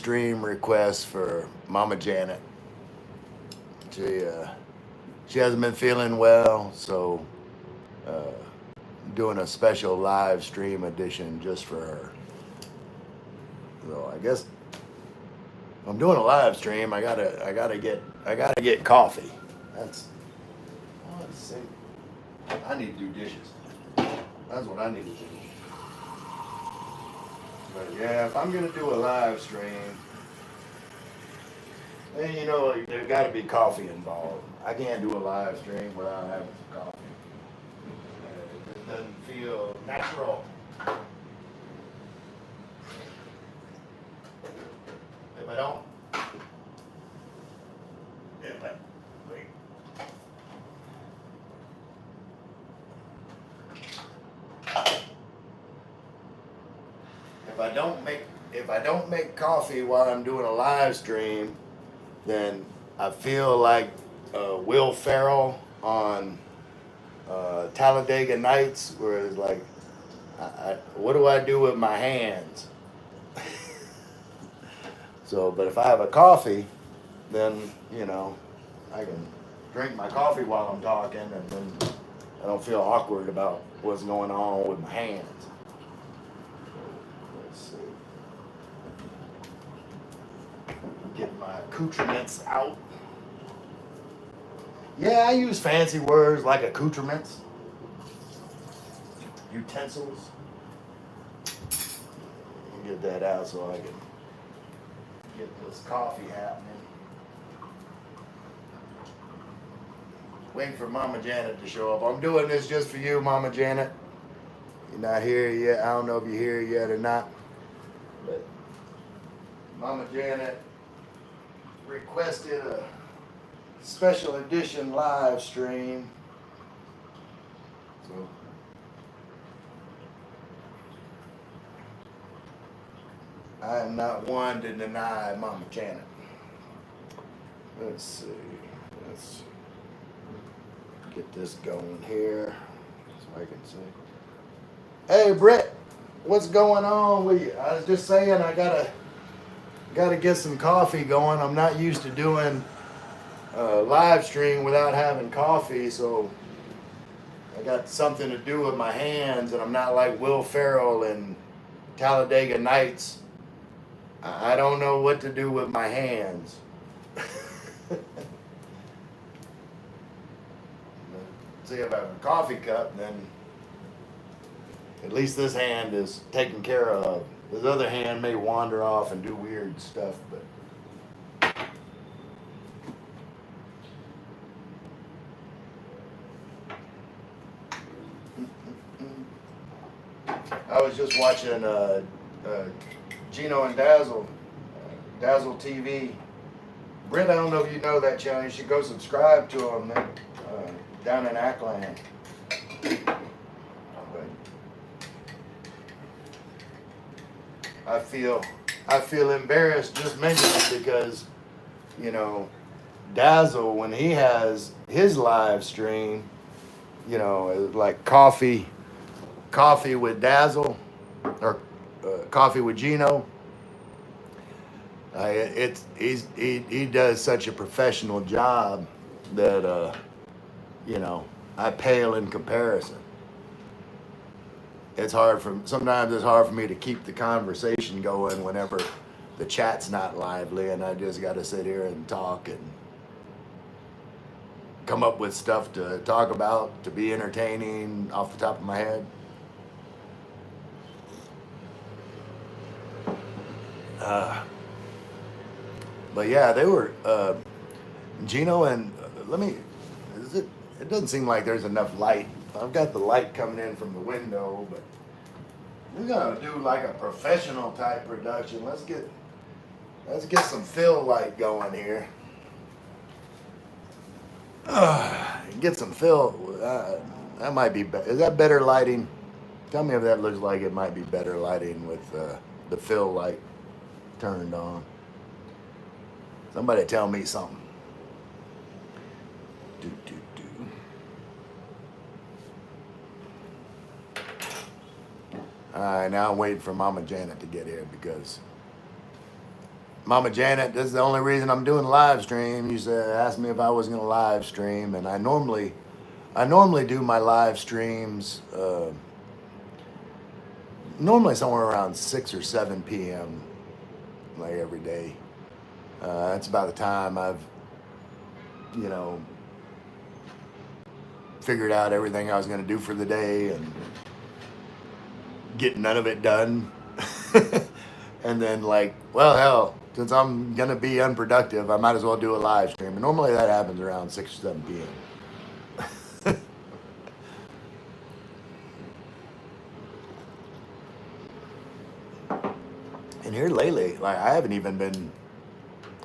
stream request for Mama Janet. She hasn't been feeling well, so doing a special live stream edition just for her. So I guess if I'm doing a live stream, I gotta get coffee. Let's see. I need to do dishes. That's what I need to do. But yeah, if I'm gonna do a live stream, then there's got to be coffee involved. I can't do a live stream without having some coffee. It just doesn't feel natural. If I don't, wait. If I don't make coffee while I'm doing a live stream, then I feel like Will Ferrell on Talladega Nights, where it's like, what do I do with my hands? So, but if I have a coffee, then I can drink my coffee while I'm talking, and then I don't feel awkward about what's going on with my hands. Let's see. Get my accoutrements out. Yeah, I use fancy words like accoutrements, utensils. Get that out so I can get this coffee happening. Waiting for Mama Janet to show up. I'm doing this just for you, Mama Janet. You're not here yet. I don't know if you're here yet or not. But Mama Janet requested a special edition live stream. So I am not one to deny Mama Janet. Let's see. Let's get this going here so I can see. Hey Britt, what's going on with you? I was just saying I gotta get some coffee going. I'm not used to doing a live stream without having coffee, so I got something to do with my hands, and I'm not like Will Ferrell in Talladega Nights. I don't know what to do with my hands. See, if I have a coffee cup, then at least this hand is taken care of. This other hand may wander off and do weird stuff, but I was just watching Gino and Dazzle, Dazzle TV. Brent, I don't know if you know that channel. You should go subscribe to them down in Ackland. I feel embarrassed just mentioning it because, Dazzle, when he has his live stream, like coffee with Dazzle or coffee with Gino. He does such a professional job that I pale in comparison. Sometimes it's hard for me to keep the conversation going whenever the chat's not lively, and I just got to sit here and talk and come up with stuff to talk about to be entertaining off the top of my head. But yeah, they were Gino and it doesn't seem like there's enough light. I've got the light coming in from the window, but we're gonna do like a professional type production. Let's get some fill light going here. Get some fill. That might be better. Is that better lighting? Tell me if that looks like it might be better lighting with the fill light turned on. Somebody tell me something. All right, now I'm waiting for Mama Janet to get here because Mama Janet, this is the only reason I'm doing a live stream. You said asked me if I was going to live stream, and I normally do my live streams normally somewhere around 6 or 7 p.m. like every day. That's about the time I've you know figured out everything I was going to do for the day and get none of it done. And then like, well, hell, since I'm going to be unproductive, I might as well do a live stream. And normally that happens around 6 or 7 p.m. And here lately, like I haven't even been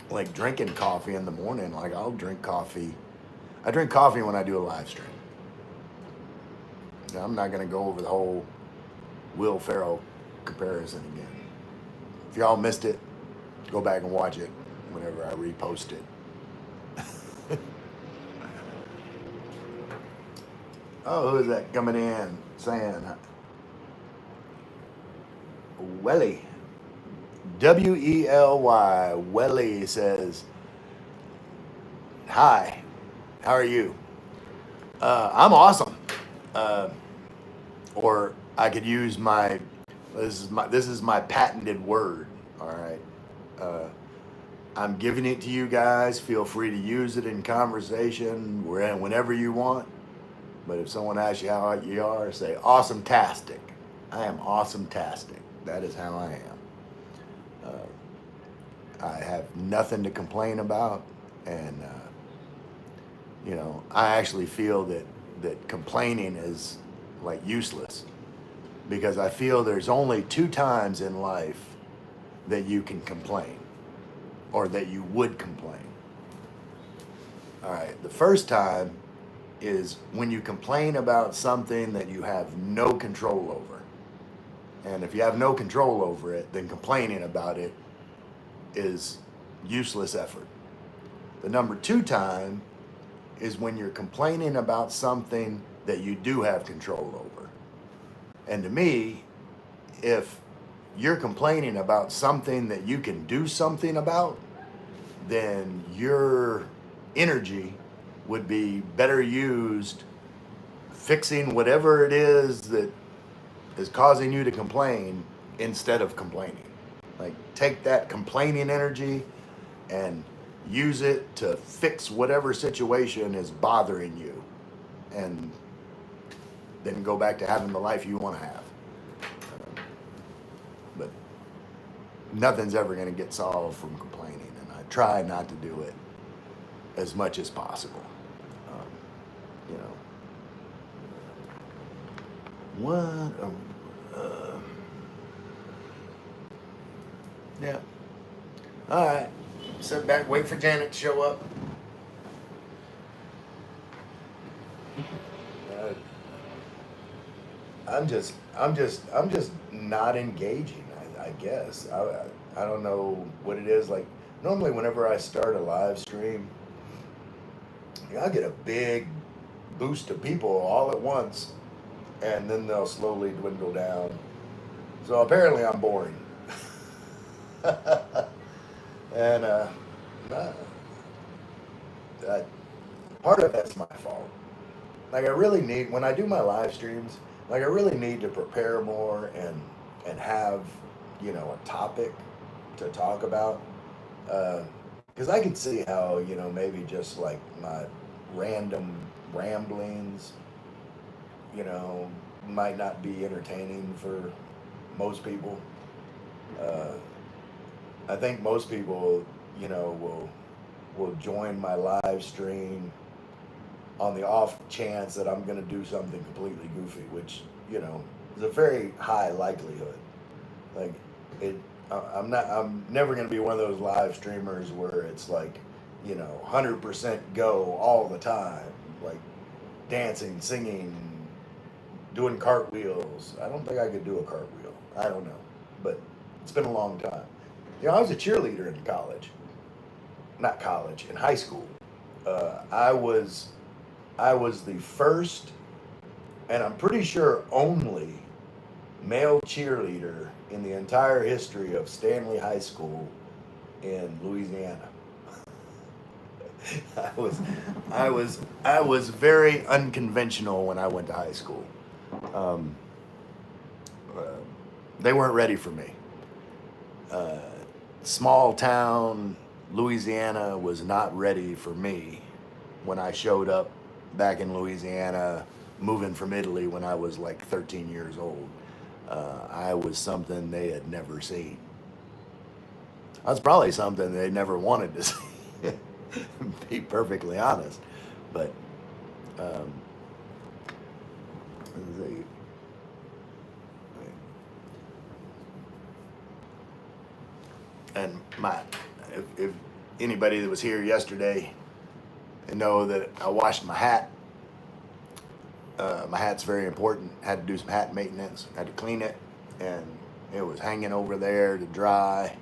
like drinking coffee in the morning. Like I'll drink coffee. I drink coffee when I do a live stream. Now, I'm not going to go over the whole Will Ferrell comparison again. If y'all missed it, go back and watch it whenever I repost it. Oh, who is that coming in saying? Welly. W-E-L-Y. Welly says, hi, how are you? I'm awesome. Or I could use this is my patented word. All right. I'm giving it to you guys. Feel free to use it in conversation whenever you want. But if someone asks you how you are, say awesome-tastic. I am awesome-tastic. That is how I am. I have nothing to complain about, and I actually feel that complaining is like useless, because I feel there's only 2 times in life that you can complain, or that you would complain. All right, the first time is when you complain about something that you have no control over. And if you have no control over it, then complaining about it is useless effort. The number 2 time is when you're complaining about something that you do have control over. And to me, if you're complaining about something that you can do something about, then your energy would be better used fixing whatever it is that is causing you to complain instead of complaining. Like, take that complaining energy and use it to fix whatever situation is bothering you, and then go back to having the life you want to have. But nothing's ever going to get solved from complaining, and I try not to do it as much as possible. What? Yeah. All right. Sit back, wait for Janet to show up. I'm just not engaging. I guess I don't know what it is. Like normally, whenever I start a live stream, I get a big boost of people all at once, and then they'll slowly dwindle down. So apparently, I'm boring. And part of that's my fault. Like I really need, when I do my live streams, like I really need to prepare more and have a topic to talk about, because I can see how maybe just like my random ramblings might not be entertaining for most people. I think most people, will join my live stream on the off chance that I'm going to do something completely goofy, which, is a very high likelihood. Like I'm never going to be one of those live streamers where it's like, 100% go all the time, like dancing, singing, doing cartwheels. I don't think I could do a cartwheel. I don't know, but it's been a long time. I was a cheerleader in college. Not college, in high school. I was the first, and I'm pretty sure only, male cheerleader in the entire history of Stanley High School in Louisiana. I was very unconventional when I went to high school. Um, uh, they weren't ready for me. Uh, Small town Louisiana was not ready for me when I showed up back in Louisiana, moving from Italy when I was like 13 years old. I was something they had never seen. I was probably something they never wanted to see, to be perfectly honest. But um, let's see. And if anybody that was here yesterday, they know that I washed my hat. My hat's very important. Had to do some hat maintenance. Had to clean it, and it was hanging over there to dry.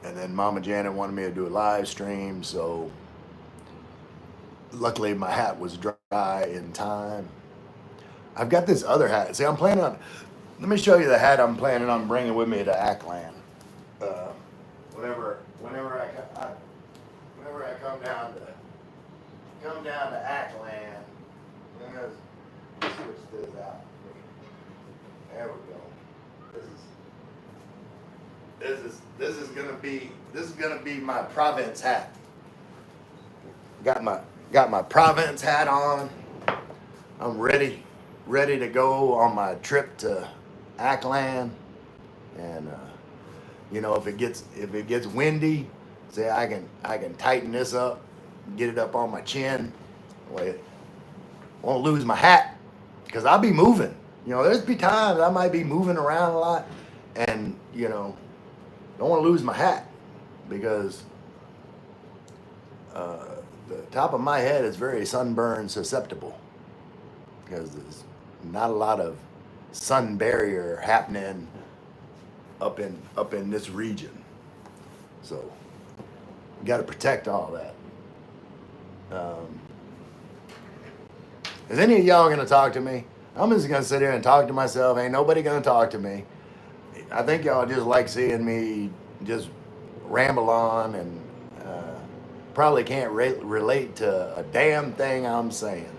And then Mama Janet wanted me to do a live stream, so luckily my hat was dry in time. I've got this other hat. See, I'm planning on. Let me show you the hat I'm planning on bringing with me to Ackland. Uh, whenever I come down to Ackland. Let's switch this out. There we go. This is gonna be my Province hat. Got my Province hat on. I'm ready to go on my trip to Ackland, and if it gets windy, say I can tighten this up, get it up on my chin. Won't lose my hat, because I'll be moving. There's be times I might be moving around a lot, and don't want to lose my hat, because the top of my head is very sunburn susceptible, because there's not a lot of sun barrier happening up in this region. So you got to protect all that. Is any of y'all gonna talk to me? I'm just gonna sit here and talk to myself. Ain't nobody gonna talk to me. I think y'all just like seeing me just ramble on, and probably can't relate to a damn thing I'm saying.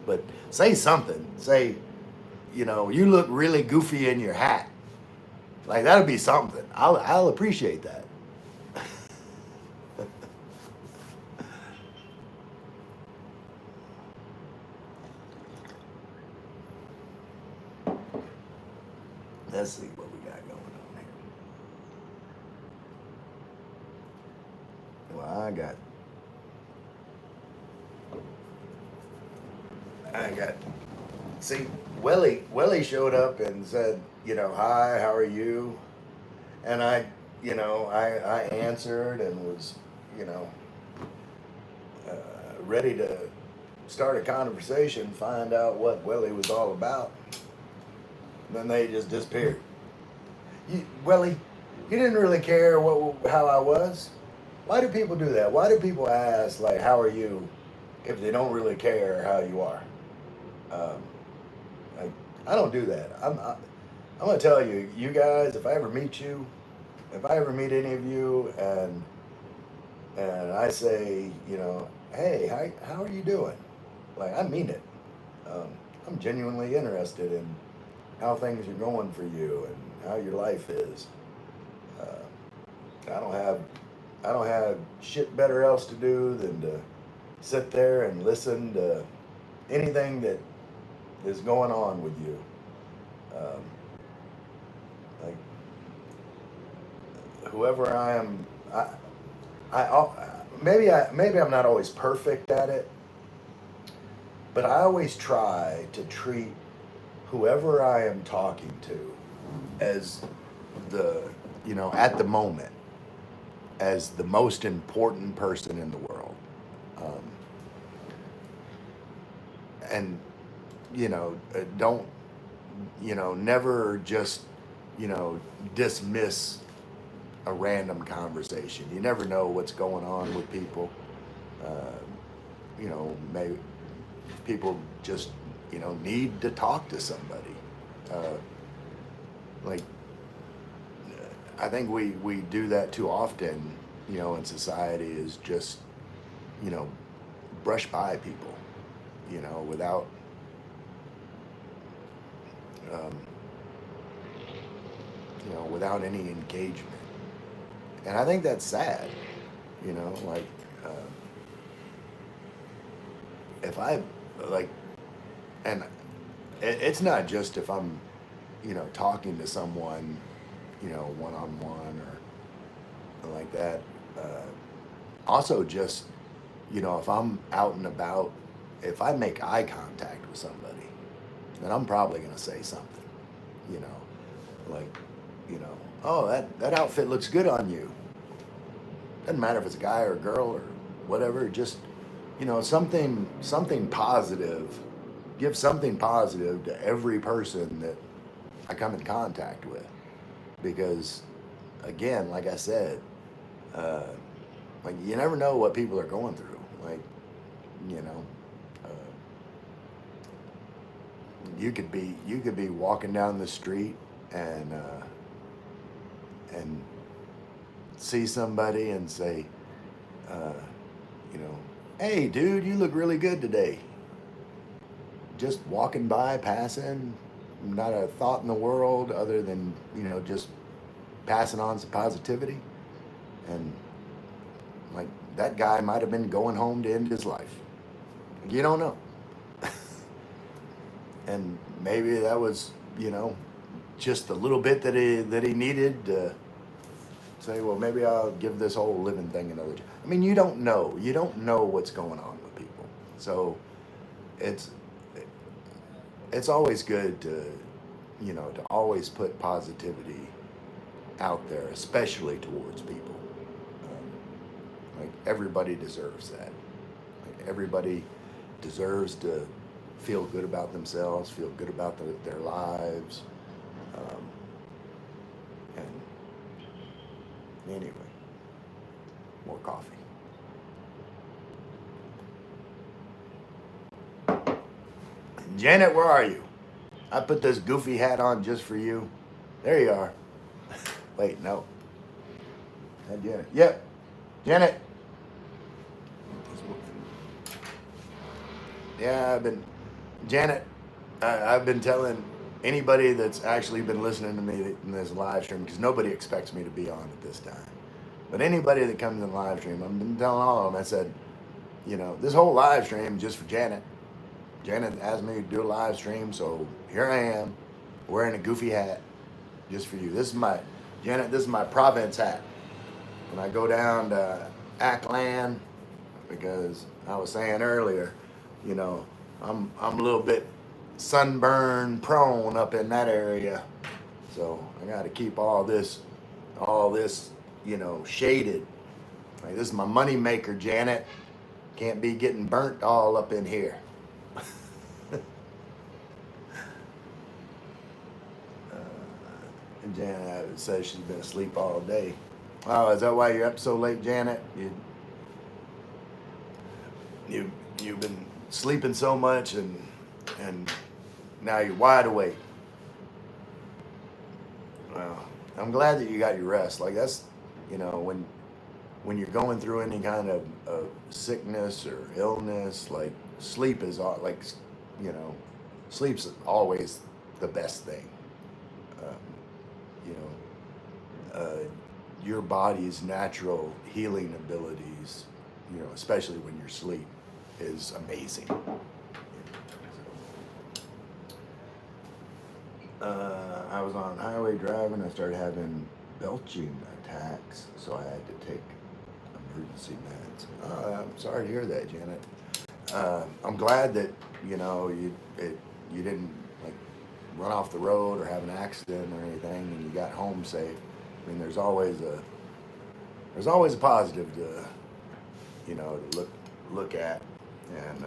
But say something. Say, you look really goofy in your hat. Like, that'll be something. I'll appreciate that. Let's see what we got going on here. Well, see, Welly showed up and said, hi, how are you? And I answered and was, ready to start a conversation, find out what Welly was all about. And then they just disappeared. Welly, you didn't really care how I was. Why do people do that? Why do people ask, like, how are you, if they don't really care how you are? I don't do that. I'm gonna tell you, you guys, if I ever meet any of you, and I say, hey, how are you doing? Like, I mean it. I'm genuinely interested in how things are going for you and how your life is. I don't have shit better else to do than to sit there and listen to anything that is going on with you. Like, whoever I am, maybe I'm not always perfect at it, but I always try to treat whoever I am talking to as at the moment, as the most important person in the world. And don't never just dismiss a random conversation. You never know what's going on with people. Maybe people just need to talk to somebody. Like, I think we do that too often, in society, is just, you know, brush by people, without, um, without any engagement. And I think that's sad, like, uh, if I, like, and it's not just if I'm, talking to someone, one on one or like that. Uh, Also, just, if I'm out and about, if I make eye contact with somebody, then I'm probably going to say something, you know, like, oh, that outfit looks good on you. Doesn't matter if it's a guy or a girl or whatever, just, something positive. Give something positive to every person that I come in contact with. Because, again, like I said, uh, like, you never know what people are going through. Like, you know, uh, you could be walking down the street and see somebody and say, uh, you know, hey, dude, you look really good today. Just walking by, passing, not a thought in the world other than, just passing on some positivity. And, like, that guy might have been going home to end his life. You don't know. And maybe that was, just a little bit that he needed to say, well, maybe I'll give this whole living thing another chance. I mean, you don't know. You don't know what's going on with people. So it's it's always good to always put positivity out there, especially towards people. Like, everybody deserves that. Like, everybody deserves to feel good about themselves, feel good about their lives. Um, and anyway, more coffee. Janet, where are you? I put this goofy hat on just for you. There you are. Wait, no. Not Janet. Yep. Janet. Yeah, Janet, I've been telling anybody that's actually been listening to me in this live stream, because nobody expects me to be on at this time. But anybody that comes in the live stream, I've been telling all of them, I said, this whole live stream is just for Janet. Janet asked me to do a live stream, so here I am, wearing a goofy hat, just for you. Janet, this is my Province hat. When I go down to Ackland, because I was saying earlier, I'm a little bit sunburn prone up in that area, so I got to keep all this, shaded. Like, this is my money maker, Janet. Can't be getting burnt all up in here. And Janet says she's been asleep all day. Oh, is that why you're up so late, Janet? You've been sleeping so much, and now you're wide awake. Well, I'm glad that you got your rest. Like, that's, when you're going through any kind of sickness or illness, like, sleep is you know, sleep's always the best thing. Um, you know, your body's natural healing abilities, especially when you're asleep, is amazing. I was on highway driving. I started having belching attacks, so I had to take emergency meds. I'm sorry to hear that, Janet. I'm glad that you didn't, like, run off the road or have an accident or anything, and you got home safe. I mean, there's always a positive to look at, and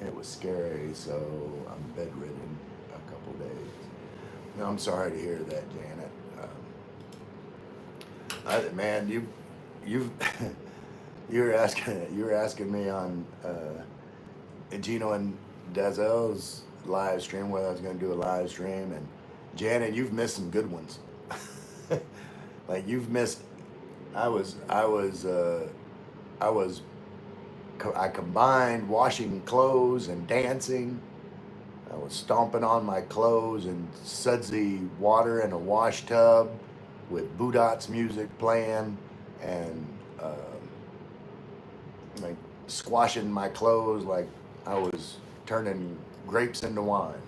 it was scary. So I'm bedridden a couple days. No, I'm sorry to hear that, Janet. Man, you've you were asking me on Gino and Dazel's live stream whether I was going to do a live stream, and Janet, you've missed some good ones. Like you've missed. I was I was I was I combined washing clothes and dancing. I was stomping on my clothes in sudsy water in a wash tub with Budot's music playing and like squashing my clothes like I was turning grapes into wine.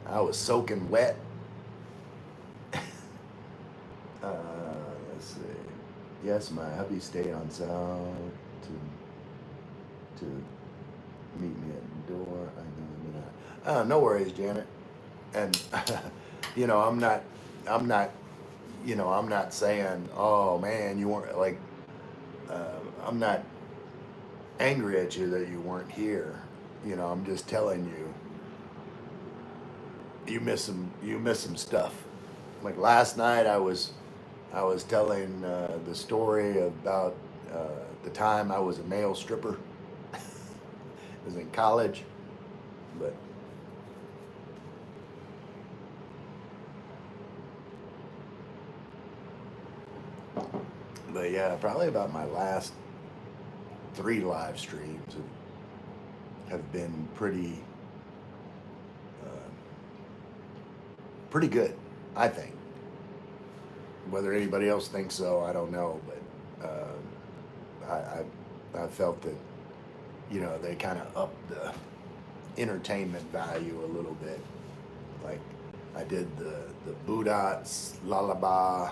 I was soaking wet. Uh, let's see. Yes, my hubby stayed on south to meet me at the door. I know that. No worries, Janet. And I'm not, I'm not, I'm not saying, oh man, you weren't like, uh, I'm not angry at you that you weren't here. I'm just telling you, you miss some stuff. Like last night, I was telling the story about the time I was a male stripper. I was in college, but yeah, probably about my last 3 live streams have been uh, pretty good, I think. Whether anybody else thinks so, I don't know, but I felt that they kind of upped the entertainment value a little bit. Like I did the Budats Lullaby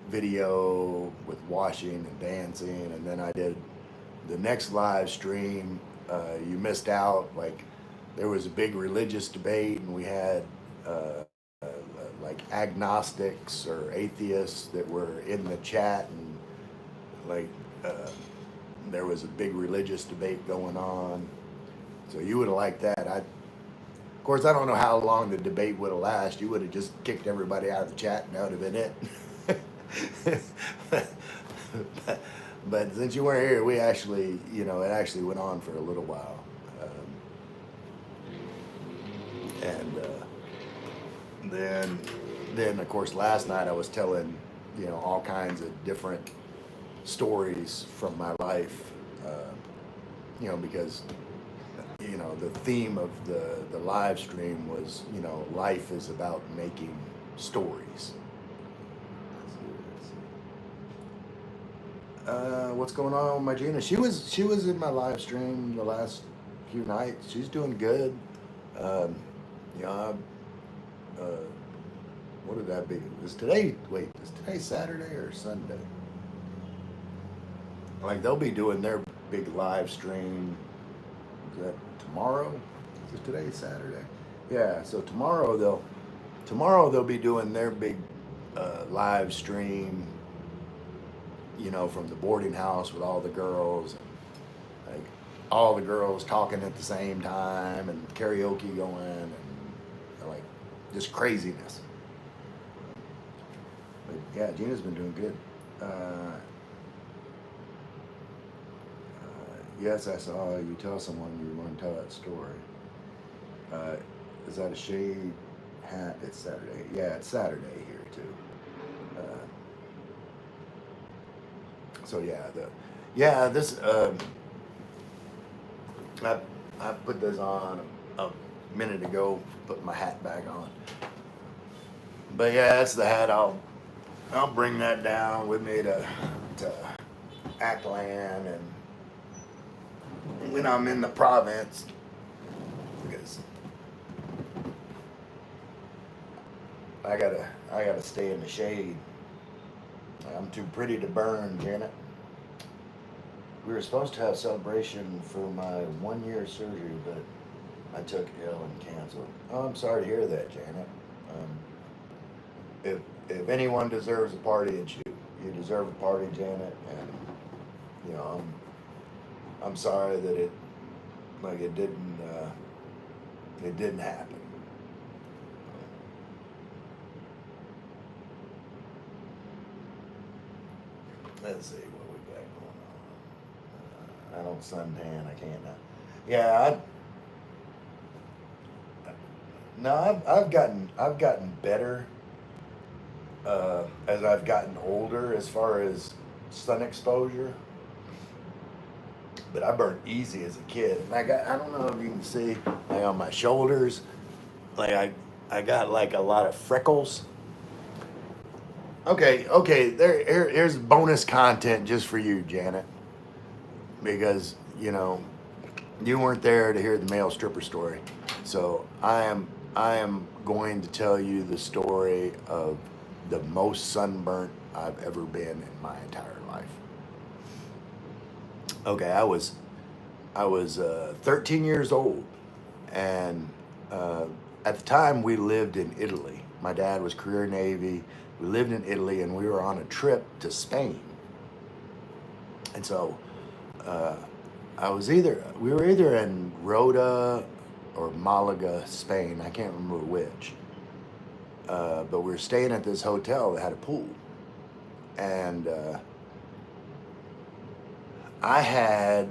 video with washing and dancing, and then I did the next live stream. You missed out. Like there was a big religious debate, and we had like agnostics or atheists that were in the chat, and like there was a big religious debate going on. So you would have liked that. Of course, I don't know how long the debate would have lasted. You would have just kicked everybody out of the chat, and that would have been it. But since you weren't here, we actually, it actually went on for a little while. And then of course, last night I was telling, all kinds of different stories from my life, because the theme of the live stream was, life is about making stories. What's going on with my Gina? She was in my live stream the last few nights. She's doing good. Um, you know, I, what would that be? Is today? Wait, is today Saturday or Sunday? Like they'll be doing their big live stream. Is that tomorrow? Is today Saturday? Yeah. So tomorrow they'll be doing their big live stream. From the boarding house with all the girls, and like all the girls talking at the same time, and karaoke going, and like just craziness. But yeah, Gina's been doing good. Yes, I saw you tell someone you want to tell that story. Uh, is that a shade hat? It's Saturday. Yeah, it's Saturday here too. Uh, so this I put this on a minute ago. Put my hat back on. But yeah, that's the hat. I'll bring that down with me to Ackland, and when I'm in the province, because I gotta stay in the shade. I'm too pretty to burn, Janet. We were supposed to have a celebration for my 1 year surgery, but I took ill and canceled. Oh, I'm sorry to hear that, Janet. If anyone deserves a party, it's you. You deserve a party, Janet, and I'm sorry that it didn't happen. Let's see what we got going on. I don't suntan. I can't. Yeah, no, I've gotten better as I've gotten older as far as sun exposure. But I burned easy as a kid. And I don't know if you can see, like on my shoulders, like I got like a lot of freckles. Okay, here's bonus content just for you, Janet, because you weren't there to hear the male stripper story. So I am going to tell you the story of the most sunburnt I've ever been in my entire life. Okay, I was 13 years old, and at the time we lived in Italy. My dad was career Navy. We lived in Italy, and we were on a trip to Spain. And so uh, we were either in Rota or Malaga, Spain. I can't remember which. But we were staying at this hotel that had a pool, and I had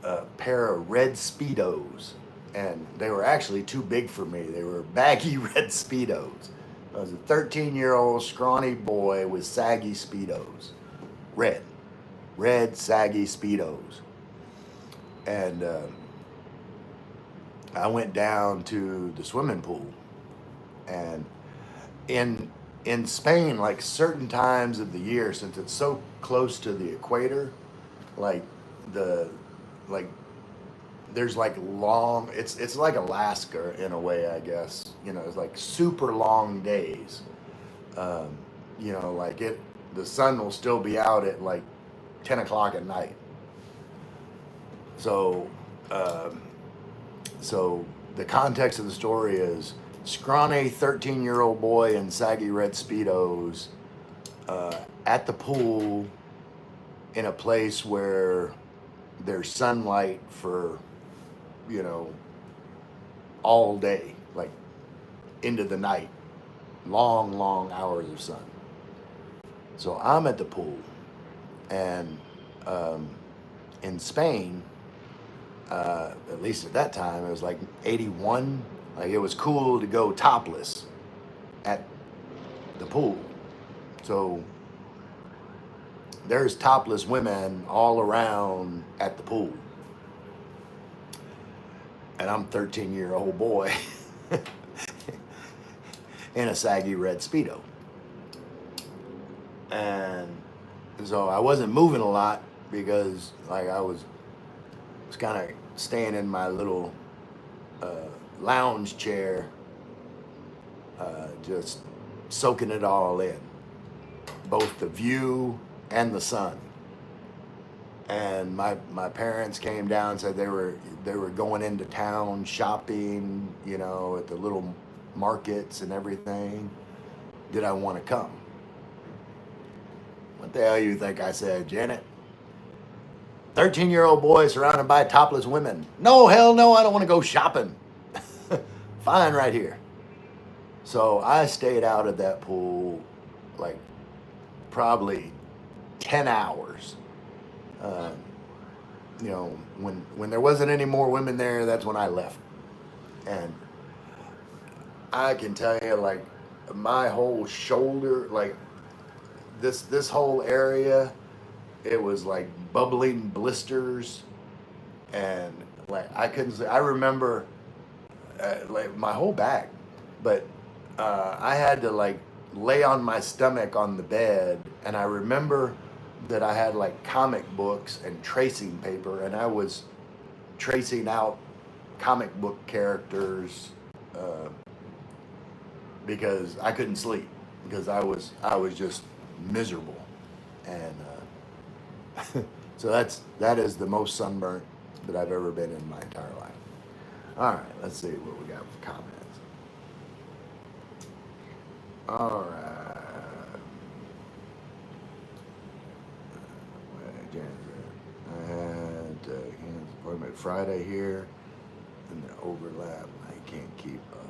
a pair of red Speedos, and they were actually too big for me. They were baggy red Speedos. I was a 13-year-old scrawny boy with saggy Speedos, red, saggy Speedos, and I went down to the swimming pool, and in Spain, like certain times of the year, since it's so close to the equator, like the like there's like long, it's like Alaska in a way, I guess. It's like super long days. um, like the sun will still be out at like 10 o'clock at night. So um, so the context of the story is scrawny 13-year-old boy in saggy red Speedos, uh, at the pool in a place where there's sunlight for, you know, all day, like into the night, long, long hours of sun. So I'm at the pool, and um, in Spain, at least at that time, it was like 81. Like it was cool to go topless at the pool. So there's topless women all around at the pool. And I'm 13-year-old boy in a saggy red Speedo. And so I wasn't moving a lot because like I was kind of staying in my little uh, lounge chair, just soaking it all in, both the view and the sun. And my parents came down and said they were going into town shopping, at the little markets and everything. Did I want to come? What the hell you think I said, Janet? 13-year-old boy surrounded by topless women. No, hell no, I don't want to go shopping. Fine right here. So I stayed out at that pool like probably 10 hours. Uh, when there wasn't any more women there, that's when I left. And I can tell you, like, my whole shoulder, like this whole area, it was like bubbling blisters, and like I couldn't say. I remember like my whole back, but I had to like lay on my stomach on the bed, and I remember that I had like comic books and tracing paper, and I was tracing out comic book characters because I couldn't sleep because I was just miserable, and so that is the most sunburnt that I've ever been in my entire life. All right, let's see what we got for comments. All right. I had Kansas appointment Friday here, and the overlap. I can't keep up.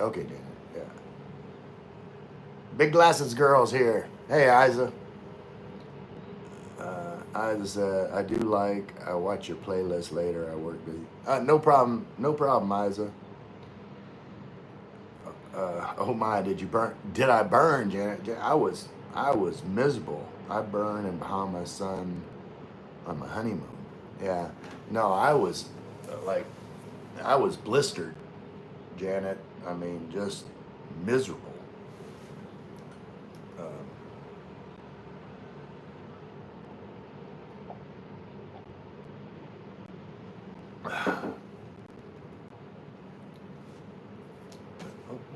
Okay, Janet. Yeah. Big glasses girls here. Hey, Isa. Isa said, I do like. I watch your playlist later. I work busy. No problem, Isa. Oh my, did I burn, Janet? I was miserable. I burned in Bahamas, son, on my honeymoon. Yeah. No, like, I was blistered, Janet. I mean, just miserable. Oh,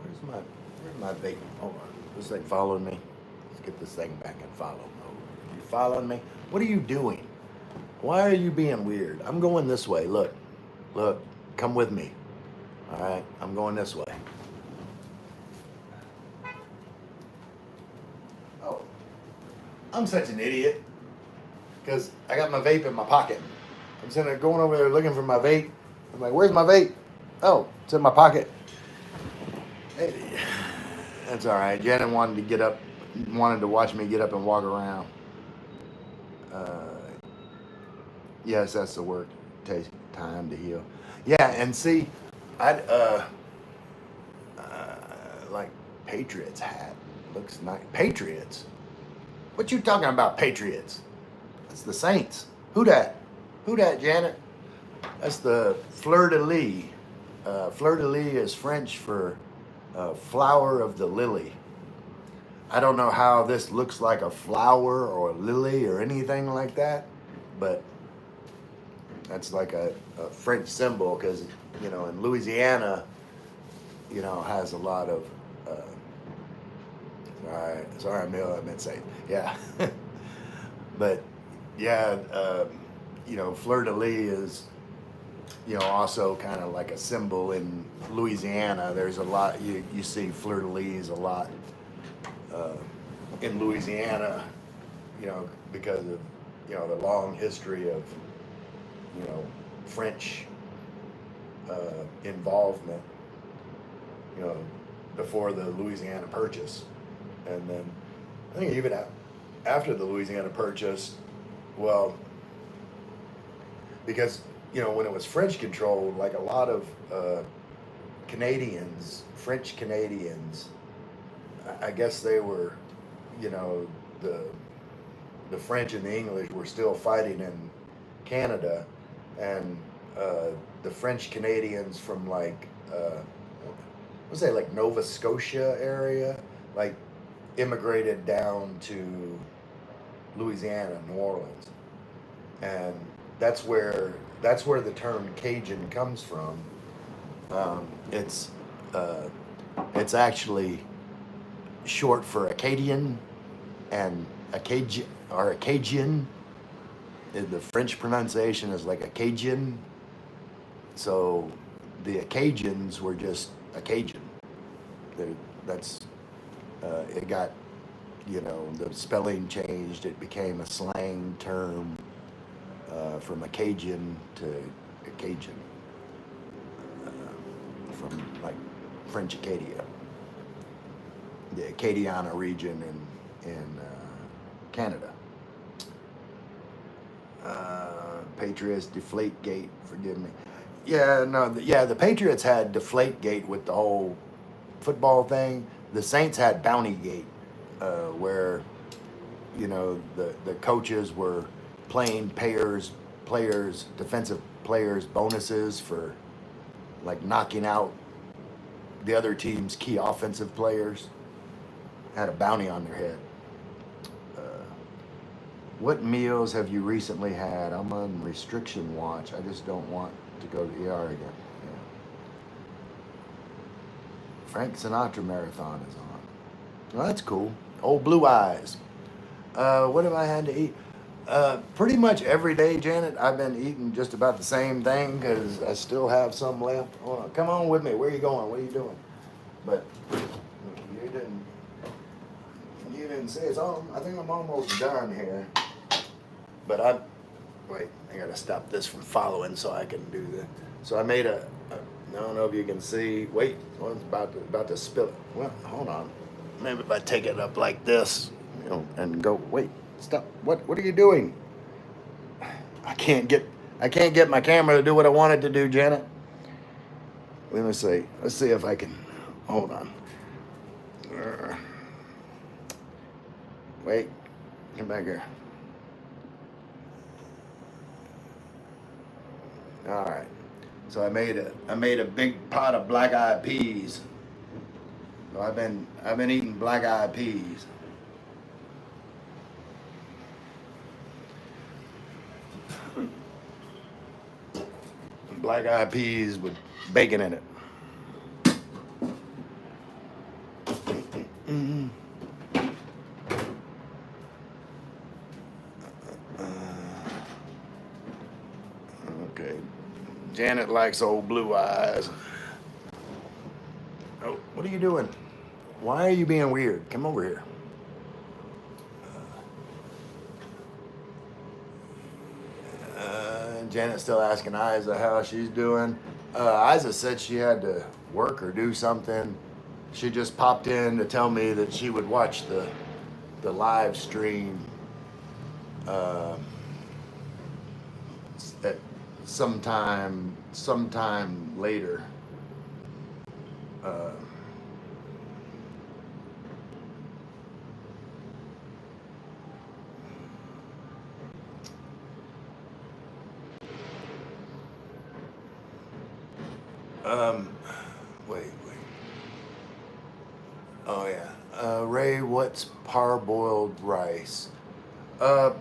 where's my vape? Hold on. This thing following me. Let's get this thing back in follow mode. You following me? What are you doing? Why are you being weird? I'm going this way. Look, come with me. All right, I'm going this way. Oh, I'm such an idiot because I got my vape in my pocket. I'm sitting there going over there looking for my vape. I'm like, where's my vape? Oh, it's in my pocket. Hey, that's all right. Janet wanted to watch me get up and walk around. Yes, that's the word. Takes time to heal. Yeah, and see, I'd like Patriots hat. Looks nice. Patriots? What you talking about, Patriots? That's the Saints. Who dat? Who dat, Janet? That's the fleur-de-lis. Fleur-de-lis is French for flower of the lily. I don't know how this looks like a flower or a lily or anything like that, but that's like a French symbol because, in Louisiana, has a lot of, sorry, Emil, I meant to say, yeah. But, yeah, fleur-de-lis is, also kind of like a symbol in Louisiana. There's a lot, you see fleur-de-lis a lot in Louisiana, because of, the long history of, French involvement, before the Louisiana Purchase. And then I think even after the Louisiana Purchase, well, because, when it was French controlled, like a lot of French Canadians, I guess they were, the French and the English were still fighting in Canada, and the French Canadians from like let's say like Nova Scotia area, like immigrated down to Louisiana, New Orleans, and that's where the term Cajun comes from. It's actually short for Acadian, and Acadian. The French pronunciation is like Acadian. So the Acadians were just Acadian. That's it got, the spelling changed. It became a slang term from Acadian to Acadian, from like French Acadia, the Acadiana region in Canada. Patriots, Deflategate, forgive me. Yeah, no, the Patriots had Deflategate with the whole football thing. The Saints had Bountygate, where, the coaches were playing defensive players bonuses for like knocking out the other team's key offensive players. Had a bounty on their head. What meals have you recently had? I'm on restriction watch. I just don't want to go to the ER again. Yeah. Frank Sinatra marathon is on. Well, that's cool. Old Blue Eyes. What have I had to eat? Pretty much every day, Janet. I've been eating just about the same thing because I still have some left. Hold on. Come on with me. Where are you going? What are you doing? But you didn't say it's on. I think I'm almost done here. But I gotta stop this from following so I can do that. So I made I don't know if you can see. Wait, one's about to spill it. Well, hold on. Maybe if I take it up like this, and go. Wait, stop. What are you doing? I can't get my camera to do what I want it to do, Janet. Let me see. Let's see if I can. Hold on. Wait, come back here. All right. So I made a big pot of black-eyed peas. So I've been eating black-eyed peas. Black-eyed peas with bacon in it. Mm-hmm. Okay. Janet likes old blue eyes. Oh, what are you doing? Why are you being weird? Come over here. Janet's still asking Isa how she's doing. Isa said she had to work or do something. She just popped in to tell me that she would watch the live stream uh, at sometime later. Uh, um, wait. Oh yeah. Ray, what's parboiled rice? Uh,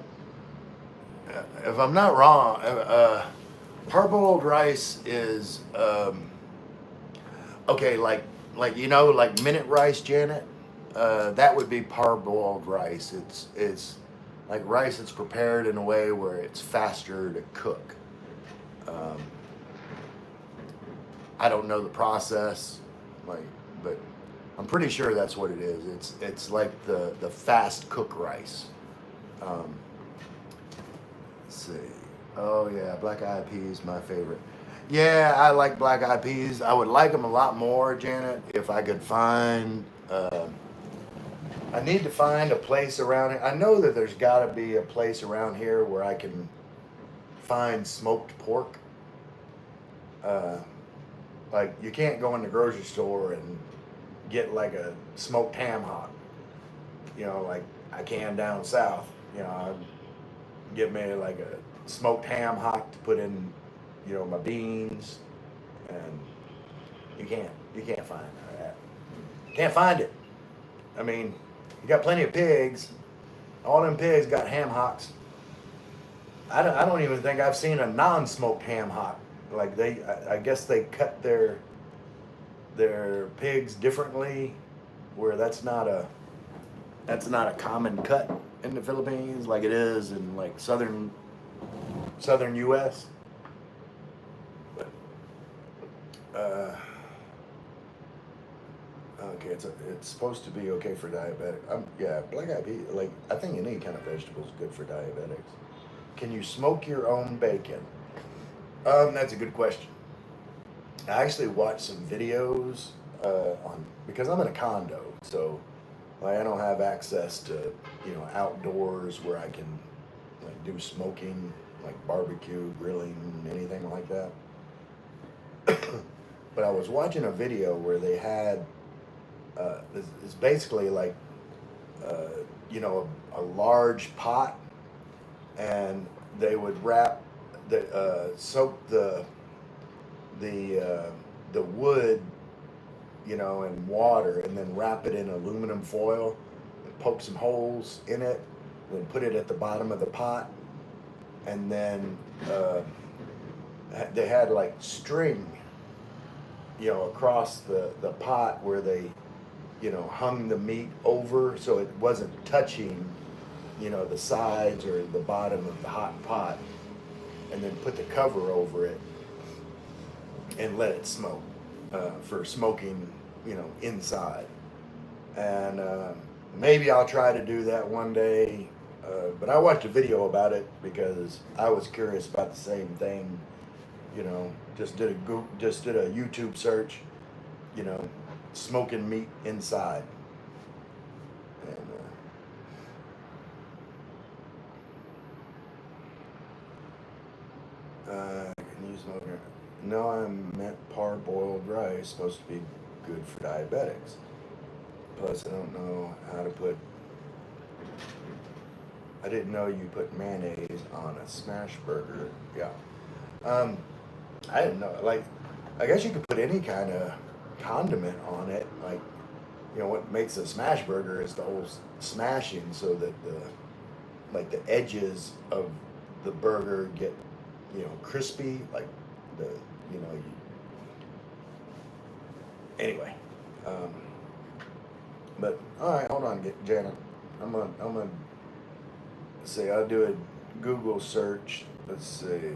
if I'm not wrong, parboiled rice is okay. Like like minute rice, Janet. That would be parboiled rice. It's like rice that's prepared in a way where it's faster to cook. Um, I don't know the process, but I'm pretty sure that's what it is. It's like the fast cook rice. Um, let's see. Oh yeah, black eyed peas, my favorite. Yeah, I like black eyed peas. I would like them a lot more, Janet, if I could find. I need to find a place around here. I know that there's got to be a place around here where I can find smoked pork. Uh, like you can't go in the grocery store and get like a smoked ham hock. Like I can down south. I get me like a smoked ham hock to put in, my beans, and you can't find that. Can't find it. I mean, you got plenty of pigs. All them pigs got ham hocks. I don't even think I've seen a non-smoked ham hock. Like I guess they cut their pigs differently, where that's not a common cut in the Philippines like it is in like southern U.S. But okay, it's supposed to be okay for diabetic. Yeah, black eyed peas. Like I think any kind of vegetable is good for diabetics. Can you smoke your own bacon? That's a good question. I actually watched some videos on because I'm in a condo, so like I don't have access to outdoors where I can like do smoking, like barbecue, grilling, anything like that. But I was watching a video where they had it's basically like uh, a large pot, and they would wrap soak the wood, in water, and then wrap it in aluminum foil, and poke some holes in it, and then put it at the bottom of the pot, and then they had like string, across the pot where they, hung the meat over so it wasn't touching, the sides or the bottom of the hot pot, and then put the cover over it and let it smoke for smoking, inside. And maybe I'll try to do that one day. But I watched a video about it because I was curious about the same thing. Just did a YouTube search. You know, smoking meat inside. And can you smoke it? No, I meant parboiled rice. Supposed to be good for diabetics. Plus, I don't know how to put. I didn't know you put mayonnaise on a smash burger. Yeah. Um, I didn't know. Like, I guess you could put any kind of condiment on it. Like, what makes a smash burger is the whole smashing, so that the edges of the burger get, crispy. Like the, you know, you, anyway. Um, but all right, hold on, Janet. I'm gonna see. I'll do a Google search. Let's see.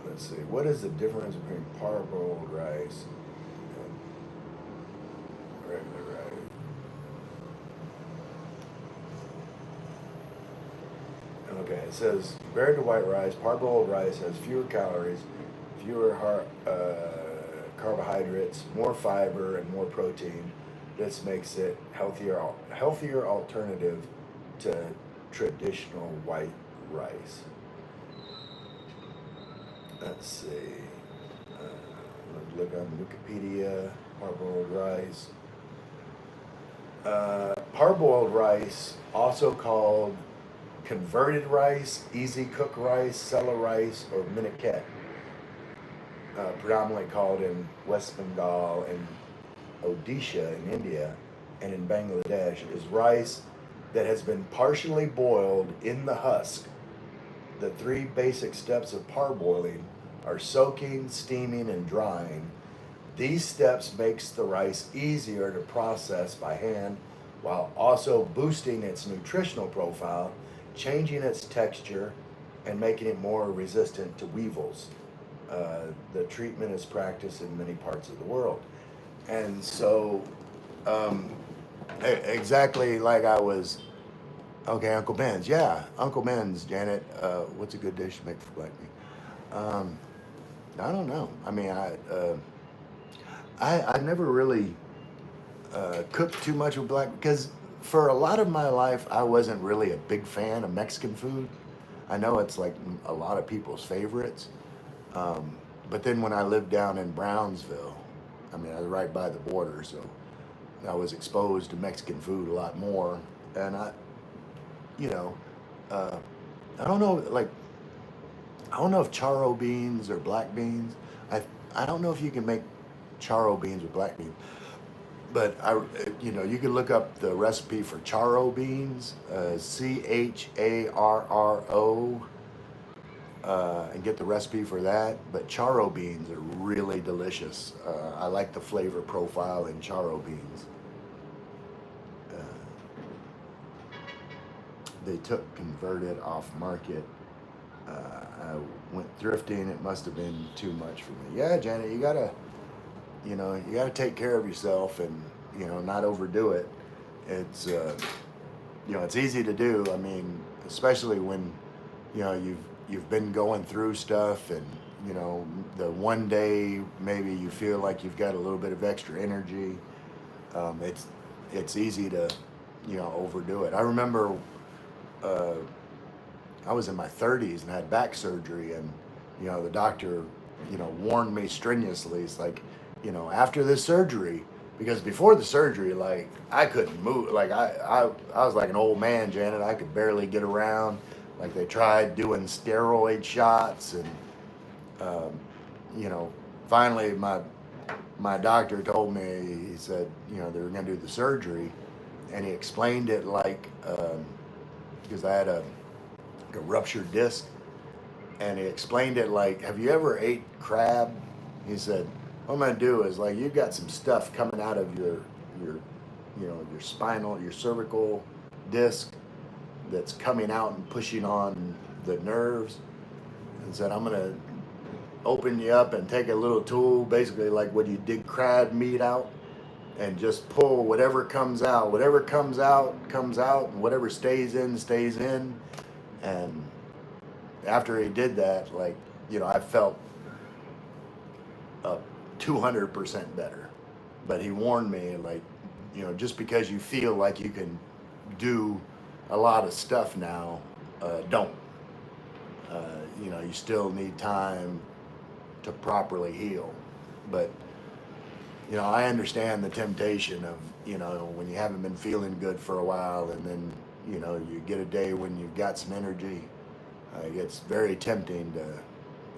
Let's see. What is the difference between parboiled rice and regular rice? Okay, it says compared to white rice, parboiled rice has fewer calories, fewer carbohydrates, more fiber, and more protein. This makes it healthier alternative to traditional white rice. Let's see. Let's look on Wikipedia. Parboiled rice. Parboiled rice, also called converted rice, easy cook rice, sella rice, or miniket, predominantly called in West Bengal and Odisha in India and in Bangladesh, is rice that has been partially boiled in the husk. The three basic steps of parboiling are soaking, steaming, and drying. These steps makes the rice easier to process by hand while also boosting its nutritional profile, changing its texture, and making it more resistant to weevils. The treatment is practiced in many parts of the world. And so, um, exactly like I was, okay, Uncle Ben's, yeah, Uncle Ben's, Janet, what's a good dish to make for black meat? I don't know. I mean, I never really cooked too much with black, because for a lot of my life I wasn't really a big fan of Mexican food. I know it's like a lot of people's favorites, um, but then when I lived down in Brownsville, I mean I was right by the border, so I was exposed to Mexican food a lot more, and you know, uh, I don't know, like I don't know if charro beans or black beans. I don't know if you can make charro beans with black beans. But you can look up the recipe for charro beans, Charro, and get the recipe for that. But charro beans are really delicious. I like the flavor profile in charro beans. Uh, they took converted off market. I went thrifting. It must have been too much for me. Yeah, Janet, you gotta take care of yourself and not overdo it. It's it's easy to do. I mean, especially when you've been going through stuff, and the one day maybe you feel like you've got a little bit of extra energy. It's easy to overdo it. I remember uh, I was in my 30s and had back surgery, and the doctor warned me strenuously. It's like, after this surgery, because before the surgery, like I couldn't move. Like I was like an old man, Janet. I could barely get around. Like they tried doing steroid shots, and um, you know, finally my doctor told me. He said, they were going to do the surgery, and he explained it like because I had a ruptured disc, and he explained it like, have you ever ate crab? He said, what I'm gonna do is, like, you've got some stuff coming out of your spinal, your cervical disc, that's coming out and pushing on the nerves. And said, I'm gonna open you up and take a little tool, basically like when you dig crab meat out, and just pull whatever comes out. Whatever comes out comes out, and whatever stays in stays in. And after he did that, like, I felt 200% better. But he warned me, like, just because you feel like you can do a lot of stuff now, don't. You still need time to properly heal. But you know, I understand the temptation of, you know, when you haven't been feeling good for a while and then, you know, you get a day when you've got some energy. It's very tempting to,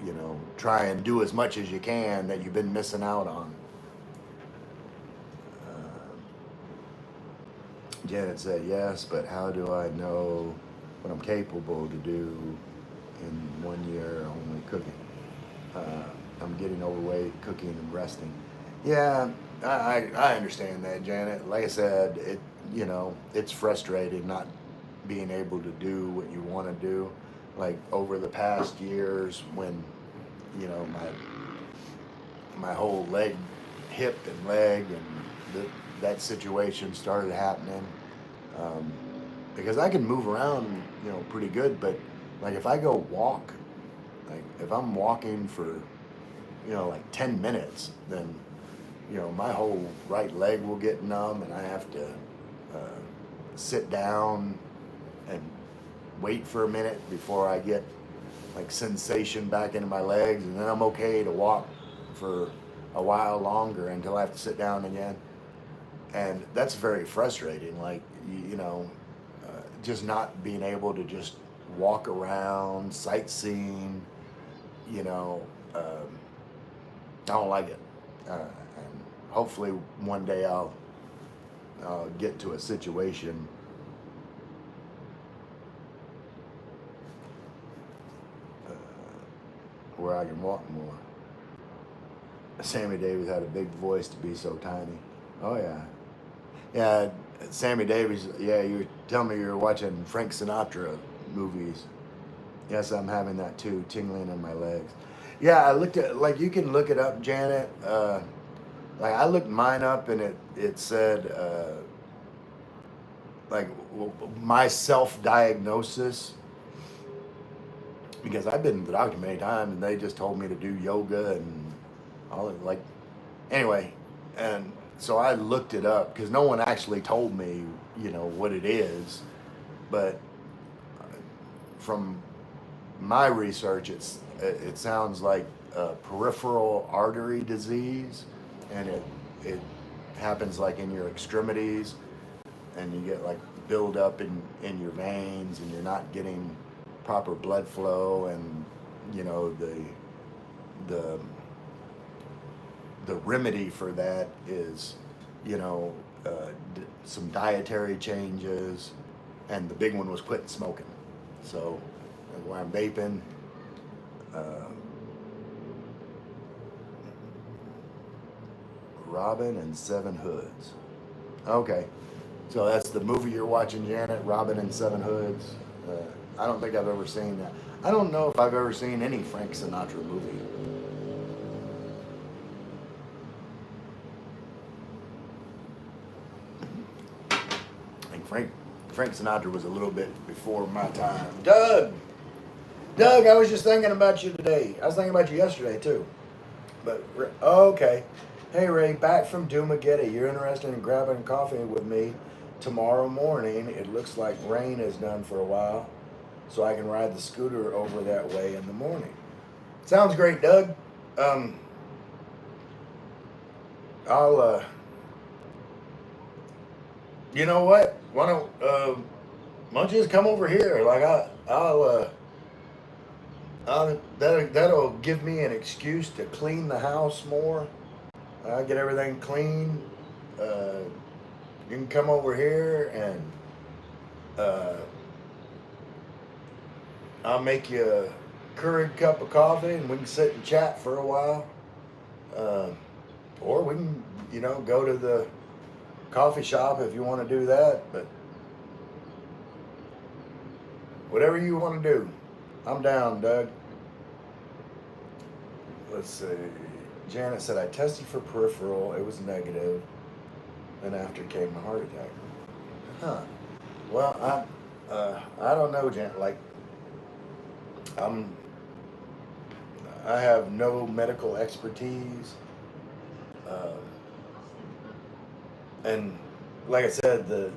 you know, try and do as much as you can that you've been missing out on. Janet said, yes, but how do I know what I'm capable to do in 1 year only cooking? I'm getting overweight, cooking and resting. Yeah, I understand that, Janet. Like I said, you know, it's frustrating not being able to do what you want to do. Like over the past years when, you know, my whole leg, hip and leg and that situation started happening. Um, because I can move around, you know, pretty good, but like if I go walk, like if I'm walking for, you know, like 10 minutes, then, you know, my whole right leg will get numb and I have to sit down and wait for a minute before I get like sensation back into my legs, and then I'm okay to walk for a while longer until I have to sit down again. And that's very frustrating. Like, you know, just not being able to just walk around, sightseeing, you know, I don't like it. And hopefully one day I'll get to a situation where I can walk more. Sammy Davis had a big voice to be so tiny. Oh yeah, yeah. Sammy Davis. Yeah, you were telling me you were watching Frank Sinatra movies. Yes, I'm having that too, tingling in my legs. Yeah, I looked at, like, you can look it up, Janet. Like I looked mine up and it said like my self diagnosis, because I've been to the doctor many times and they just told me to do yoga and all, like, anyway. And so I looked it up because no one actually told me, you know, what it is. But from my research, it sounds like peripheral artery disease, and it happens like in your extremities, and you get like buildup in your veins, and you're not getting proper blood flow, and you know the the remedy for that is, you know, some dietary changes, and the big one was quitting smoking. So where I'm vaping, uh, Robin and Seven Hoods. Okay, so that's the movie you're watching, Janet. Robin and Seven Hoods. I don't think I've ever seen that. I don't know if I've ever seen any Frank Sinatra movie. I think Frank Sinatra was a little bit before my time. Doug, I was just thinking about you today. I was thinking about you yesterday too. But okay. Hey Ray, back from Dumaguete. You're interested in grabbing coffee with me tomorrow morning? It looks like rain is done for a while, so I can ride the scooter over that way in the morning. Sounds great, Doug. Um, I'll. You know what? Why don't you just come over here? Like that'll give me an excuse to clean the house more. I get everything clean. Uh, you can come over here and uh, I'll make you a Keurig cup of coffee and we can sit and chat for a while. Uh, or we can, you know, go to the coffee shop if you want to do that. But whatever you want to do, I'm down, Doug. Let's see. Janet said, I tested for peripheral. It was negative. Then after came a heart attack. Huh. Well, I don't know, Janet. Like, I'm, I have no medical expertise. Uh, and like I said, the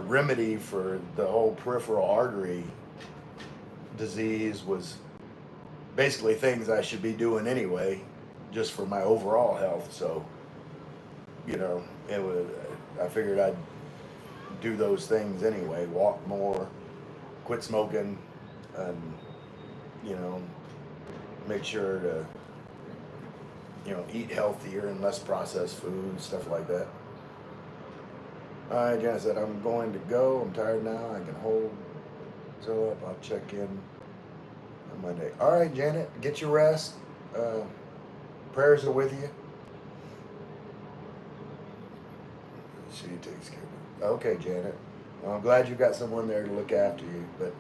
remedy for the whole peripheral artery disease was basically things I should be doing anyway, just for my overall health. So you know, I figured I'd do those things anyway. Walk more, quit smoking, and you know, make sure to eat healthier and less processed food, stuff like that. All right, Janet said, I'm going to go. I'm tired now. I can hold till up. I'll check in on Monday. All right, Janet, get your rest. Uh, Prayers are with you. She takes care of it. Okay, Janet. Well, I'm glad you got someone there to look after you. But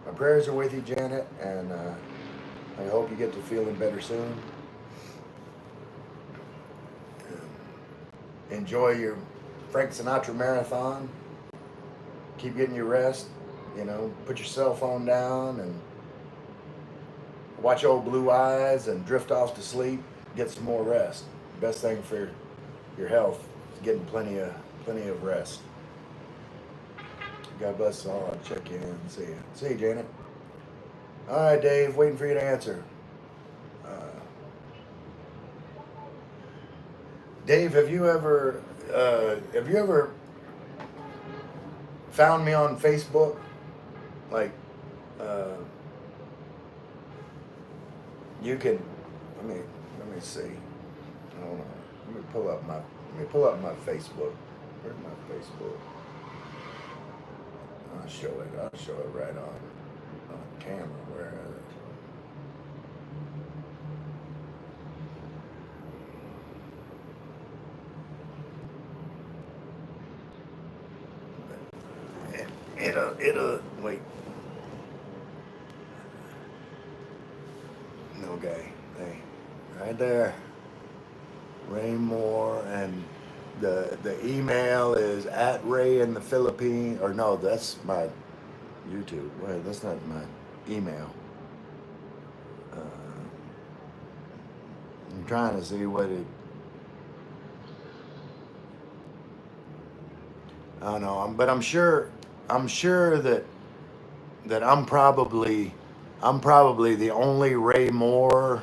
my prayers are with you, Janet, and I hope you get to feeling better soon. Enjoy your Frank Sinatra marathon. Keep getting your rest. Put your cell phone down and watch old Blue Eyes and drift off to sleep. Get some more rest. Best thing for your health is getting plenty of rest. God bless all. I'll check in and see you. See you, Janet. All right, Dave. Waiting for you to answer. Uh, Dave, have you ever found me on Facebook? Like, uh, you can. Let me see. Hold on. Let me pull up my Facebook. Where's my Facebook? I'll show it right on camera. Where is it? It'll wait. Okay. Hey, right there. Ray Moore, and the email is at Ray in the Philippines. Or no, that's my YouTube. Wait, that's not my email. Uh, I'm trying to see what it. I don't know. But I'm sure. I'm sure that I'm probably the only Ray Moore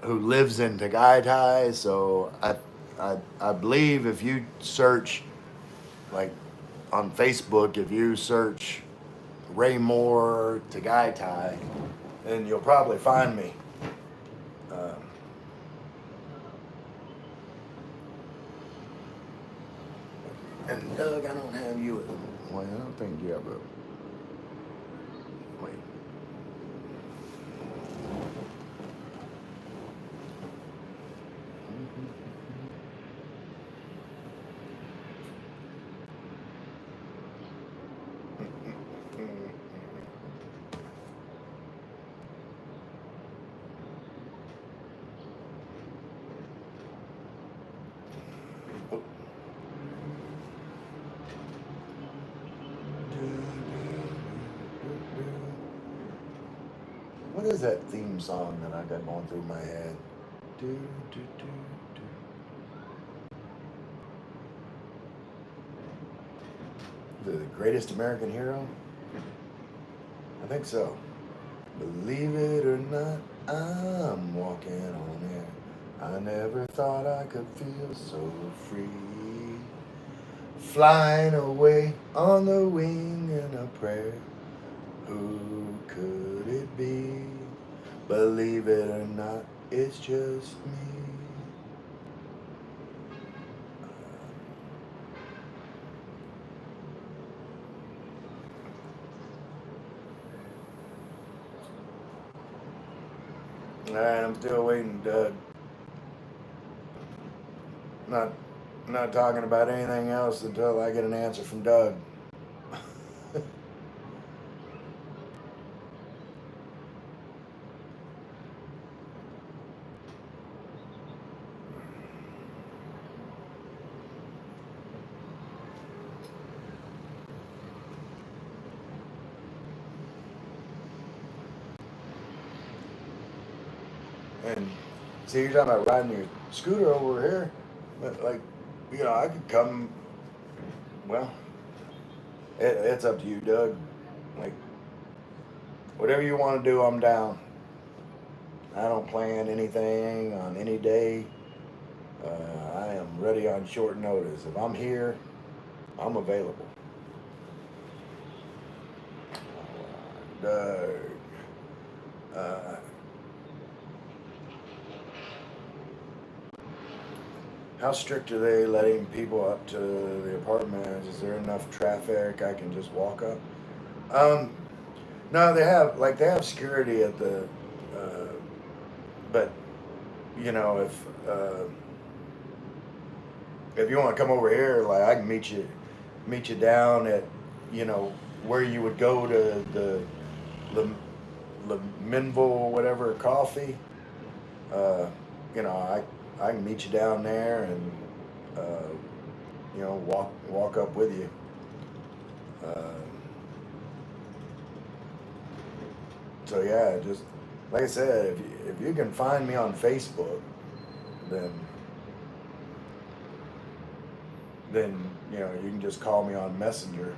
who lives in Tagaytay. So I believe if you search, like, on Facebook, if you search Ray Moore Tagaytay, then you'll probably find me. Uh, and Doug, I don't have you. Well, I don't think you have a. Wait. What is that theme song that I got going through my head? Do, do, do, do. The Greatest American Hero? I think so. Believe it or not, I'm walking on air. I never thought I could feel so free. Flying away on the wing in a prayer. Who could it be? Believe it or not, it's just me. All right, I'm still waiting, Doug. Not not talking about anything else until I get an answer from Doug. And see, you're talking about riding your scooter over here, but like, I could come. Well, it's up to you, Doug. Like, whatever you want to do, I'm down. I don't plan anything on any day. I am ready on short notice. If I'm here, I'm available. Doug. Uh, how strict are they letting people up to the apartments? Is there enough traffic I can just walk up? Um, no, they have security at the, uh, but if you want to come over here, like I can meet you down at, you know, where you would go to the Minville whatever coffee. Uh, I can meet you down there and walk up with you. Uh, so yeah, just like I said, if you can find me on Facebook, then then you can just call me on Messenger.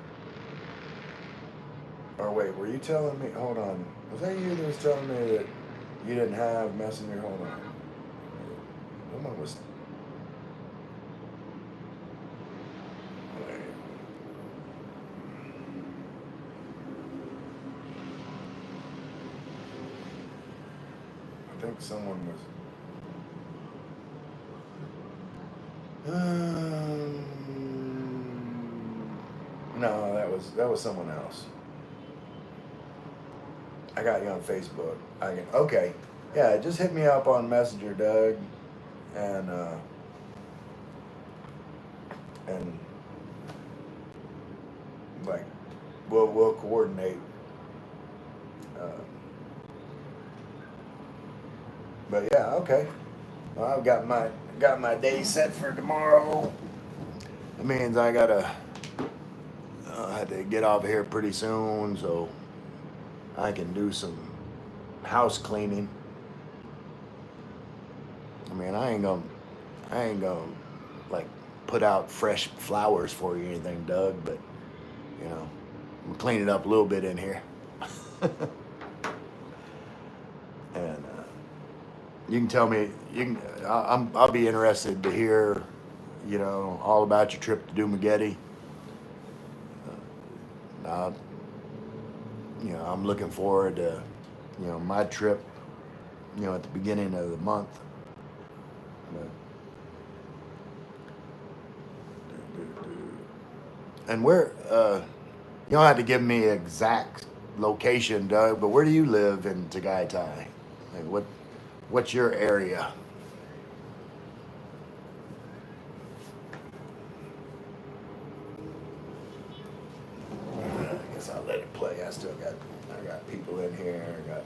Or wait, were you telling me? Hold on, was that you that was telling me that you didn't have Messenger? Hold on, someone was. Wait. I think someone was. No, that was someone else. I got you on Facebook. Okay, yeah. Just hit me up on Messenger, Doug, and and like we'll coordinate. Uh, but yeah, okay. Well, I've got my day set for tomorrow. That means I gotta have to get off here pretty soon, so I can do some house cleaning. I mean, I ain't gonna like put out fresh flowers for you or anything, Doug. But I'm cleaning up a little bit in here, and you can tell me. I'll be interested to hear, all about your trip to Dumageddon. Uh, I'm looking forward to, my trip, at the beginning of the month. But, and where, you don't have to give me exact location, Doug, but where do you live in Tagaytay? Like what's your area? I guess I'll let it play. I got people in here. I got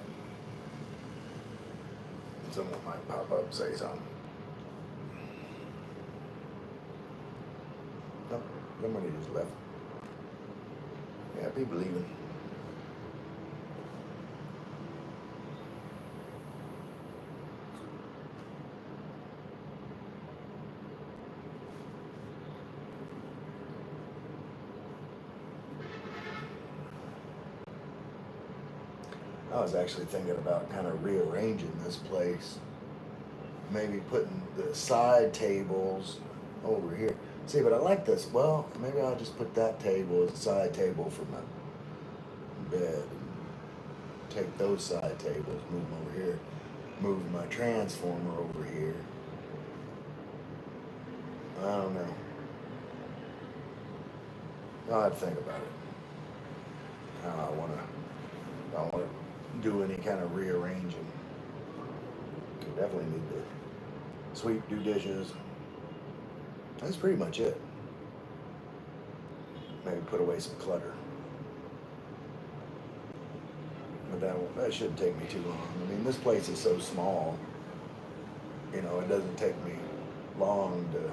someone might pop up and say something. No, somebody just left. Yeah, people leaving. I was actually thinking about kind of rearranging this place. Maybe putting the side tables over here. See, but I like this. Well, maybe I'll just put that table as a side table for my bed. Take those side tables, move them over here. Move my transformer over here. I don't know. I'll have to think about it. How I want to do any kind of rearranging. Definitely need to sweep, do dishes. That's pretty much it. Maybe put away some clutter. But that shouldn't take me too long. I mean, this place is so small. It doesn't take me long to,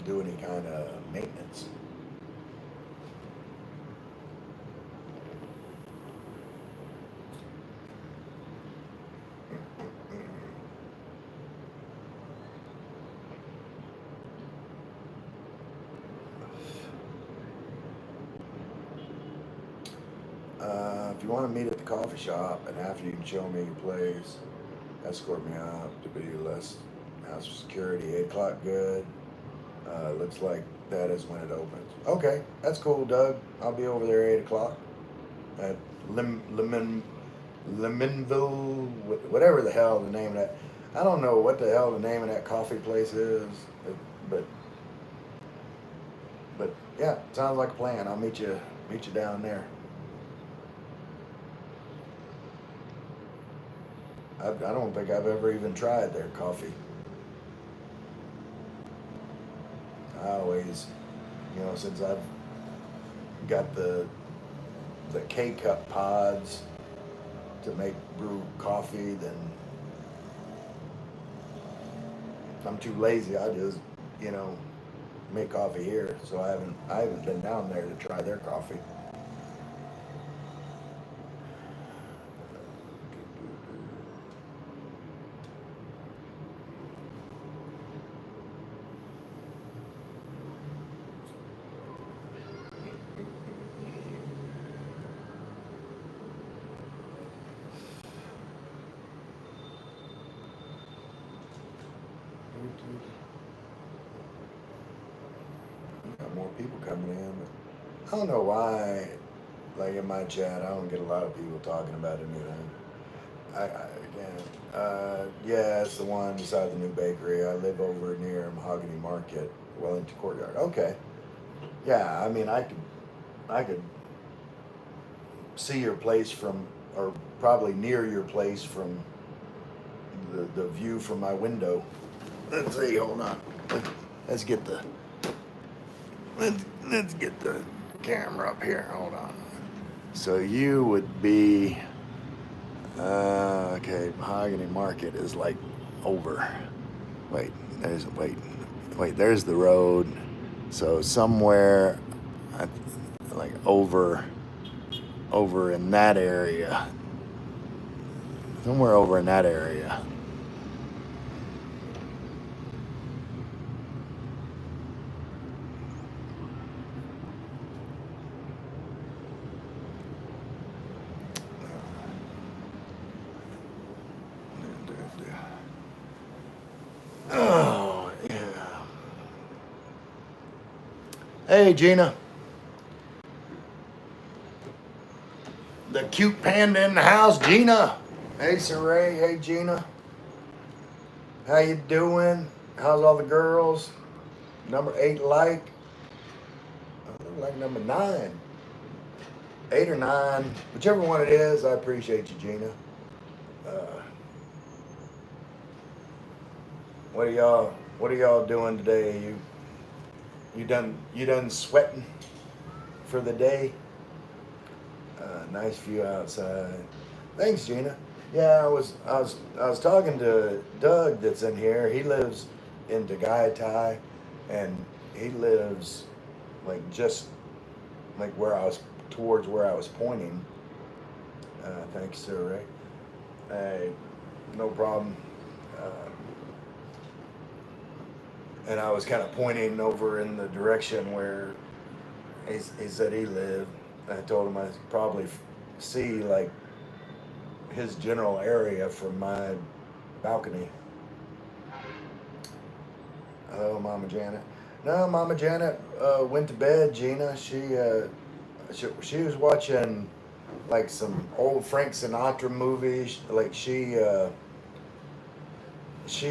do any kind of maintenance. If you want to meet at the coffee shop and after you can show me your place, escort me out to be less house security. 8 o'clock, good. Looks like that is when it opens. Okay, that's cool, Doug. I'll be over there 8 o'clock at Lemonville, whatever the hell the name of that. I don't know what the hell the name of that coffee place is, but but yeah, sounds like a plan. I'll meet you down there. I don't think I've ever even tried their coffee. I always, since I've got the K-cup pods to make brew coffee, then I'm too lazy. I just, make coffee here. So I haven't been down there to try their coffee. Got more people coming in, but I don't know why. Like in my chat, I don't get a lot of people talking about anything. Yeah, it's the one beside the new bakery. I live over near Mahogany Market, Wellington Courtyard. Okay. Yeah, I mean, I could see your place from, or probably near your place from the view from my window. Let's see. Hold on. Let's get the let's get the camera up here. Hold on. So you would be. Okay, Mahogany Market is like over. Wait, there's the road. So somewhere, like over in that area. Somewhere over in that area. Oh, yeah. Hey, Gina. The cute panda in the house, Gina. Hey, Saray. Hey, Gina. How you doing? How's all the girls? Number 8 like? I look like number 9. 8 or 9. Whichever one it is, I appreciate you, Gina. What are y'all doing today? You done sweating for the day? Nice view outside. Thanks, Gina. Yeah, I was talking to Doug that's in here. He lives in Tagaytay, and he lives like just like towards where I was pointing. Thanks, sir. Hey, no problem. And I was kind of pointing over in the direction where he said he lived. I told him I'd probably see like his general area from my balcony. Hello, Mama Janet. No, Mama Janet went to bed. Gina, she was watching like some old Frank Sinatra movies. Like she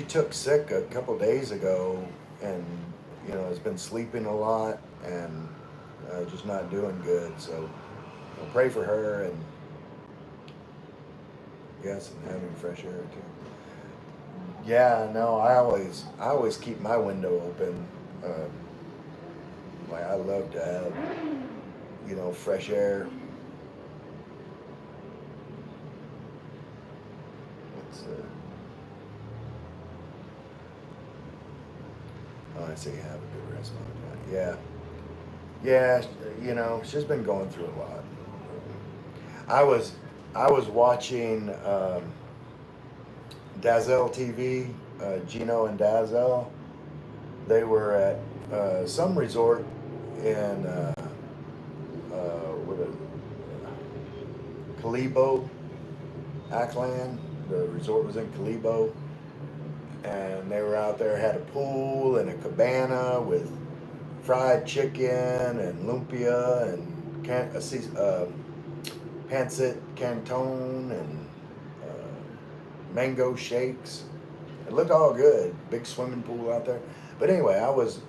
took sick a couple days ago, and has been sleeping a lot and just not doing good. So I'll pray for her, and yes, and having fresh air too. Yeah, no, I always keep my window open. Like I love to have fresh air. It's oh, I say have a good rest, Mama Janet. Yeah, she's been going through a lot. I was watching Dazzle TV, Gino and Dazzle. They were at some resort in Calibo, Ackland. The resort was in Calibo, and they were out there, had a pool and a cabana with fried chicken and lumpia and pancit canton and mango shakes. It looked all good. Big swimming pool out there. But anyway, I was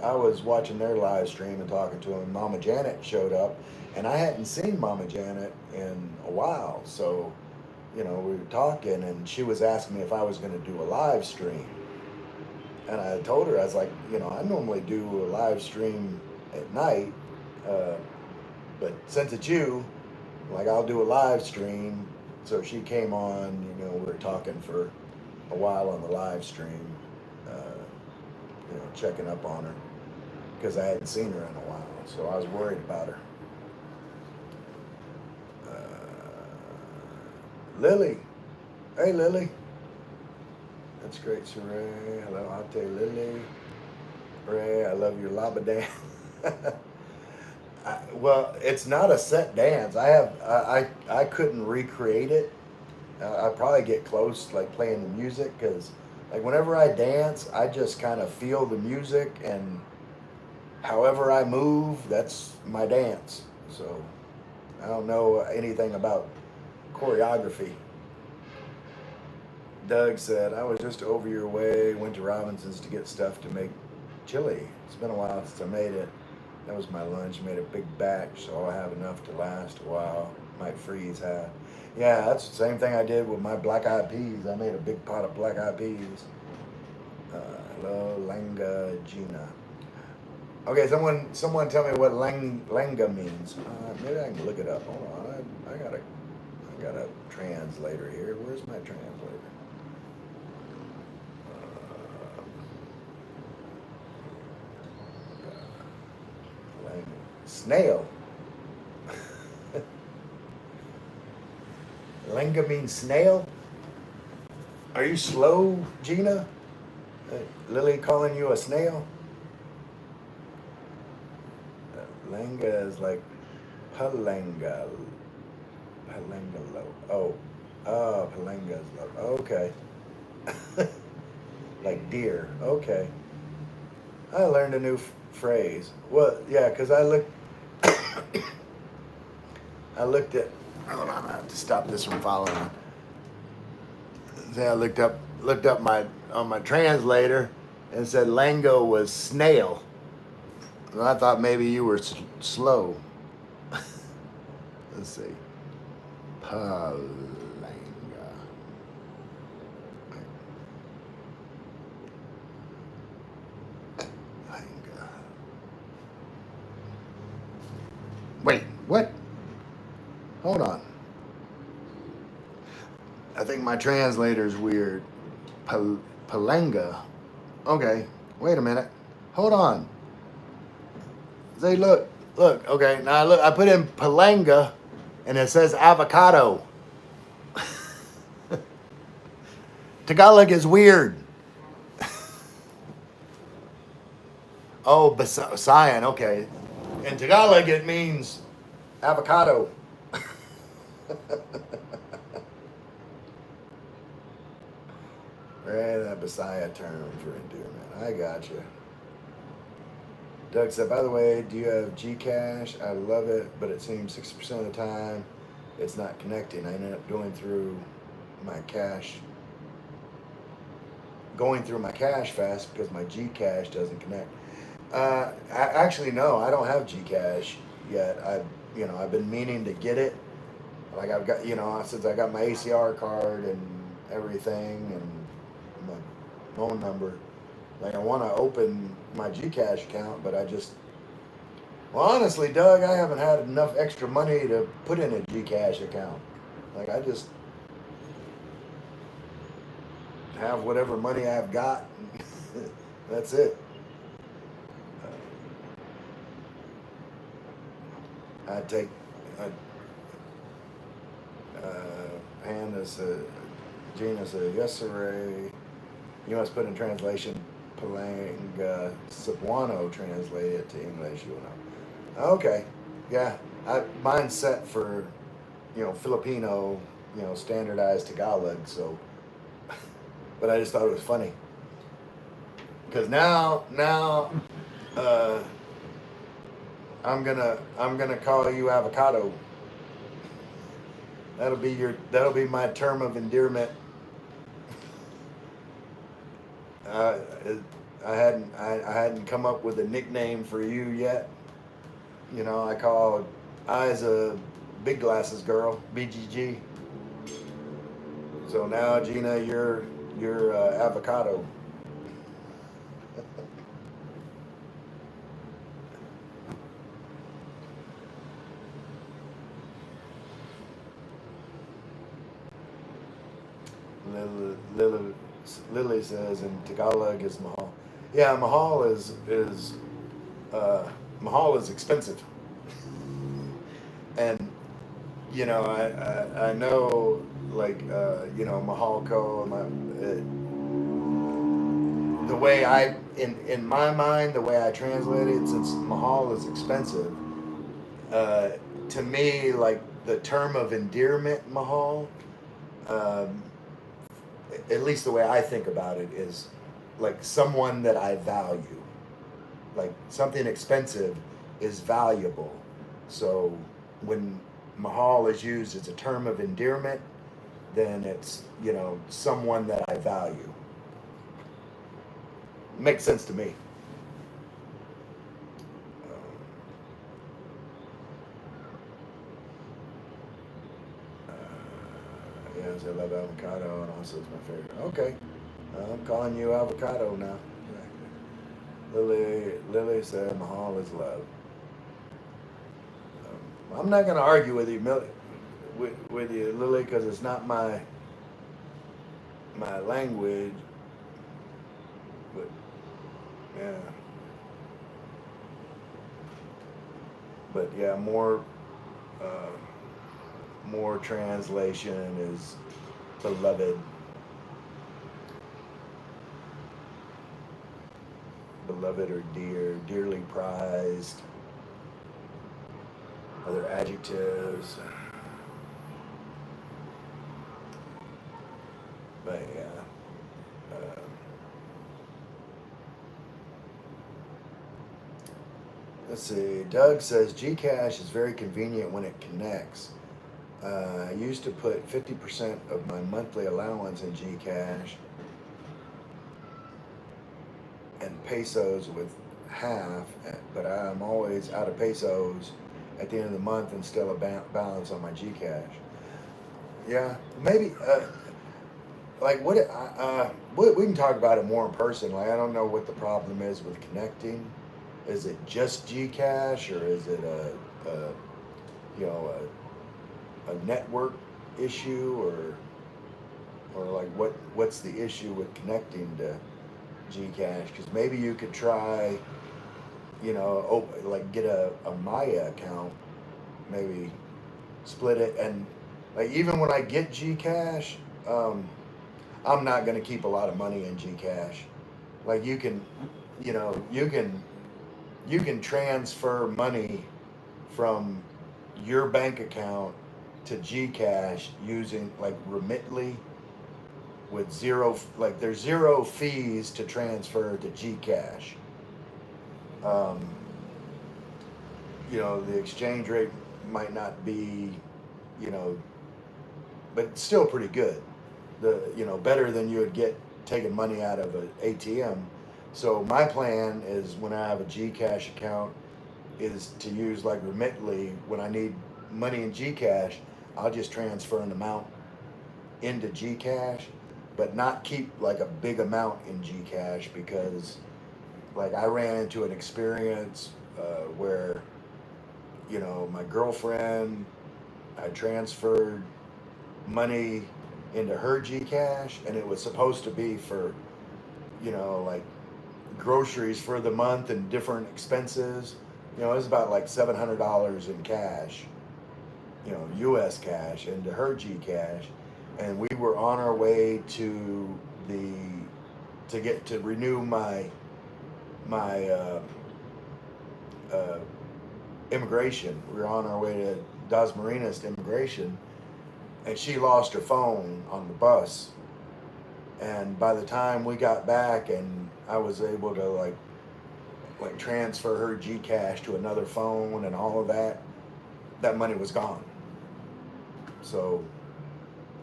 watching their live stream and talking to them. Mama Janet showed up, and I hadn't seen Mama Janet in a while. So, we were talking, and she was asking me if I was going to do a live stream. And I told her, I was like, I normally do a live stream at night, uh, but since it's you, like, I'll do a live stream. So she came on, we were talking for a while on the live stream, checking up on her because I hadn't seen her in a while. So I was worried about her. Lily. Hey, Lily. That's great, Sir Ray. Hello, Ate Lily. Ray, I love your lava dance. Well, it's not a set dance. I couldn't recreate it. I'd probably get close, like playing the music, because like whenever I dance, I just kind of feel the music, and however I move, that's my dance. So I don't know anything about choreography. Doug said, I was just over your way, went to Robinson's to get stuff to make chili. It's been a while since I made it. That was my lunch. Made a big batch, so I'll have enough to last a while. Might freeze half. Yeah, that's the same thing I did with my black eyed peas. I made a big pot of black eyed peas. Hello, Langa Gina. Okay, someone tell me what Langa means. Maybe I can look it up. Hold on, I got a translator here. Where's my translator? Snail. Lenga means snail? Are you slow, Gina? Lily calling you a snail? Lenga is like palanga. Palanga low. Palanga is low. Okay. Like deer. Okay. I learned a new phrase. Well, yeah, because I looked at. Hold on, I have to stop this from following. I looked up on my translator and said Lango was snail. And I thought maybe you were slow. Let's see. Palanga. Wait, what? Hold on. I think my translator's weird. Palanga. Okay, wait a minute. Hold on. Say, look. Okay, now I put in palanga, and it says avocado. Tagalog is weird. Oh, Basayan, okay. In Tagalog, it means avocado. Right, that Bisaya term for endearment. I got you. Doug said, by the way, do you have Gcash? I love it, but it seems 60% of the time it's not connecting. I ended up going through my cash fast because my Gcash doesn't connect. Actually, no, I don't have Gcash yet. I've been meaning to get it. Like I've got, since I got my ACR card and everything and my phone number, like I want to open my Gcash account, but well, honestly, Doug, I haven't had enough extra money to put in a Gcash account. Like I just have whatever money I've got. That's it. Hannah said, Gina said, yes, sir. You must put in translation, Palanga Cebuano, translate it to English, Okay, yeah, mine's set for, Filipino, standardized Tagalog, so but I just thought it was funny because now uh, I'm gonna call you avocado. That'll be my term of endearment. Uh, I hadn't come up with a nickname for you yet. You know, I call I's big glasses girl, BGG. So now Gina, you're avocado. Lily, Lily says in Tagalog is Mahal. Yeah, uh, Mahal is expensive, and you know I know like you know Mahal Co. The way I in my mind the way I translate it, since Mahal is expensive, uh, to me like the term of endearment Mahal. Um, at least the way I think about it is like someone that I value. Like something expensive is valuable. So when Mahal is used as a term of endearment, then it's, you know, someone that I value. Makes sense to me. Yes, I love avocado and also it's my favorite. Okay, I'm calling you avocado now. Lily said Mahal is love. I'm not going to argue with you, with you, Lily, because it's not my language. But yeah, but yeah, uh, more translation is beloved, beloved or dear, dearly prized. Other adjectives. But yeah. Let's see. Doug says Gcash is very convenient when it connects. I used to put 50% of my monthly allowance in Gcash and pesos with half, but I'm always out of pesos at the end of the month and still a balance on my Gcash. Yeah, maybe. Like what we can talk about it more in person. Like I don't know what the problem is with connecting. Is it just Gcash or is it a you know a network issue or like what's the issue with connecting to Gcash? Because maybe you could try, you know, like get a Maya account, maybe split it and like even when I get Gcash, um, I'm not going to keep a lot of money in Gcash. Like you can, you know, you can transfer money from your bank account to Gcash using like Remitly with zero, like there's zero fees to transfer to Gcash. Um, you know, the exchange rate might not be, you know, but it's still pretty good. You know, better than you would get taking money out of an ATM. So my plan is when I have a Gcash account is to use like Remitly when I need money in Gcash, I'll just transfer an amount into Gcash, but not keep like a big amount in Gcash because like I ran into an experience where you know my girlfriend I transferred money into her Gcash and it was supposed to be for you know like groceries for the month and different expenses. You know, it was about like $700 in cash, you know, U.S. cash into her Gcash, and we were on our way to the to get to renew my uh, immigration. We were on our way to Das Marinas to immigration, and she lost her phone on the bus, And by the time we got back and I was able to like transfer her Gcash to another phone and all of that, that money was gone. So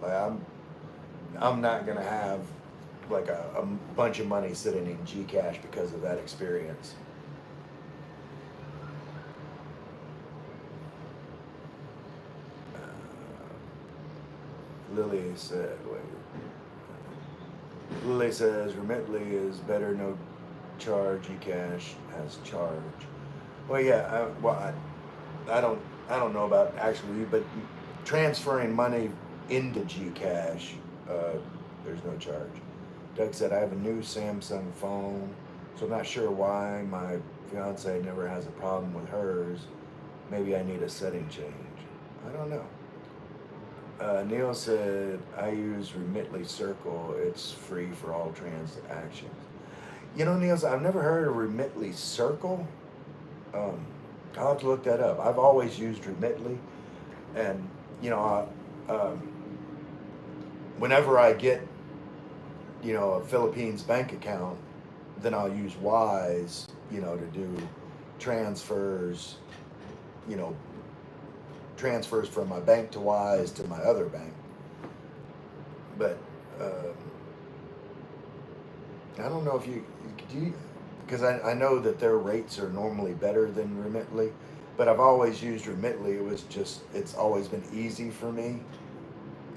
like I'm not gonna have like a bunch of money sitting in Gcash because of that experience. Lily said, wait. Lily says Remitly is better, no charge. Gcash has charge. Well, yeah. I don't know about actually, but transferring money into Gcash, there's no charge. Doug said I have a new Samsung phone, so I'm not sure why my fiance never has a problem with hers. Maybe I need a setting change. I don't know. Neil said, I use Remitly Circle. It's free for all transactions. You know, Neil, I've never heard of Remitly Circle. Um, I'll have to look that up. I've always used Remitly. And, you know, whenever I get, you know, a Philippines bank account, then I'll use Wise, you know, to do transfers, you know, transfers from my bank to Wise to my other bank. But I don't know if you do, because I know that their rates are normally better than Remitly, but I've always used Remitly. It's always been easy for me,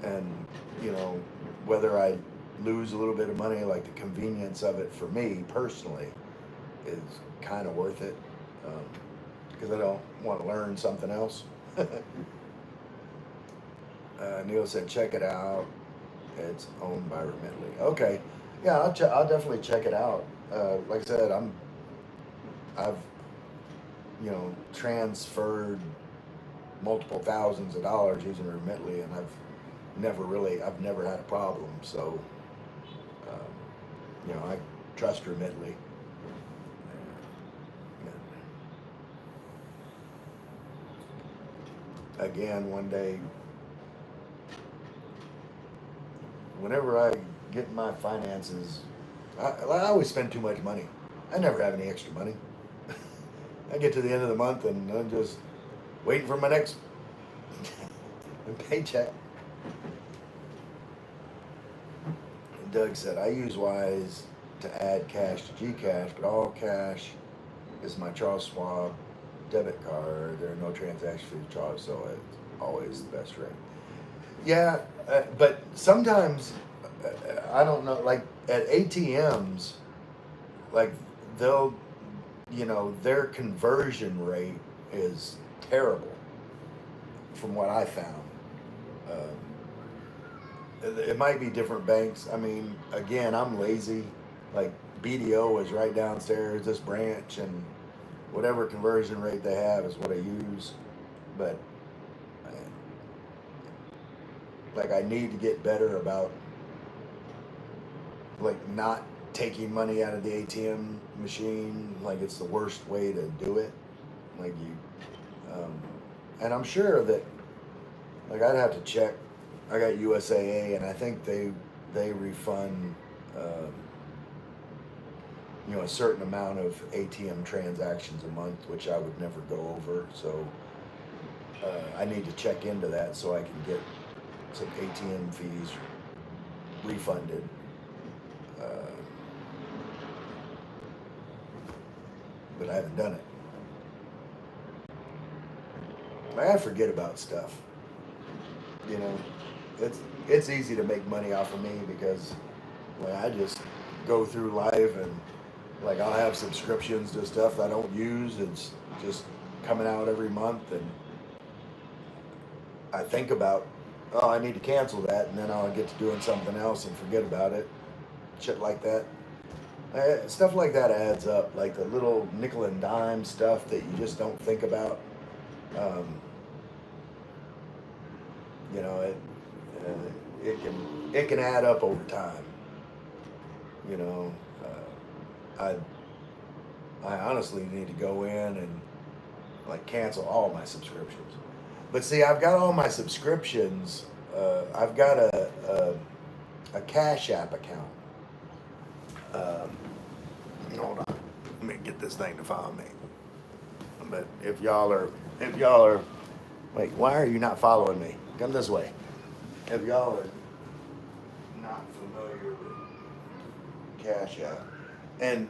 and you know, whether I lose a little bit of money, like the convenience of it for me personally is kind of worth it, because I don't want to learn something else. Neil said, check it out. It's owned by Remitly. Okay, yeah, I'll definitely check it out. Like I said, I've you know transferred multiple thousands of dollars using Remitly, and I've never had a problem. So, you know, I trust Remitly. Again, one day, whenever I get my finances, I always spend too much money. I never have any extra money. I get to the end of the month and I'm just waiting for my next paycheck. And Doug said, I use Wise to add cash to Gcash, but all cash is my Charles Schwab debit card. There are no transaction fees charged, so it's always the best rate. Yeah, but sometimes I don't know. Like at ATMs, like they'll, you know, their conversion rate is terrible, from what I found. It might be different banks. I mean, again, I'm lazy. Like BDO is right downstairs, this branch, and whatever conversion rate they have is what I use. But like I need to get better about like not taking money out of the ATM machine. Like it's the worst way to do it. Like and I'm sure that like I'd have to check. I got USAA, and I think they refund you know a certain amount of ATM transactions a month, which I would never go over. So I need to check into that so I can get some ATM fees refunded. But I haven't done it. I forget about stuff. You know, it's easy to make money off of me because like I just go through life and like I'll have subscriptions to stuff I don't use. It's just coming out every month, and I think about, oh, I need to cancel that, and then I'll get to doing something else and forget about it. Shit like that. Stuff like that adds up, like the little nickel and dime stuff that you just don't think about. Um, you know, it can add up over time. You know, I honestly need to go in and like cancel all my subscriptions. But see, I've got all my subscriptions. I've got a Cash App account. Hold on, let me get this thing to follow me. But if y'all are, wait, why are you not following me? Come this way. If y'all are not familiar with Cash App, and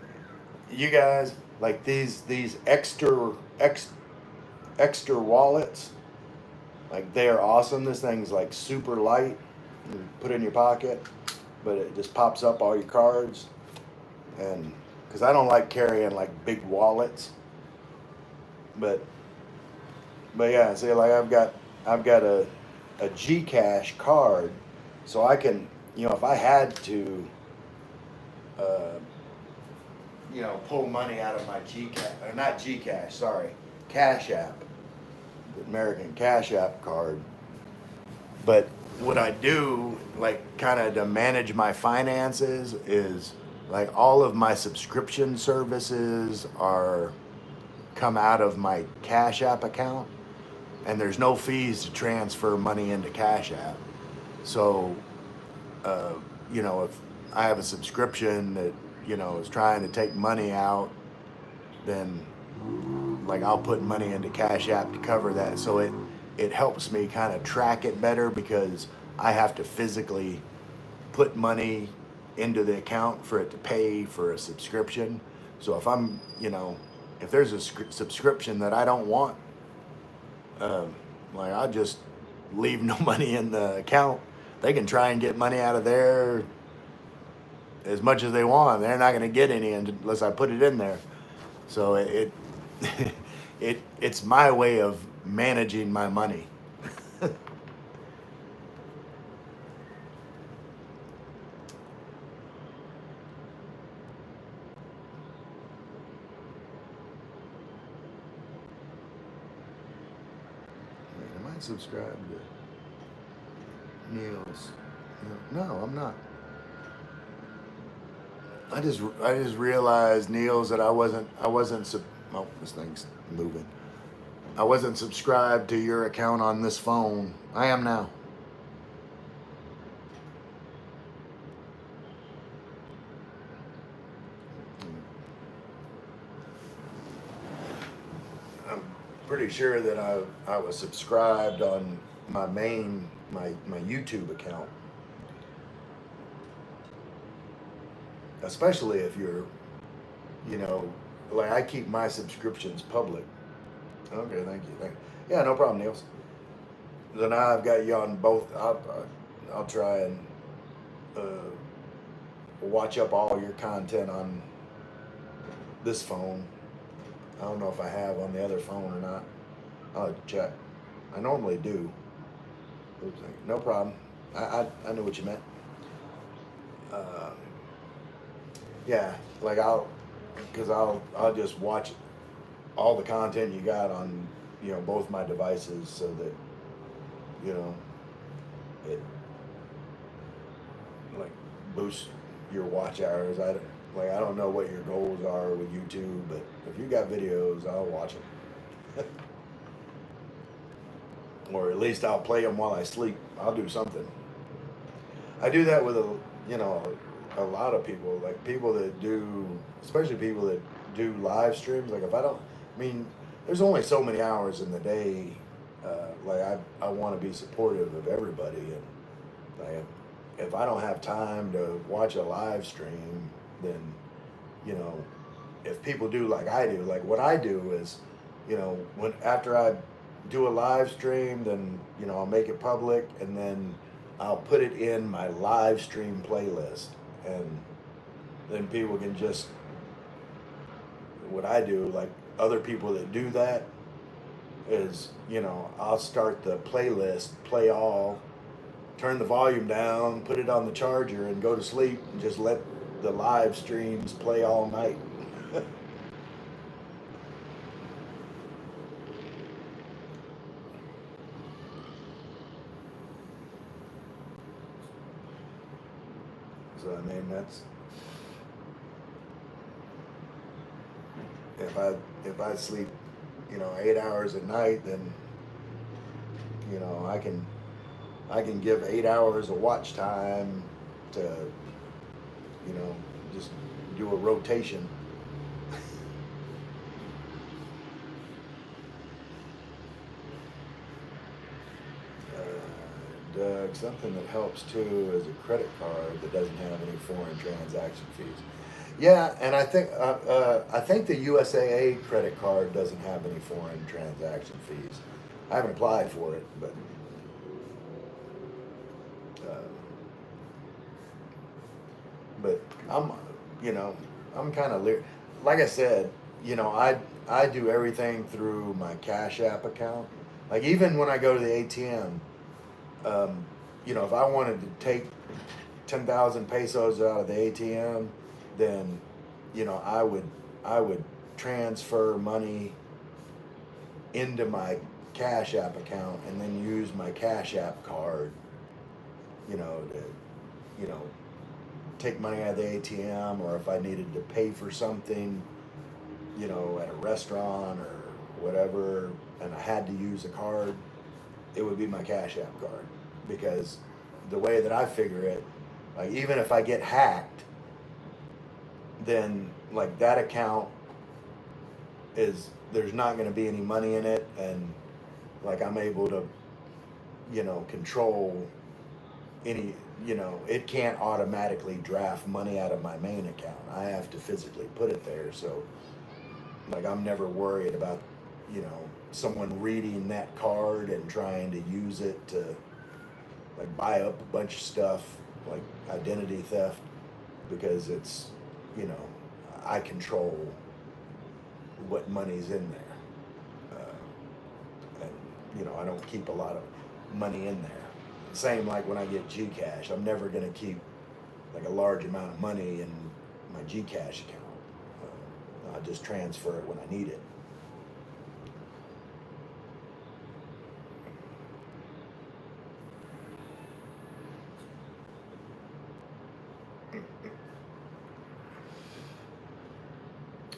you guys like these extra wallets, like they are awesome. This thing's like super light. You put it in your pocket, but it just pops up all your cards. And because I don't like carrying like big wallets, but yeah, see, like I've got a Gcash card, so I can, if I had to, uh, pull money out of my Gcash, or not Gcash, sorry, Cash App, the American Cash App card. But what I do, like, kind of to manage my finances, is like all of my subscription services are come out of my Cash App account, and there's no fees to transfer money into Cash App. So, uh, if I have a subscription that, is trying to take money out, then like I'll put money into Cash App to cover that. So it helps me kind of track it better because I have to physically put money into the account for it to pay for a subscription. So if I'm, if there's a subscription that I don't want, like I'll just leave no money in the account. They can try and get money out of there as much as they want. They're not going to get any unless I put it in there. So it's my way of managing my money. Am I subscribed to Neil's? No, I'm not. I just realized, Neil's, that I wasn't oh, this thing's moving. I wasn't subscribed to your account on this phone. I am now. I'm pretty sure that I was subscribed on my main my YouTube account. Especially if you're, like I keep my subscriptions public. Okay, thank you. Yeah, no problem, Niels. So now I've got you on both. I'll try and uh, watch up all your content on this phone. I don't know if I have on the other phone or not. I'll check. I normally do. Oops, no problem. I knew what you meant. Uh, yeah, like I'll just watch all the content you got on, both my devices, so that, it like boosts your watch hours. I don't know what your goals are with YouTube, but if you got videos, I'll watch them. Or at least I'll play them while I sleep. I'll do something. I do that with a lot of people, like people that do, especially people that do live streams. Like if I don't, I mean, there's only so many hours in the day. Like I want to be supportive of everybody, and like if I don't have time to watch a live stream, then, if people do like I do, like what I do is, when after I do a live stream, then I'll make it public, and then I'll put it in my live stream playlist, and then people can just, what I do, like other people that do that, is, I'll start the playlist, play all, turn the volume down, put it on the charger, and go to sleep, and just let the live streams play all night. So I mean, that's, if I sleep, 8 hours at night, then I can give 8 hours of watch time to, just do a rotation. Doug, something that helps too is a credit card that doesn't have any foreign transaction fees. Yeah, and I think the USAA credit card doesn't have any foreign transaction fees. I haven't applied for it, uh, but I'm, you know, I'm kind of like I said, you know, I do everything through my Cash App account. Like even when I go to the ATM, um, you know, if I wanted to take 10,000 pesos out of the ATM, then, you know, I would transfer money into my Cash App account and then use my Cash App card, you know, to, you know, take money out of the ATM, or if I needed to pay for something, you know, at a restaurant or whatever, and I had to use a card, it would be my Cash App card. Because the way that I figure it, like even if I get hacked, then like that account is, there's not going to be any money in it, and like I'm able to, you know, control any, you know, it can't automatically draft money out of my main account. I have to physically put it there. So like I'm never worried about, you know, someone reading that card and trying to use it to like buy up a bunch of stuff, like identity theft, because it's, you know, I control what money's in there. And, you know, I don't keep a lot of money in there. Same like when I get Gcash, I'm never going to keep like a large amount of money in my Gcash account. I just transfer it when I need it.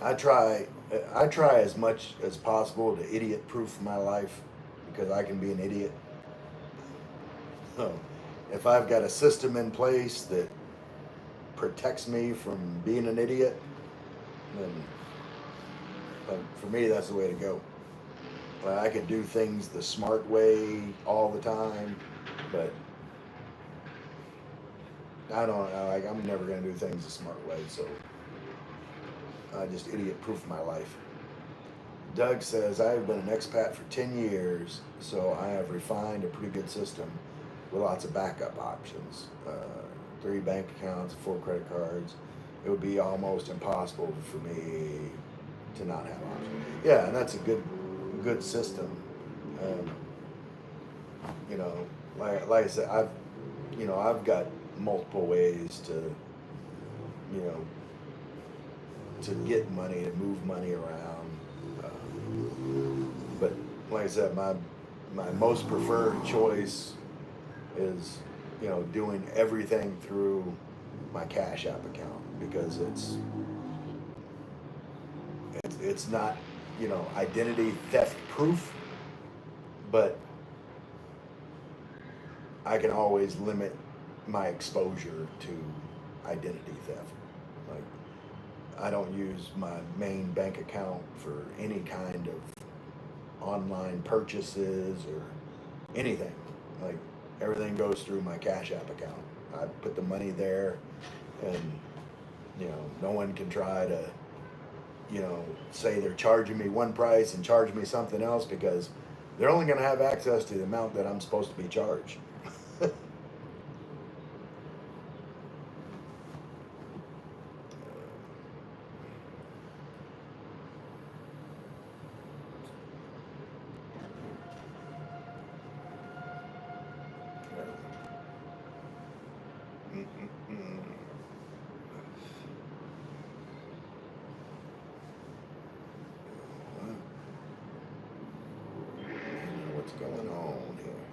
I try I try as much as possible to idiot proof my life, because I can be an idiot. So if I've got a system in place that protects me from being an idiot, then for me that's the way to go. I could do things the smart way all the time, but I don't know. Like I'm never gonna do things the smart way, so I just idiot proof my life. Doug says, I have been an expat for 10 years, so I have refined a pretty good system with lots of backup options. 3 bank accounts, 4 credit cards. It would be almost impossible for me to not have options. Yeah, and that's a good system. Um, you know, like I said, I've got multiple ways to, you know, to get money, to move money around. But like I said, my most preferred choice is, you know, doing everything through my Cash App account, because it's not, you know, identity theft proof, but I can always limit my exposure to identity theft. Like I don't use my main bank account for any kind of online purchases or anything. Like everything goes through my Cash App account. I put the money there, and you know, no one can try to, you know, say they're charging me one price and charge me something else, because they're only going to have access to the amount that I'm supposed to be charged. What's going on here?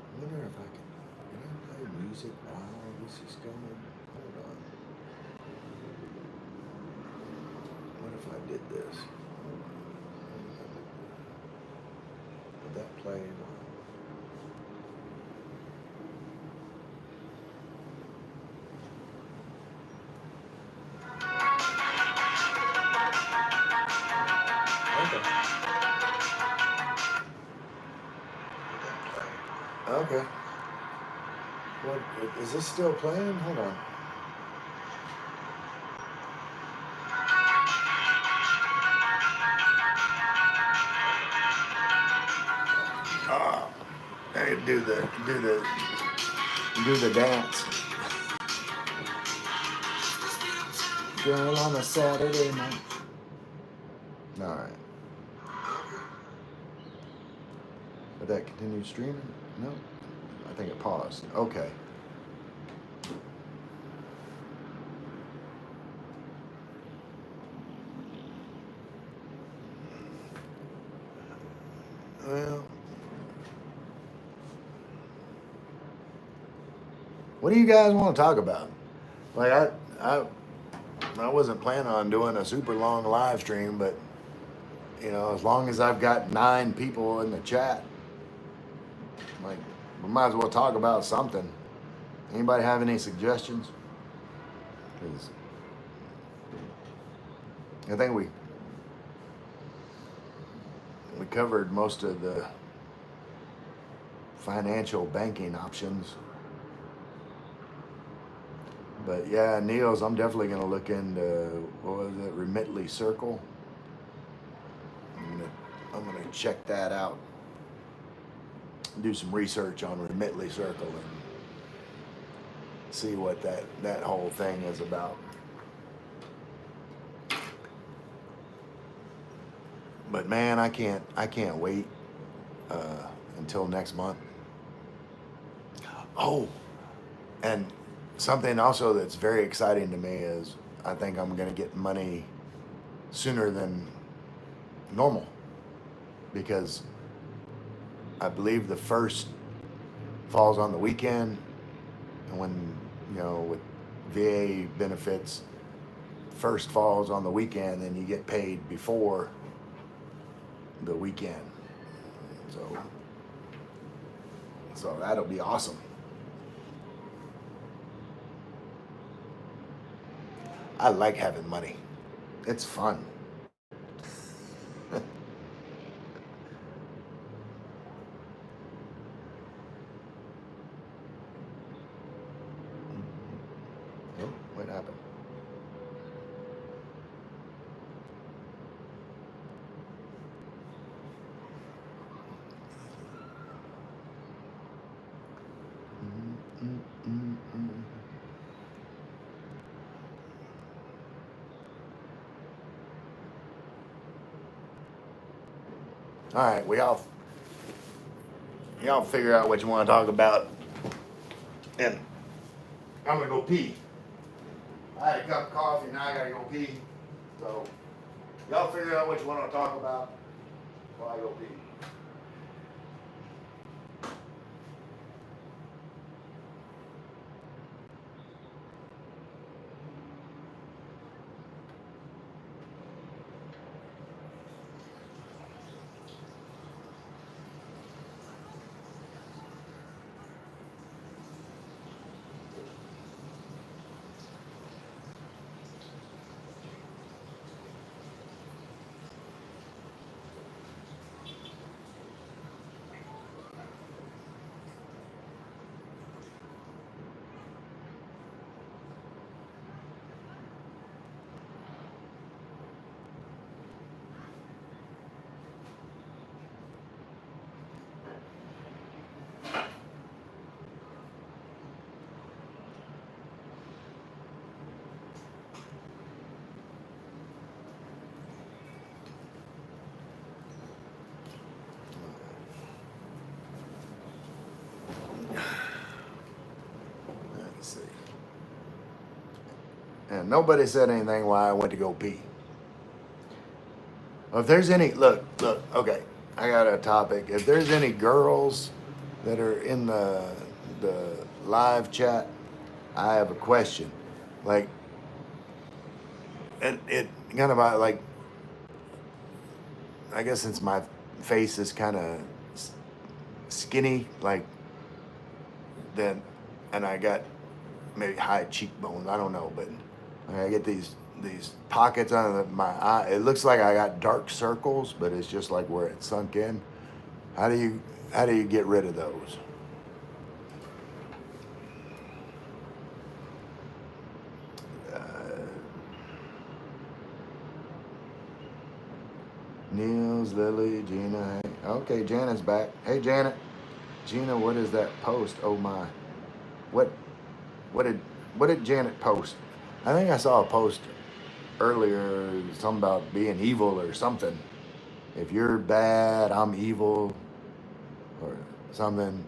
I wonder if can I play music while this is going? Hold on. What if I did this? Would that play? Okay. What is this still playing? Hold on. Ah, I do the dance. Girl on a Saturday night. All right. But that continued streaming? No. I think it paused. Okay. Well, what do you guys want to talk about? Like I wasn't planning on doing a super long live stream, but as long as I've got 9 people in the chat, like we might as well talk about something. Anybody have any suggestions? 'Cause I think we covered most of the financial banking options. But yeah, Neil's, I'm definitely going to look into, what was it, Remitly Circle. I'm gonna check that out. Do some research on Remitly Circle and see what that whole thing is about. But man, I can't wait until next month. Oh, and something also that's very exciting to me is I think I'm gonna get money sooner than normal, because I believe the first falls on the weekend, and when with VA benefits, first falls on the weekend, and you get paid before the weekend. So that'll be awesome. I like having money. It's fun. Oh, what happened? All right, y'all figure out what you want to talk about, and I'm gonna go pee. I had a cup of coffee, now I gotta go pee. So y'all figure out what you want to talk about while I go pee. Let's see. And nobody said anything why I went to go pee. Well, if there's any, look, okay, I got a topic. If there's any girls that are in the live chat, I have a question. Like, it kind of like, I guess since my face is kind of skinny, like, then, and I got maybe high cheekbones, I don't know, but I get these pockets under my eye. It looks like I got dark circles, but it's just like where it sunk in. How do you get rid of those? Niels, Lily, Gina. Hey. Okay, Janet's back. Hey, Janet. Gina, what is that post? Oh my. What what did what did Janet post? I think I saw a post earlier, something about being evil or something. If you're bad, I'm evil or something.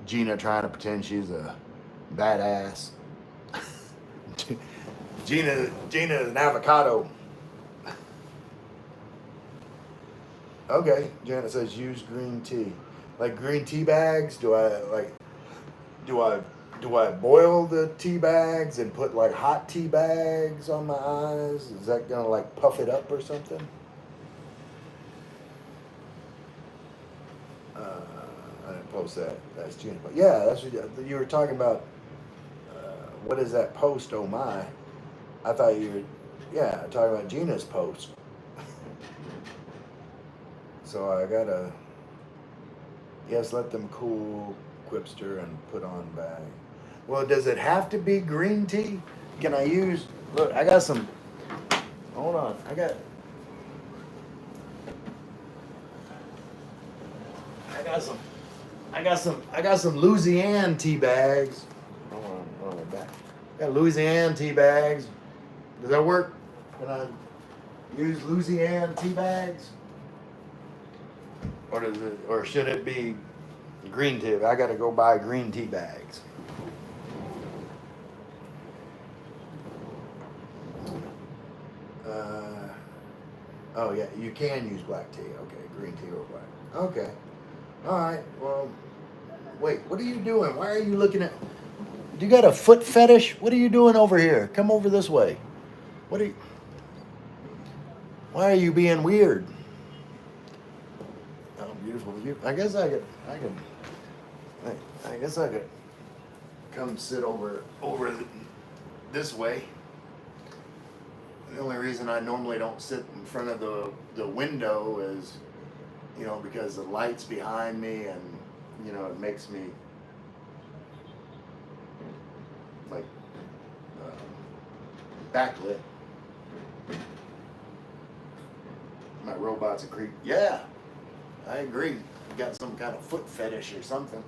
Gina trying to pretend she's a badass. Gina is an avocado. Okay, Janet says use green tea. Like green tea bags? Do I do I boil the tea bags and put like hot tea bags on my eyes? Is that gonna like puff it up or something? I didn't post that. That's Gina. But yeah, that's what you were talking about. What is that post? Oh my! I thought you were, yeah, talking about Gina's post. So I gotta, yes, let them cool, Quipster, and put on bag. Well, does it have to be green tea? Can I use? Look, I got some. Hold on, I got some, I got some Louisiana tea bags. Hold on, back. I got Louisiana tea bags. Does that work? Can I use Louisiana tea bags? Or does it? Or should it be green tea? I got to go buy green tea bags. Oh yeah, you can use black tea. Okay, green tea or black. Okay. All right. Well, wait. What are you doing? Why are you looking at? You got a foot fetish? What are you doing over here? Come over this way. What are you? Why are you being weird? Oh, beautiful. You. I guess I could. I guess I could come sit over this way. The only reason I normally don't sit in front of the window is, because the light's behind me and, it makes me like backlit. My robot's a creep. Yeah, I agree. You got some kind of foot fetish or something.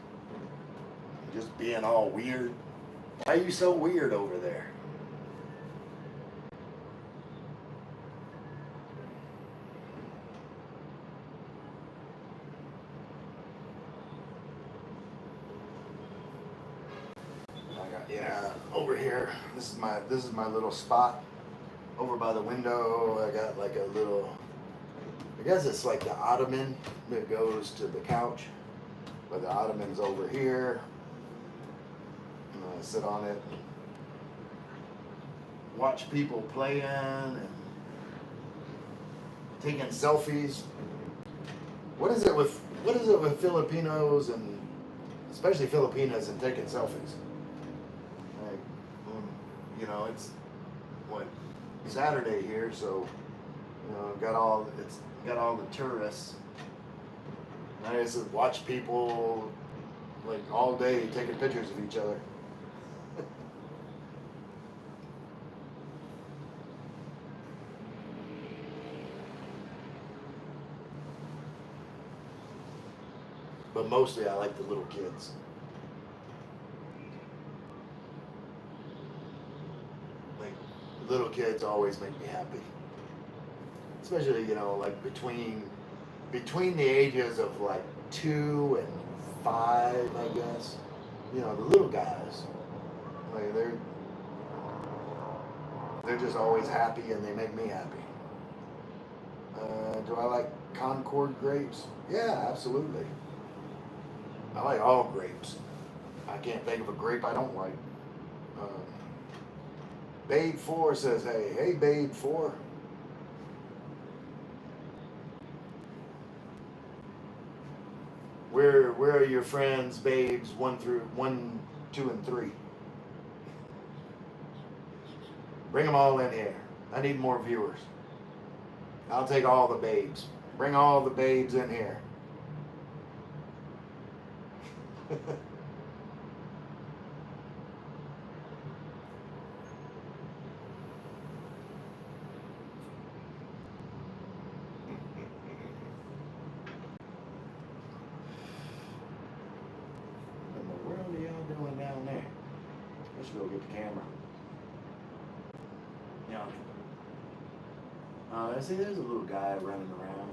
Just being all weird. Why are you so weird over there? Yeah, over here. This is my little spot over by the window. I got like a little. I guess it's like the ottoman that goes to the couch, but the ottoman's over here. I sit on it, watch people playing and taking selfies. What is it with Filipinos and especially Filipinas and taking selfies? Like, it's what Saturday here, so it's got all the tourists. And I just watch people like all day taking pictures of each other. But mostly I like the little kids. Like little kids always make me happy. Especially, like between the ages of like 2 and 5, I guess. The little guys. Like they're just always happy and they make me happy. Do I like Concord grapes? Yeah, absolutely. I like all grapes. I can't think of a grape I don't like. Babe 4 says, hey, Babe 4. Where are your friends, babes 1, 2, and 3? Bring them all in here. I need more viewers. I'll take all the babes. Bring all the babes in here. go get the camera. Yeah. See, there's a little guy running around.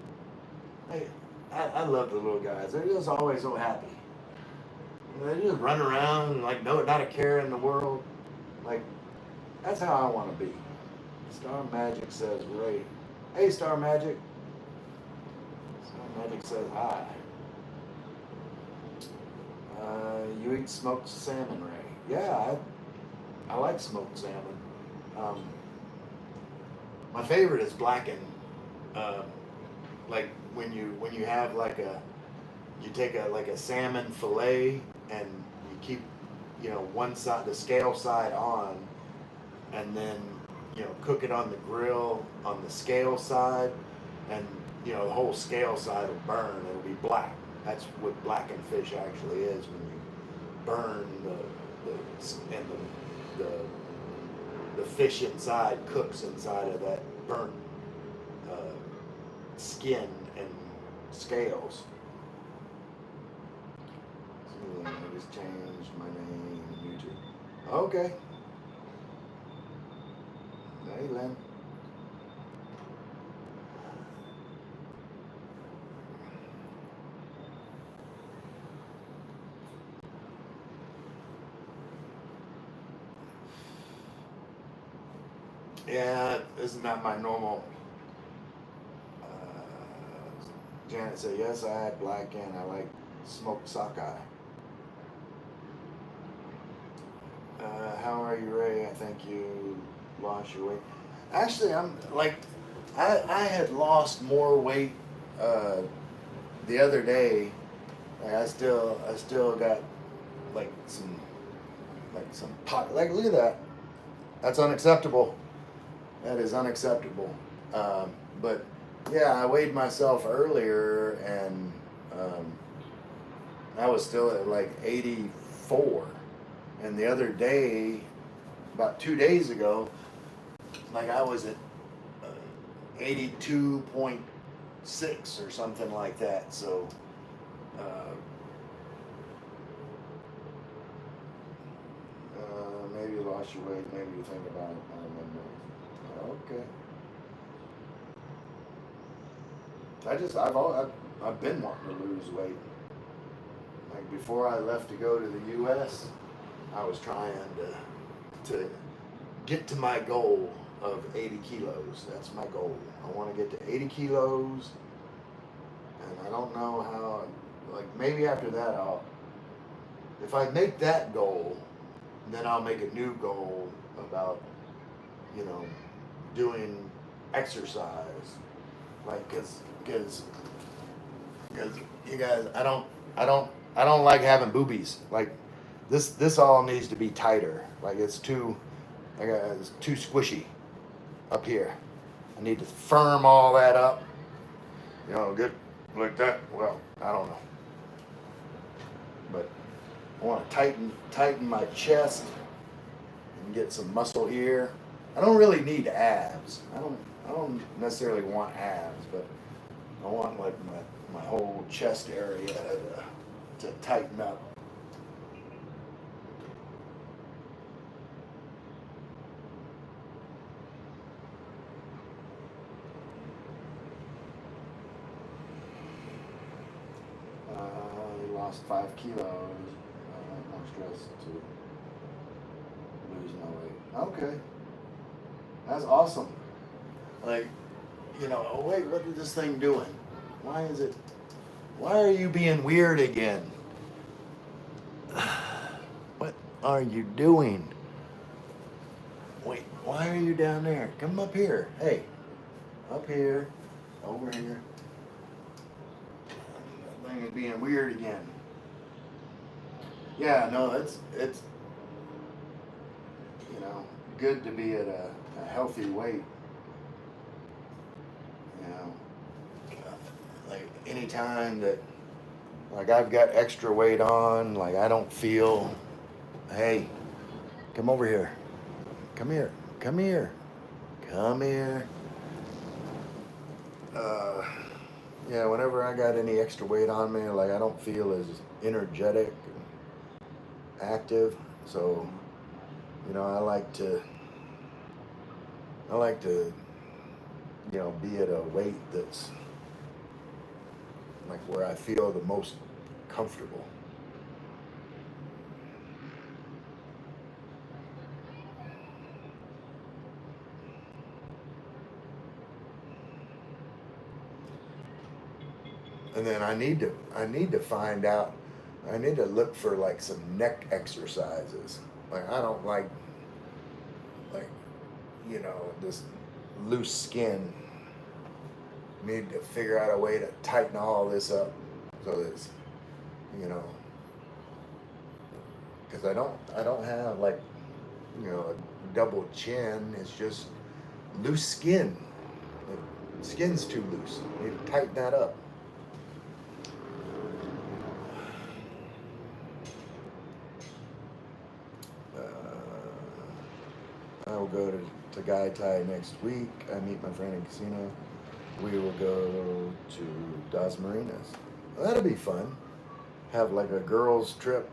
Hey, I love the little guys. They're just always so happy. They just run around like not a care in the world. Like, that's how I want to be. Star Magic says, Ray. Hey, Star Magic. Star Magic says hi. You eat smoked salmon, Ray? Yeah, I like smoked salmon. My favorite is blackened. Like when you have you take a salmon fillet and you keep one side, the scale side on, and then cook it on the grill on the scale side, and the whole scale side will burn. It'll be black. That's what blackened fish actually is, when you burn the fish inside cooks inside of that burnt skin and scales. So I just changed my name to YouTube. Okay. Hey, Len. Yeah, this is not my normal. Janet said, yes, I had black and I like smoked sockeye. How are you, Ray? I think you lost your weight. Actually, I'm like, I had lost more weight the other day. Like I still got some pot. Like, look at that. That's unacceptable. That is unacceptable. But yeah, I weighed myself earlier, and I was still at like 84. And the other day, about 2 days ago, like I was at 82.6 or something like that. So maybe you lost your weight. Maybe you think about it. I don't remember. Okay. I've been wanting to lose weight. Like before I left to go to the U.S., I was trying to get to my goal of 80 kilos. That's my goal. I want to get to 80 kilos, and I don't know how. Like maybe after that, if I make that goal, then I'll make a new goal about doing exercise. Like, cause you guys, I don't like having boobies. Like this all needs to be tighter. Like it's too squishy up here. I need to firm all that up. Get like that. Well, I don't know, but I want to tighten my chest and get some muscle here. I don't really need abs. I don't necessarily want abs, but I want like my whole chest area to tighten up. Lost 5 kilos. No stress to lose my weight. Okay, that's awesome. Like, oh wait, what is this thing doing? Why are you being weird again? What are you doing? Wait, why are you down there? Come up here. Hey, up here, over here. That thing is being weird again. Yeah, no, it's good to be at a healthy weight. Like anytime that like I've got extra weight on, like I don't feel, hey, come over here. Come here. Come here. Come here. Yeah, whenever I got any extra weight on me, like I don't feel as energetic and active. So You know, I like to, you know, be at a weight that's like where I feel the most comfortable. And then I need to find out, I need to look for like some neck exercises. Like I don't like, you know, this loose skin. Need to figure out a way to tighten all this up so it's, you know, because I don't have like, you know, a double chin. It's just loose skin. The skin's too loose. Need to tighten that up. I will go to Gai Tai next week. I meet my friend in casino. We will go to Das Marinas. Well, that'll be fun. Have like a girls' trip.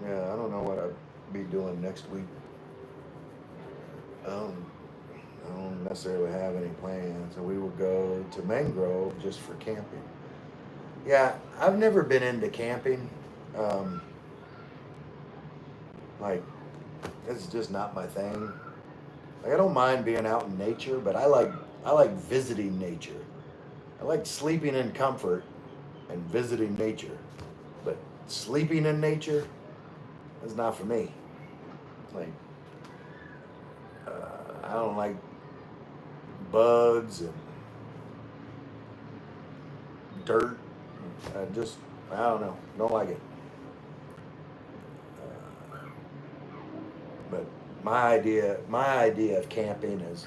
Yeah, I don't know what I'll be doing next week. I don't, I don't necessarily have any plans. So we will go to Mangrove just for camping. Yeah, I've never been into camping. Um, like, it's just not my thing. Like, I don't mind being out in nature, but I like visiting nature. I like sleeping in comfort and visiting nature, but sleeping in nature is not for me. Like, I don't like bugs and dirt. I don't know, don't like it. Uh, but my idea of camping is,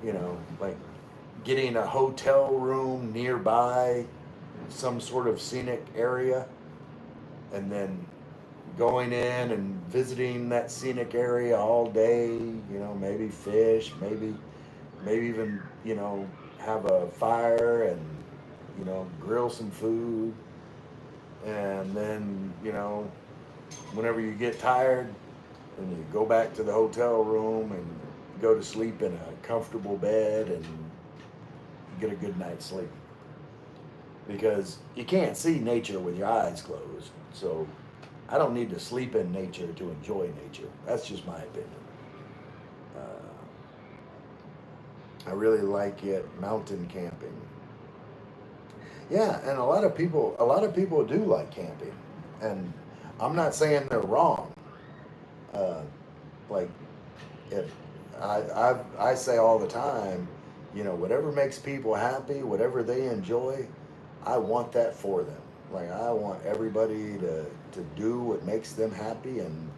you know, like getting a hotel room nearby some sort of scenic area and then going in and visiting that scenic area all day, you know, maybe fish, maybe even, you know, have a fire and, you know, grill some food, and then, you know, whenever you get tired, then you go back to the hotel room and go to sleep in a comfortable bed and get a good night's sleep. Because you can't see nature with your eyes closed. So I don't need to sleep in nature to enjoy nature. That's just my opinion. I really like it mountain camping. Yeah, and a lot of people do like camping, and I'm not saying they're wrong. Uh, like if I say all the time, you know, whatever makes people happy, whatever they enjoy, I want that for them. Like I want everybody to do what makes them happy and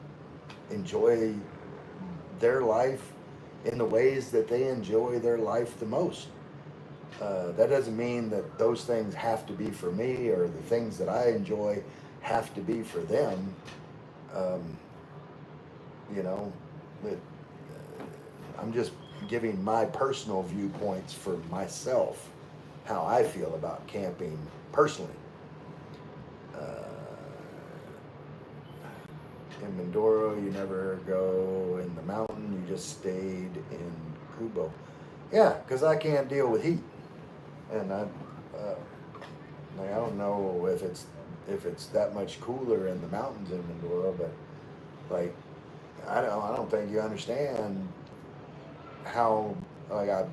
enjoy their life in the ways that they enjoy their life the most. That doesn't mean that those things have to be for me or the things that I enjoy have to be for them. Um, you know, that I'm just giving my personal viewpoints for myself, how I feel about camping personally. Uh, in Mindoro, you never go in the mountain, you just stayed in Kubo. Yeah, because I can't deal with heat. And like, I don't know if it's that much cooler in the mountains in Mindoro, but like I don't think you understand how like I've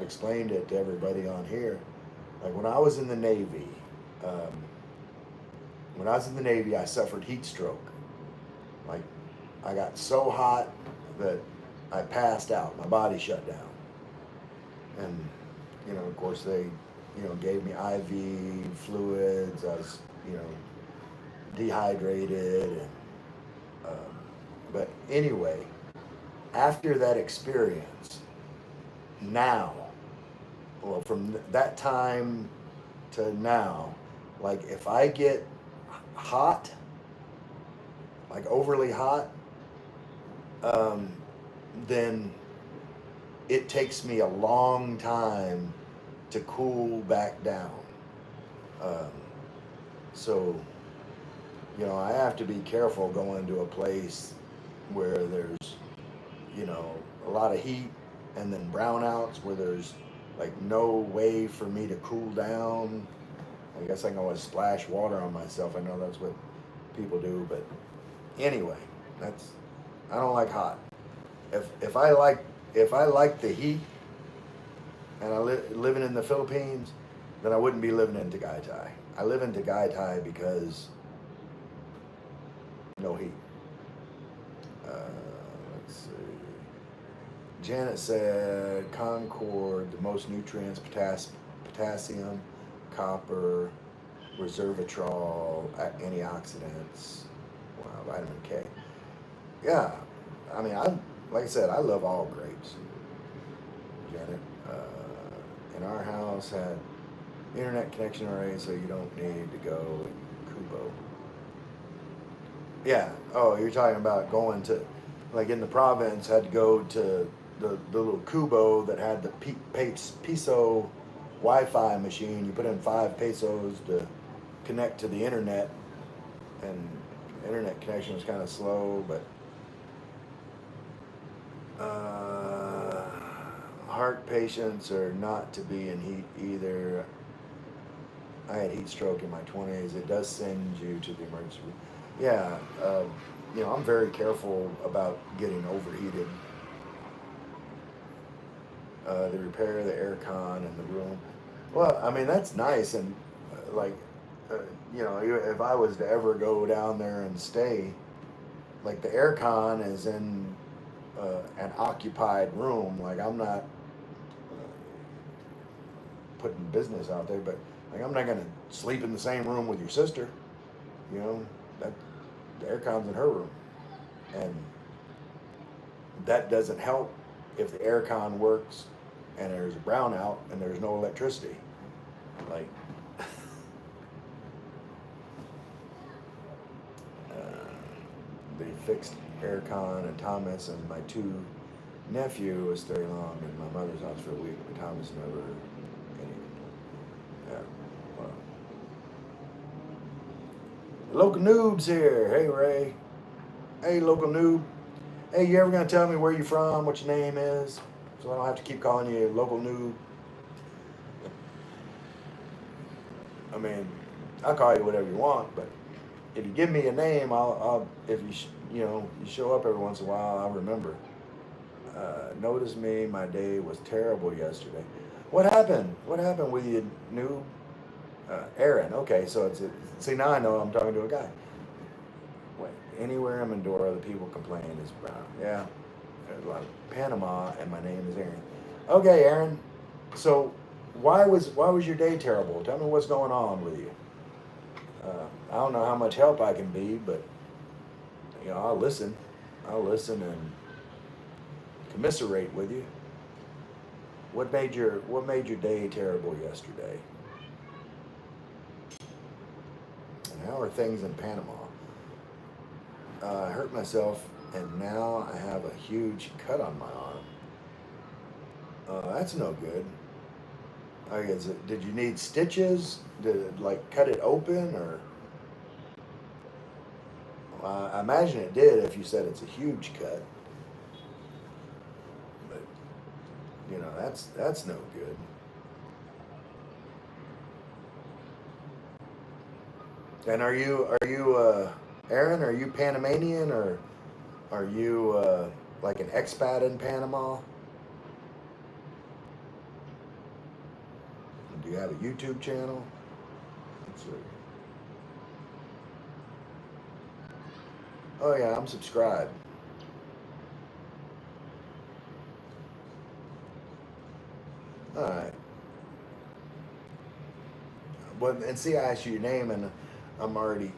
explained it to everybody on here. Like when I was in the Navy, um, I suffered heat stroke. Like I got so hot that I passed out. My body shut down, and you know, of course, they you know gave me IV fluids. I was you know dehydrated, and um, but anyway, after that experience, now, well, from that time to now, like if I get hot, like overly hot, um, then it takes me a long time to cool back down. Um, so You know, I have to be careful going to a place where there's, you know, a lot of heat and then brownouts where there's like no way for me to cool down. I guess I can always splash water on myself. I know that's what people do, but anyway, that's I don't like hot. If I like the heat and living in the Philippines, then I wouldn't be living in Tagaytay. I live in Tagaytay because no heat. Let's see. Janet said Concord, the most nutrients, potassium, copper, resveratrol, antioxidants, wow, vitamin K. Yeah, I mean, like I said, I love all grapes. Janet, in our house had internet connection array, so you don't need to go Kubo. Yeah. Oh, you're talking about going to, like in the province, had to go to the little Kubo that had the peso Wi-Fi machine. You put in 5 pesos to connect to the internet, and internet connection was kind of slow, but heart patients are not to be in heat either. I had heat stroke in my 20s. It does send you to the emergency room. Yeah, you know, I'm very careful about getting overheated. The repair the air con in the room. Well, I mean, that's nice. And like, uh, you know, if I was to ever go down there and stay, like the air con is in an occupied room. Like I'm not putting business out there, but like I'm not gonna sleep in the same room with your sister. You know, that the air con's in her room, and that doesn't help if the air con works and there's a brownout and there's no electricity. Like, they fixed air con and Thomas and my 2 nephew was staying long in my mother's house for a week, but Thomas never any. Yeah, well. Local noobs here. Hey Ray. Hey local noob. Hey, you ever gonna tell me where you're from, what your name is, so I don't have to keep calling you local noob? I mean, I'll call you whatever you want, but if you give me a name, I'll if you you know you show up every once in a while, I'll remember. Notice me. My day was terrible yesterday. What happened? What happened with you, noob? Aaron. Okay, so see now I know I'm talking to a guy. Wait, anywhere in Mindoro, the people complain is brown. Yeah, there's a lot of Panama, and my name is Aaron. Okay, Aaron. So why was your day terrible? Tell me what's going on with you. I don't know how much help I can be, but you know I'll listen. I'll listen and commiserate with you. What made your day terrible yesterday? And how are things in Panama? I hurt myself, and now I have a huge cut on my arm. That's no good. Did you need stitches? Did it like cut it open, or? I imagine it did if you said it's a huge cut. But you know that's no good. And are you Aaron? Are you Panamanian, or are you like an expat in Panama? Do you have a YouTube channel? Let's see. Oh yeah, I'm subscribed. All right. But and see, I asked you your name, and I'm already,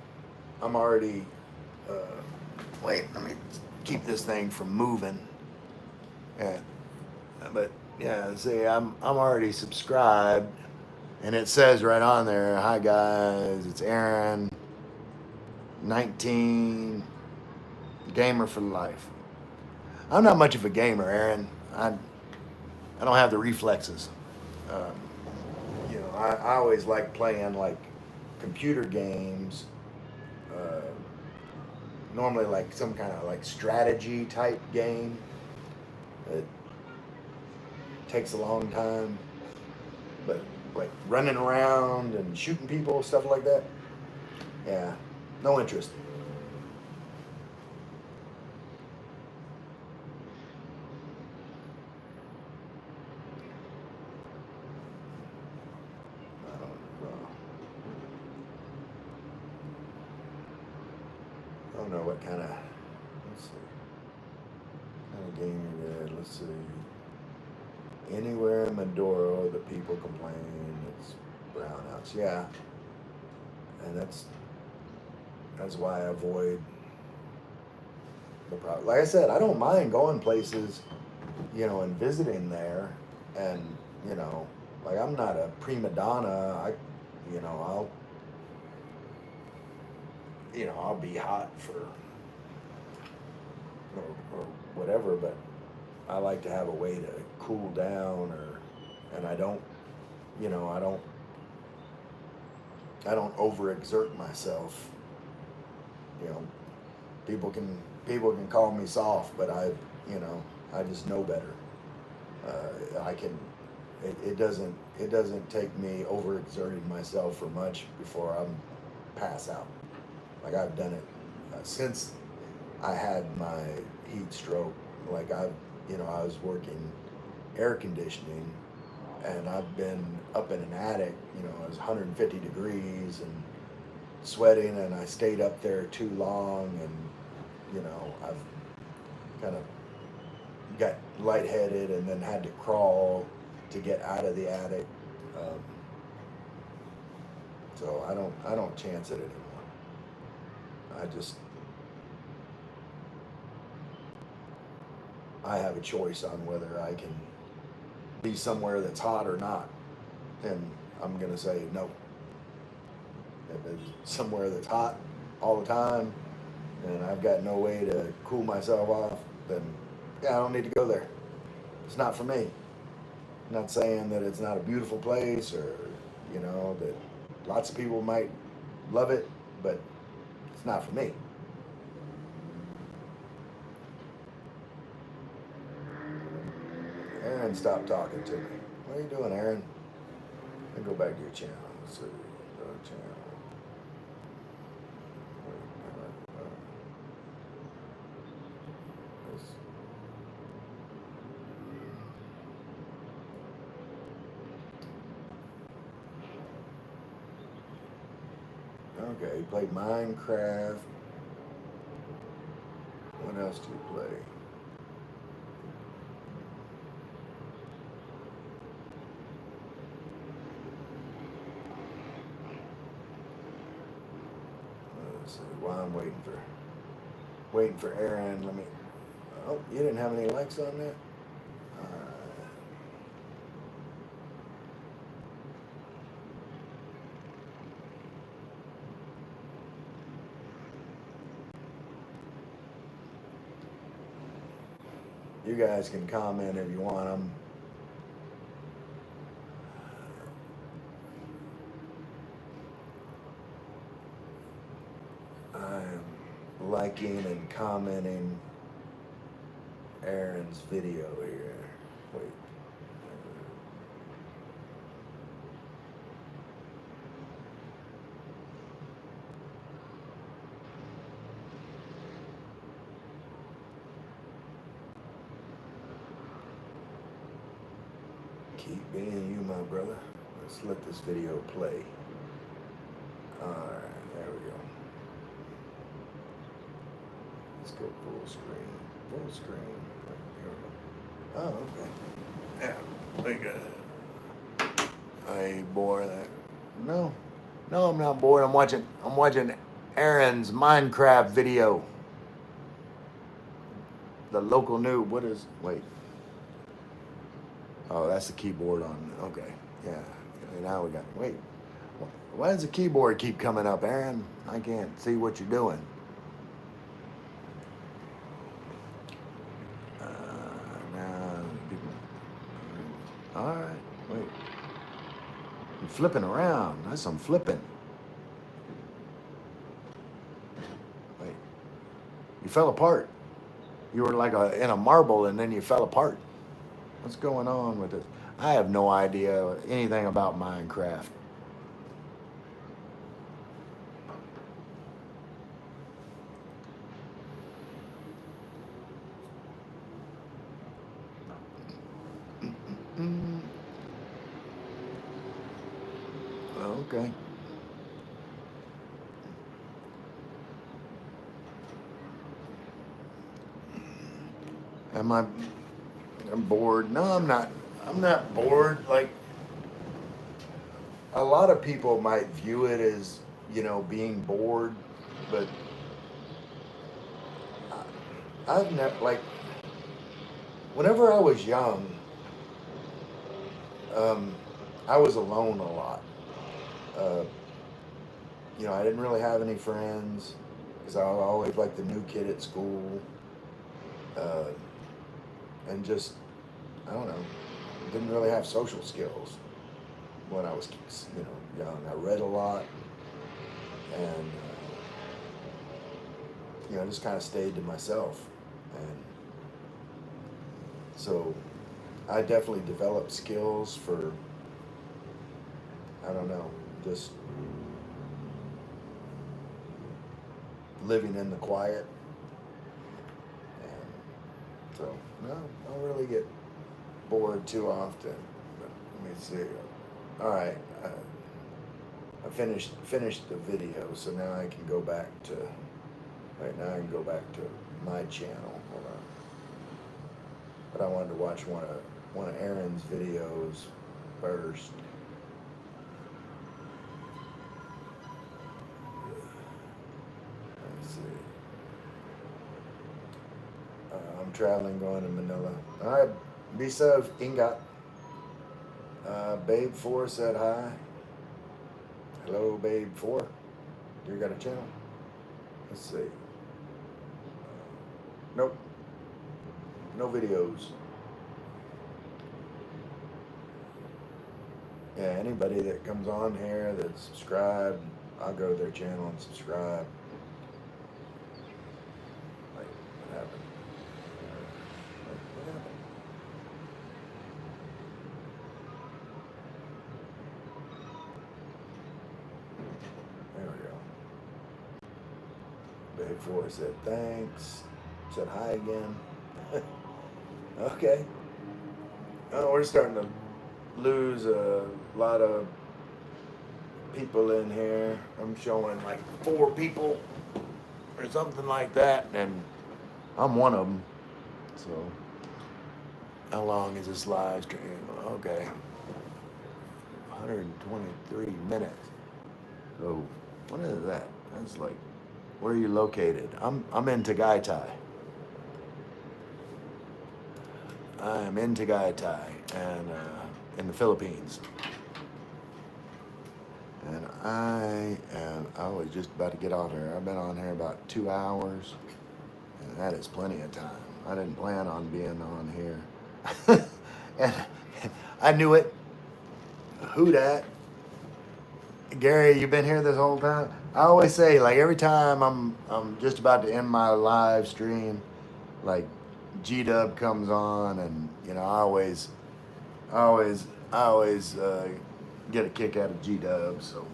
I'm already. Uh, wait, let me keep this thing from moving. Yeah, but yeah, see, I'm already subscribed, and it says right on there, "Hi guys, it's Aaron, 19, gamer for life." I'm not much of a gamer, Aaron. I don't have the reflexes. Um, you know, I always like playing like computer games. normally like some kind of like strategy type game. It takes a long time, but like running around and shooting people, stuff like that. Yeah, no interest. I don't know what kind of. Let's see. Kind of game it is. Let's see. Anywhere in Maduro, the people complain it's brownouts. Yeah, and that's why I avoid the problem. Like I said, I don't mind going places, and visiting there, and like I'm not a prima donna. I'll I'll be hot for or whatever, but I like to have a way to cool down, and I don't, you know, I don't overexert myself. You know, people can call me soft, but I just know better. I can. It doesn't take me overexerting myself for much before I'm pass out. Like I've done it since I had my heat stroke. Like I was working air conditioning, and I've been up in an attic. It was 150 degrees and sweating, and I stayed up there too long, and I've kind of got lightheaded and then had to crawl to get out of the attic. Um, so I don't chance it anymore. I have a choice on whether I can be somewhere that's hot or not, and I'm gonna say no. If it's somewhere that's hot all the time and I've got no way to cool myself off, then yeah, I don't need to go there. It's not for me. I'm not saying that it's not a beautiful place, or that lots of people might love it, but it's not for me. Aaron, stop talking to me. What are you doing, Aaron? Let me go back to your channel. Let's see. Go to channel. Okay, you played Minecraft. What else do you play? Let's see. While I'm waiting for Aaron, let me. Oh, you didn't have any likes on that? You guys can comment if you want them. I'm liking and commenting Aaron's video here. Wait. Keep being you, my brother. Let's let this video play. Alright, there we go. Let's go full screen. Full screen. Here we go. Oh, okay. Yeah, we got. I ain't bored. No, I'm not bored. I'm watching Aaron's Minecraft video. The local noob. What is? Wait. Oh, that's the keyboard on. Okay. Yeah. Now we got. Wait. Why does the keyboard keep coming up, Aaron? I can't see what you're doing. Now. All right. Wait. You're flipping around. That's some flipping. Wait. You fell apart. You were like in a marble, and then you fell apart. What's going on with this? I have no idea anything about Minecraft. Okay. Am I? I'm bored. No, I'm not. I'm not bored. Like a lot of people might view it as, being bored, but I've never like. Whenever I was young, um, I was alone a lot. Uh, I didn't really have any friends because I was always like the new kid at school, uh, and just I don't know, didn't really have social skills when I was young. I read a lot, and I just kind of stayed to myself, and so I definitely developed skills for I don't know, just living in the quiet. And so, no, I don't really get bored too often. But let me see. All right, I finished the video, so now I can go back to. Right now, I can go back to my channel. Hold on. But I wanted to watch one of Aaron's videos first. Let's see. I'm traveling, going to Manila. All right, Bisa Ingat. Babe 4 said hi. Hello, Babe 4. You got a channel? Let's see. Nope. No videos. Yeah, anybody that comes on here that's subscribed, I'll go to their channel and subscribe. Wait, what happened? Wait, what happened? There we go. Big Four said thanks. Said hi again. Okay. Oh, we're starting to lose a lot of people in here. I'm showing like 4 people or something like that, and I'm one of them. So, how long is this live stream? Okay, 123 minutes. So, what is that? That's like, where are you located? I'm in Tagaytay. I am in Tagaytay, and in the Philippines. And I was just about to get off here. I've been on here about 2 hours, and that is plenty of time. I didn't plan on being on here. And I knew it. Who dat? Gary, you been here this whole time? I always say, like, every time I'm just about to end my live stream, like, G-Dub comes on, and I always get a kick out of G-Dub. So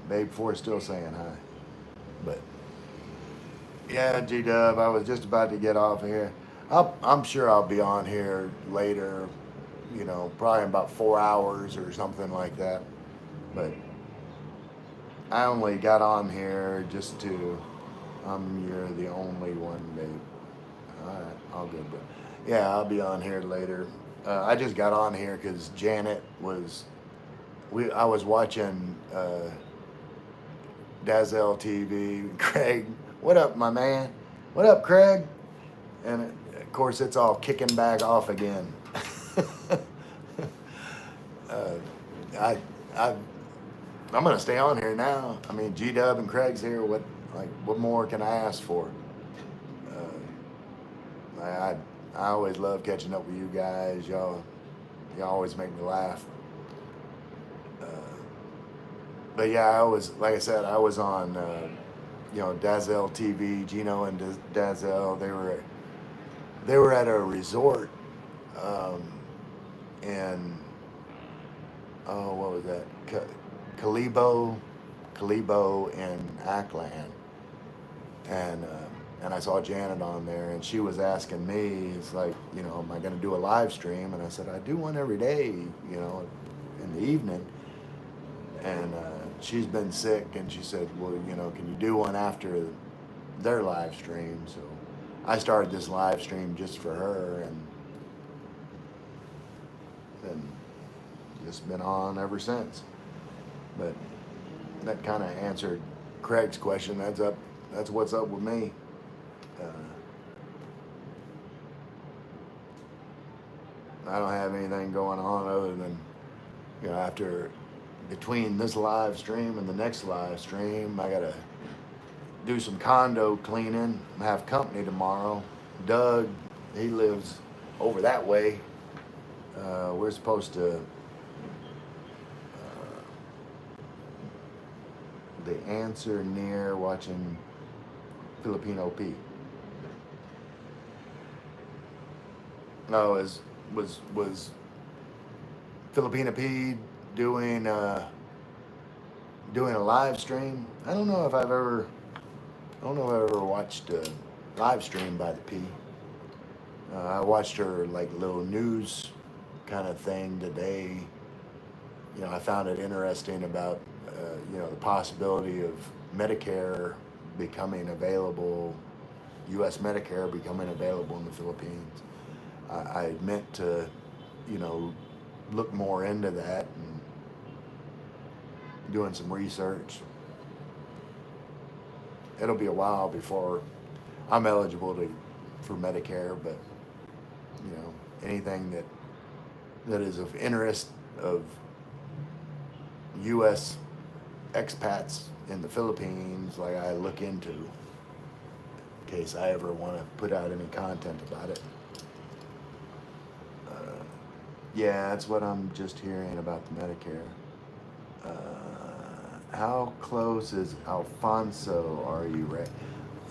Babe 4 still saying hi, but yeah, G-Dub, I was just about to get off here. I'm sure I'll be on here later, probably in about 4 hours or something like that. But I only got on here just to. You're the only one, babe. All right, all good. But yeah, I'll be on here later. I just got on here because Janet was. I was watching Dazzle TV. Craig, what up, my man? What up, Craig? And of course, it's all kicking back off again. I'm gonna stay on here now. I mean, G-Dub and Craig's here. What more can I ask for? I always love catching up with you guys. Y'all always make me laugh. But yeah, like I said, I was on you know, Dazzle TV, Gino and Dazzle, they were at a resort, um, in, oh, what was that? Calibo, Calibo in Ackland, and I saw Janet on there, and she was asking me, it's like, you know, am I going to do a live stream? And I said, I do one every day, you know, in the evening. And she's been sick, and she said, well, you know, can you do one after their live stream? So I started this live stream just for her, and just been on ever since. But that kind of answered Craig's question. That's what's up with me. Uh, I don't have anything going on other than, you know, after between this live stream and the next live stream, I gotta do some condo cleaning. I have company tomorrow. Doug, he lives over that way. We're supposed to, the answer near watching Filipino Pete. No, was Filipino Pete doing doing a live stream? I don't know if I've ever watched a live stream by the P. I watched her like little news kind of thing today. You know, I found it interesting about you know, the possibility of Medicare becoming available, U.S. Medicare becoming available in the Philippines. I meant to, you know, look more into that and doing some research. It'll be a while before I'm eligible for Medicare, but you know, anything that is of interest of U.S. expats in the Philippines, like I look into, in case I ever want to put out any content about it. Yeah, that's what I'm just hearing about the Medicare. How close is Alfonso are you, Ray?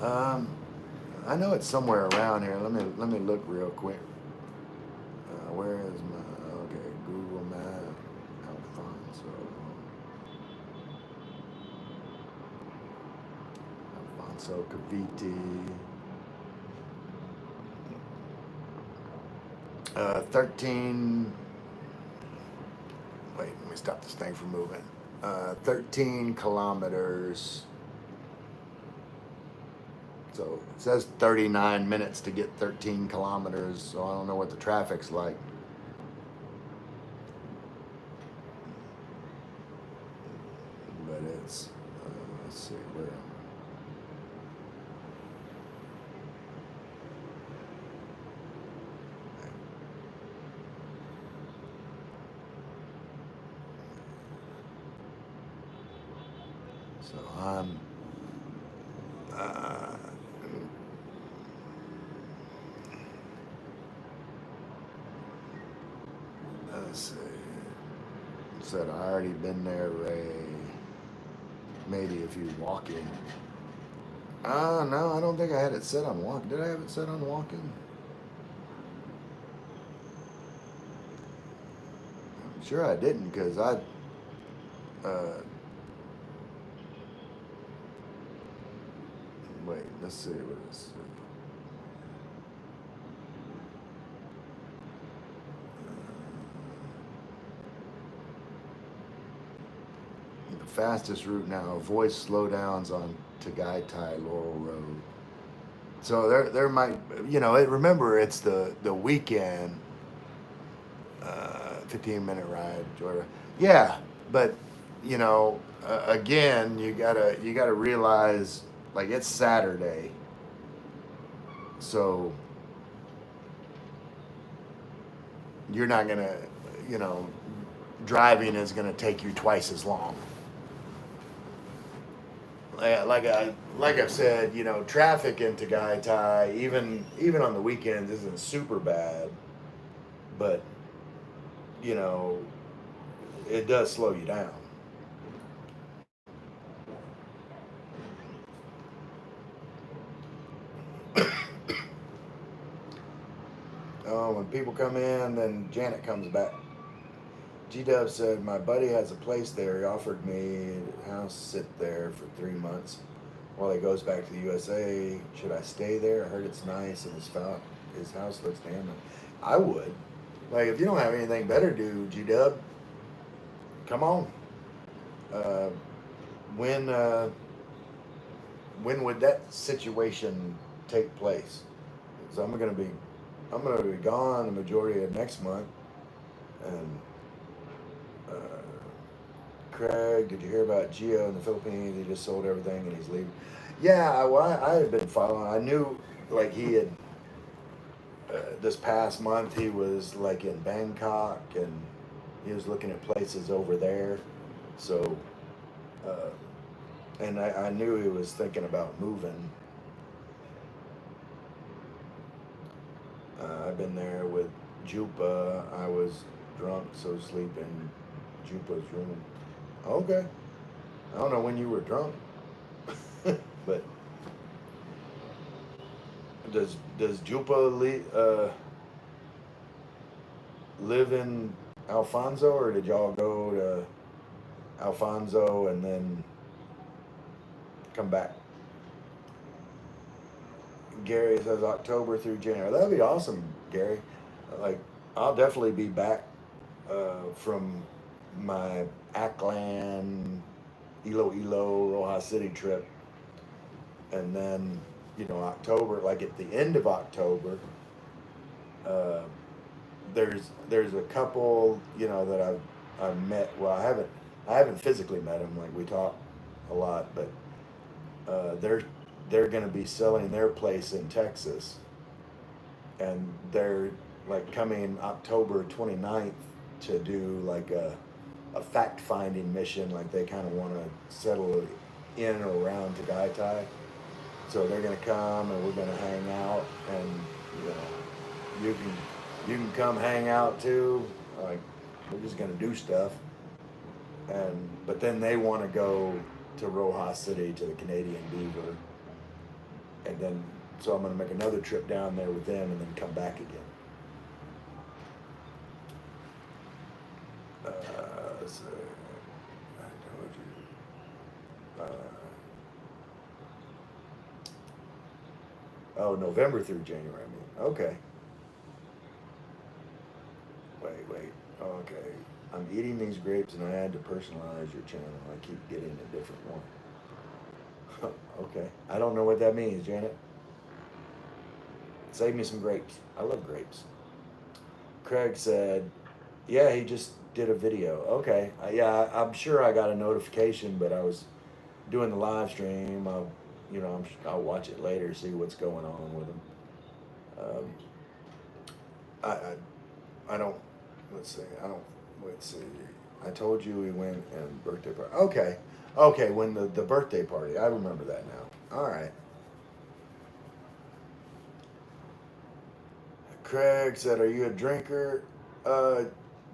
I know it's somewhere around here. Let me look real quick. Where is my, okay, Google Map, Alfonso Cavite. 13, wait, let me stop this thing from moving. 13 kilometers. So it says 39 minutes to get 13 kilometers, so I don't know what the traffic's like. But it's, let's see, where am I? So I'm, let's see. Said I already been there, Ray. Maybe if you walking. No, I don't think I had it set on walk. Did I have it set on walking? I'm sure I didn't, because wait, let's see what this. The fastest route now. Avoid slowdowns on Tagaytay Laurel Road. So there might, you know, remember it's the weekend. 15-minute ride, Georgia. Yeah, but you know, again, you gotta realize, like, it's Saturday, so you're not gonna, you know, driving is gonna take you twice as long. Like I've said, you know, traffic in Tagaytay, even on the weekends, isn't super bad, but you know, it does slow you down. When people come in, then Janet comes back. G-Dub said, my buddy has a place there. He offered me a house, sit there for 3 months while he goes back to the USA. Should I stay there? I heard it's nice and his house looks damn nice. I would. Like, if you don't have anything better to do, G-Dub, come on. Uh, when, uh, when would that situation take place? So I'm gonna be gone the majority of next month, and uh, Craig, did you hear about Gio in the Philippines? He just sold everything and he's leaving. Yeah, well, I had been following. I knew, like, he had, this past month, he was, like, in Bangkok and he was looking at places over there. So, uh, and I knew he was thinking about moving. I've been there with Jupa. I was drunk, so sleep in Jupa's room. Okay. I don't know when you were drunk, but does Jupa live in Alfonso, or did y'all go to Alfonso and then come back? Gary says October through January. That'd be awesome, Gary. Like, I'll definitely be back from my Aklan, Iloilo, Rojas City trip, and then October, like at the end of October, uh, there's a couple that I've met. Well, I haven't physically met them. Like, we talk a lot, but they're going to be selling their place in Texas, and they're like coming October 29th to do like a fact finding mission. Like, they kind of want to settle in or around Tagaytay. So they're gonna come and we're gonna hang out, and you can come hang out too. Like, we're just gonna do stuff, but then they want to go to Rojas City to the Canadian Beaver, and then so I'm gonna make another trip down there with them and then come back again. So I told you. Oh, November through January, I mean. Okay. Wait. Okay. I'm eating these grapes and I had to personalize your channel. I keep getting a different one. Okay. I don't know what that means, Janet. Save me some grapes. I love grapes. Craig said, yeah, he just did a video. Okay. Yeah, I'm sure I got a notification, but I was doing the live stream. I'll watch it later, see what's going on with him. I don't. Let's see. Let's see. I told you we went and birthday party. Okay. When the birthday party, I remember that now. All right. Craig said, "Are you a drinker?"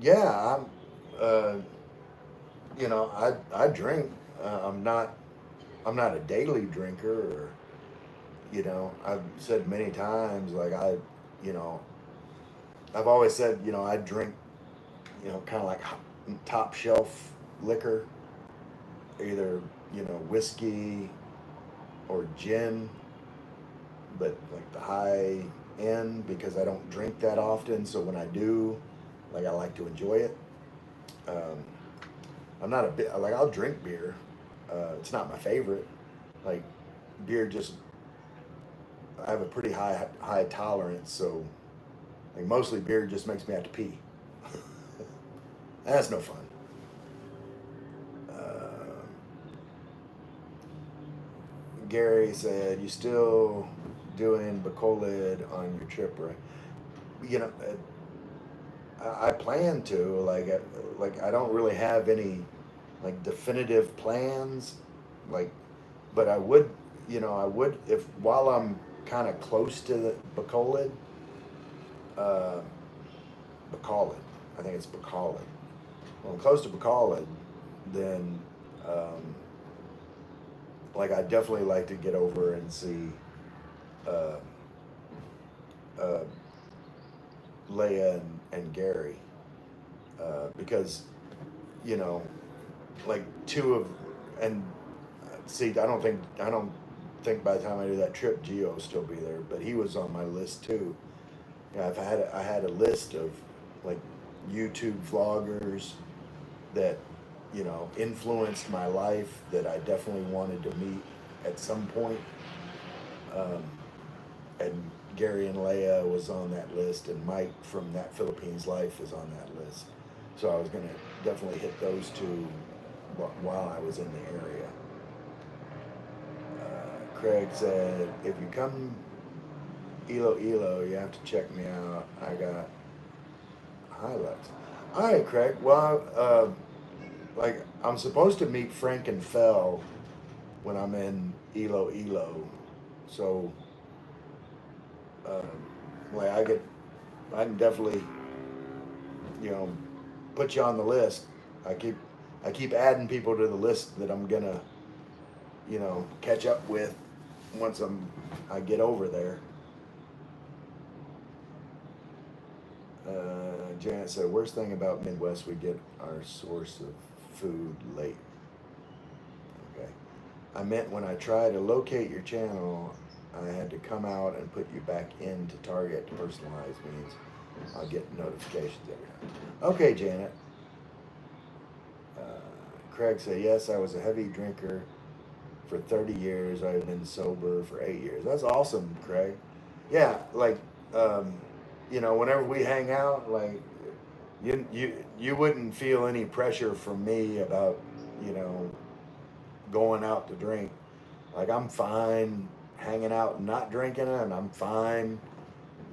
Yeah. Uh, I drink. I'm not a daily drinker, or I've said many times, like, I've always said, I drink, kind of like top shelf liquor, either, whiskey or gin, but like the high end, because I don't drink that often. So when I do, like, I like to enjoy it. I'm not a bit, like, I'll drink beer. It's not my favorite. Like, beer just, I have a pretty high tolerance, so like mostly beer just makes me have to pee. That's no fun. Gary said, "You still doing Bacolid on your trip, right?" You know, I plan to. Like, I don't really have any like definitive plans. Like, but I would if while I'm kind of close to the Bacolid, uh, Bacolid. I think it's Bacolid. When I'm close to Bacolid, then like, I definitely like to get over and see uh, uh, Leia and Gary, because you know, like two of, and see, I don't think by the time I do that trip, Gio will still be there, but he was on my list too. Yeah, I had a list of like YouTube vloggers that influenced my life that I definitely wanted to meet at some point. Um, and Gary and Leia was on that list, and Mike from That Philippines Life is on that list. So I was gonna definitely hit those two while I was in the area. Craig said, if you come Iloilo, you have to check me out. I got highlights. All right, Craig. Well, like I'm supposed to meet Frank and Fell when I'm in Iloilo, so um, like I can definitely you know put you on the list. I keep I keep adding people to the list that I'm gonna catch up with once I get over there. Janet said, worst thing about Midwest, we get our source of food late. Okay. I meant when I try to locate your channel, I had to come out and put you back into Target to personalize means I'll get notifications every time. Okay, Janet. Craig said, yes, I was a heavy drinker for 30 years. I've been sober for 8 years. That's awesome, Craig. Yeah, like, um, whenever we hang out, like, you wouldn't feel any pressure from me about, you know, going out to drink. Like, I'm fine hanging out and not drinking, and I'm fine,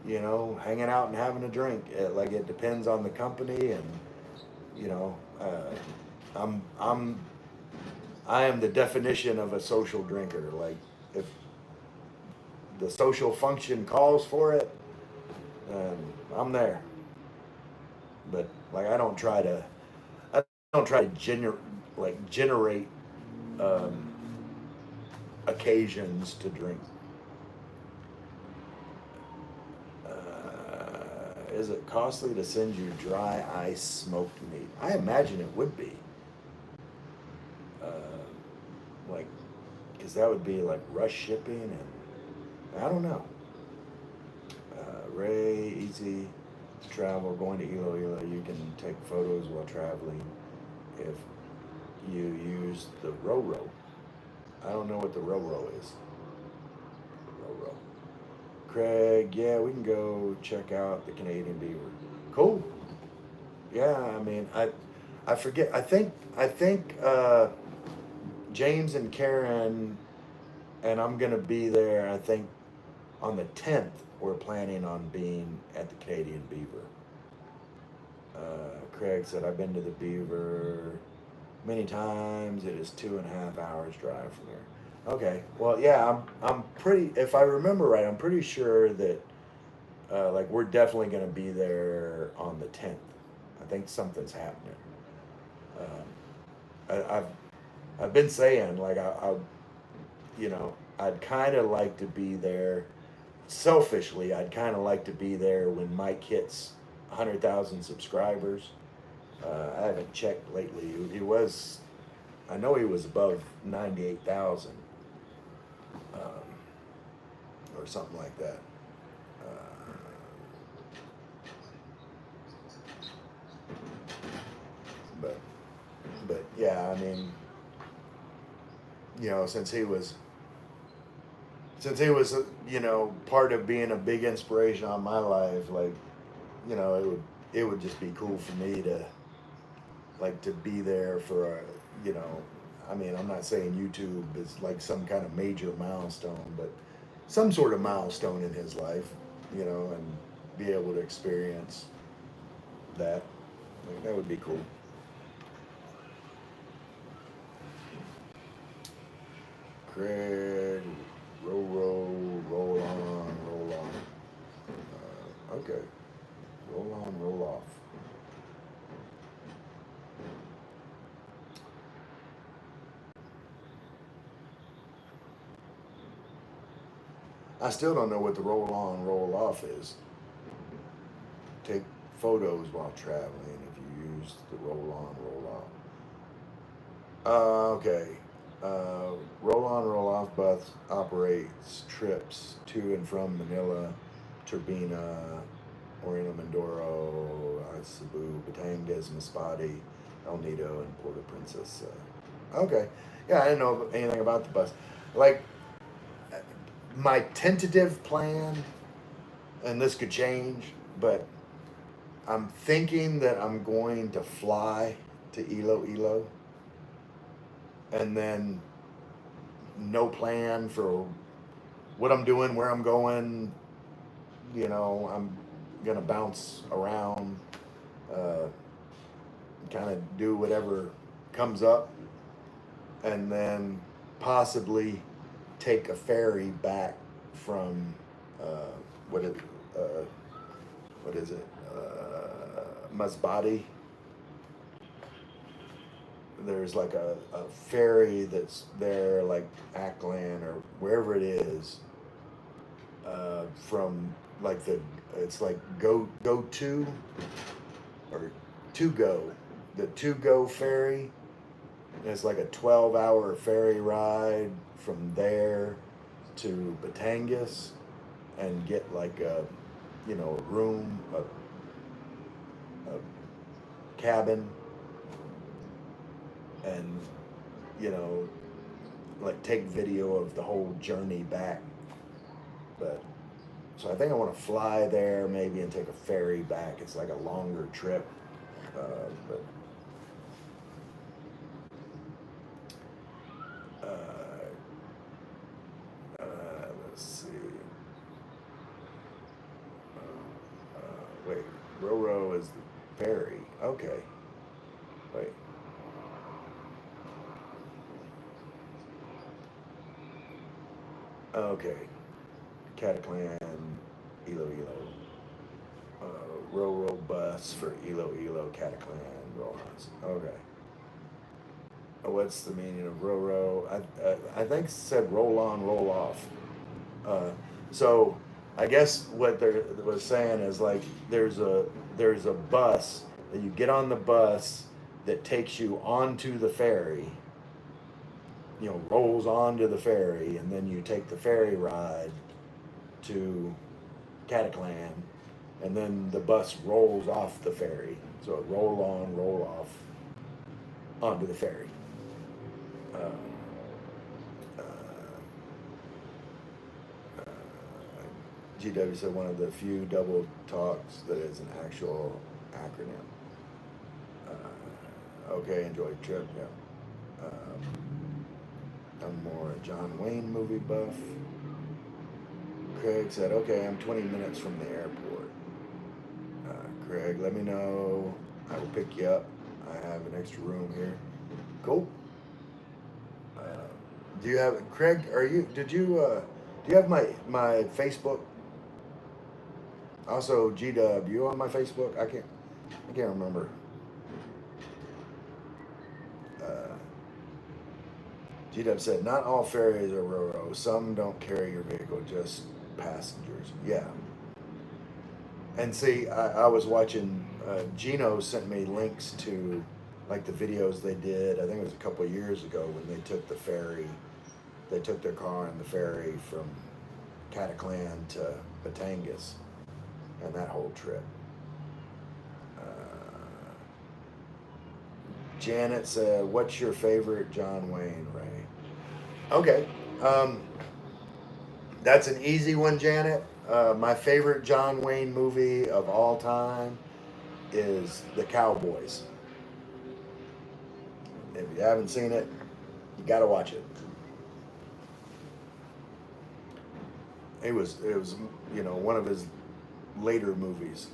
hanging out and having a drink. Like, it depends on the company, and, you know, I'm I am the definition of a social drinker. Like, if the social function calls for it, I'm there. But like, I don't try to generate um, occasions to drink. Is it costly to send you dry ice smoked meat? I imagine it would be. Like, because that would be like rush shipping, and I don't know. Ray, easy to travel, going to Iloilo, you can take photos while traveling if you use the Roro. I don't know what the Roro is. Roro. Craig, yeah, we can go check out the Canadian beaver. Cool. Yeah, I mean, I forget. I think James and Karen and I'm gonna be there. I think on the 10th. We're planning on being at the Canadian Beaver. Craig said, I've been to the Beaver many times. It is 2.5 hours drive from there. Okay, well, yeah, I'm pretty. If I remember right, I'm pretty sure that like we're definitely going to be there on the 10th. I think something's happening. I've been saying like I'd kind of like to be there. Selfishly, I'd kind of like to be there when Mike hits 100,000 subscribers. I haven't checked lately. I know he was above 98,000 or something like that. Uh, but, but yeah, I mean, since part of being a big inspiration on my life, like, it would just be cool for me to be there for I mean, I'm not saying YouTube is like some kind of major milestone, but some sort of milestone in his life, and be able to experience that. Like, that would be cool. Craig, roll on, roll on. Okay, roll on, roll off. I still don't know what the roll on, roll off is. take photos while traveling if you use the roll on, roll off. Okay. Roll on, roll off bus operates trips to and from Manila, Turbina, Oriental Mindoro, Cebu, Batangas, Masbate, El Nido, and Puerto Princesa. Okay. Yeah, I didn't know anything about the bus. Like, my tentative plan, and this could change, but I'm thinking that I'm going to fly to Iloilo and then no plan for what I'm doing, where I'm going. You know, I'm gonna bounce around, kind of do whatever comes up, and then possibly take a ferry back from what is uh, what is it? Masbate. There's like a ferry that's there, like Ackland or wherever it is, from like it's like go to or to go, the to go ferry. And it's like a 12-hour ferry ride from there to Batangas, and get like a, you know, a room, a cabin, and, you know, like take video of the whole journey back. But so I think I want to fly there maybe and take a ferry back. It's like a longer trip, but let's see. Wait, Roro is the ferry. Okay. Wait. Okay. Cataclan, Iloilo. Roro bus for Iloilo, Cataclan, Rojas. Okay. What's the meaning of Roro? I think it said roll on, roll off. So I guess what they was saying is like there's a bus that you get on, the bus that takes you onto the ferry, you know, rolls onto the ferry, and then you take the ferry ride to Cataclan, and then the bus rolls off the ferry. So it roll on, roll off onto the ferry. GW said one of the few double talks that is an actual acronym. Okay, enjoy the trip. Yeah. I'm more a John Wayne movie buff. Craig said, okay, I'm 20 minutes from the airport. Craig, let me know. I will pick you up. I have an extra room here. Cool. Do you have, Craig, do you have my Facebook? Also, G-Dub, you on my Facebook? I can't remember. G-Dub said, not all ferries are Roro. Some don't carry your vehicle, just passengers. Yeah. And see, I was watching, Gino sent me links to like the videos they did. I think it was a couple of years ago when they took the ferry. They took their car on the ferry from Cataclan to Batangas, and that whole trip. Janet said, what's your favorite John Wayne, Ray? Okay. That's an easy one, Janet. My favorite John Wayne movie of all time is The Cowboys. If you haven't seen it, you got to watch it. It was, you know, one of his later movies.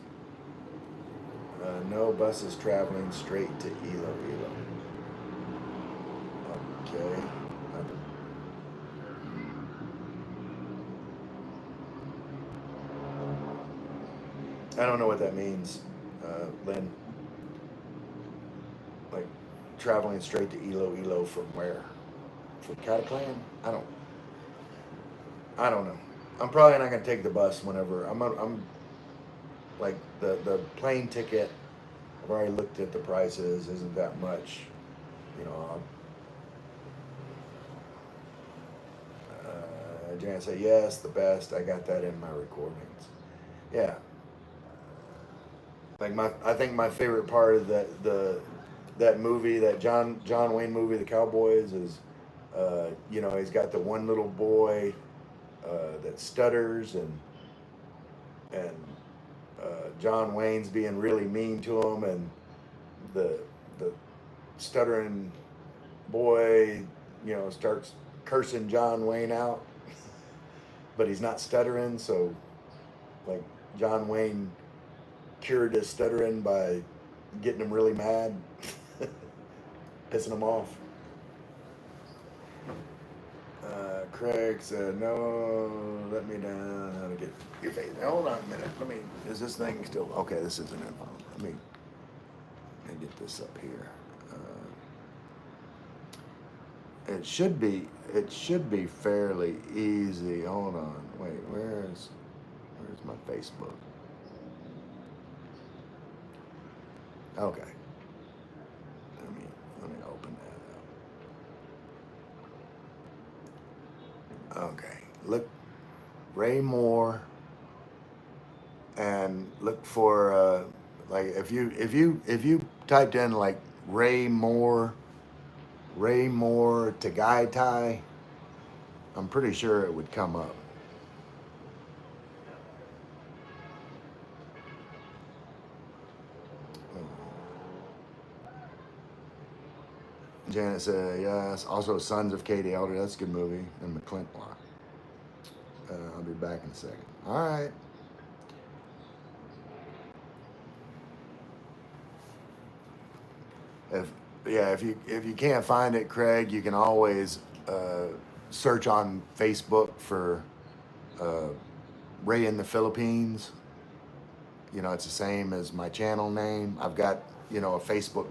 No buses traveling straight to Iloilo. Okay. I don't know what that means, Lynn. Like traveling straight to Iloilo from where? From Cataclan? I don't know. I'm probably not gonna take the bus whenever I'm like the plane ticket. I've already looked at the prices. Isn't that much, you know. Jan said yes, the best. I got that in my recordings. Yeah, like I think my favorite part of that movie, that John Wayne movie, The Cowboys, is, you know, he's got the one little boy that stutters, and John Wayne's being really mean to him, and the stuttering boy, you know, starts cursing John Wayne out, but he's not stuttering, so like John Wayne cured his stuttering by getting him really mad, pissing him off. Craig said, no, let me down. How to get your face? Hold on a minute. Let me, is this thing still, okay, this isn't in phone. Let me get this up here. It should be fairly easy. Hold on. Wait, where's my Facebook? Okay. Let me open that up. Okay. Look, Ray Moore, and look for like if you typed in like Ray Moore Tagaitai, I'm pretty sure it would come up. Janet said, yes. Also, Sons of Katie Elder. That's a good movie. And McClint Block. I'll be back in a second. All right. If if you can't find it, Craig, you can always search on Facebook for Ray in the Philippines. You know, it's the same as my channel name. I've got, you know, a Facebook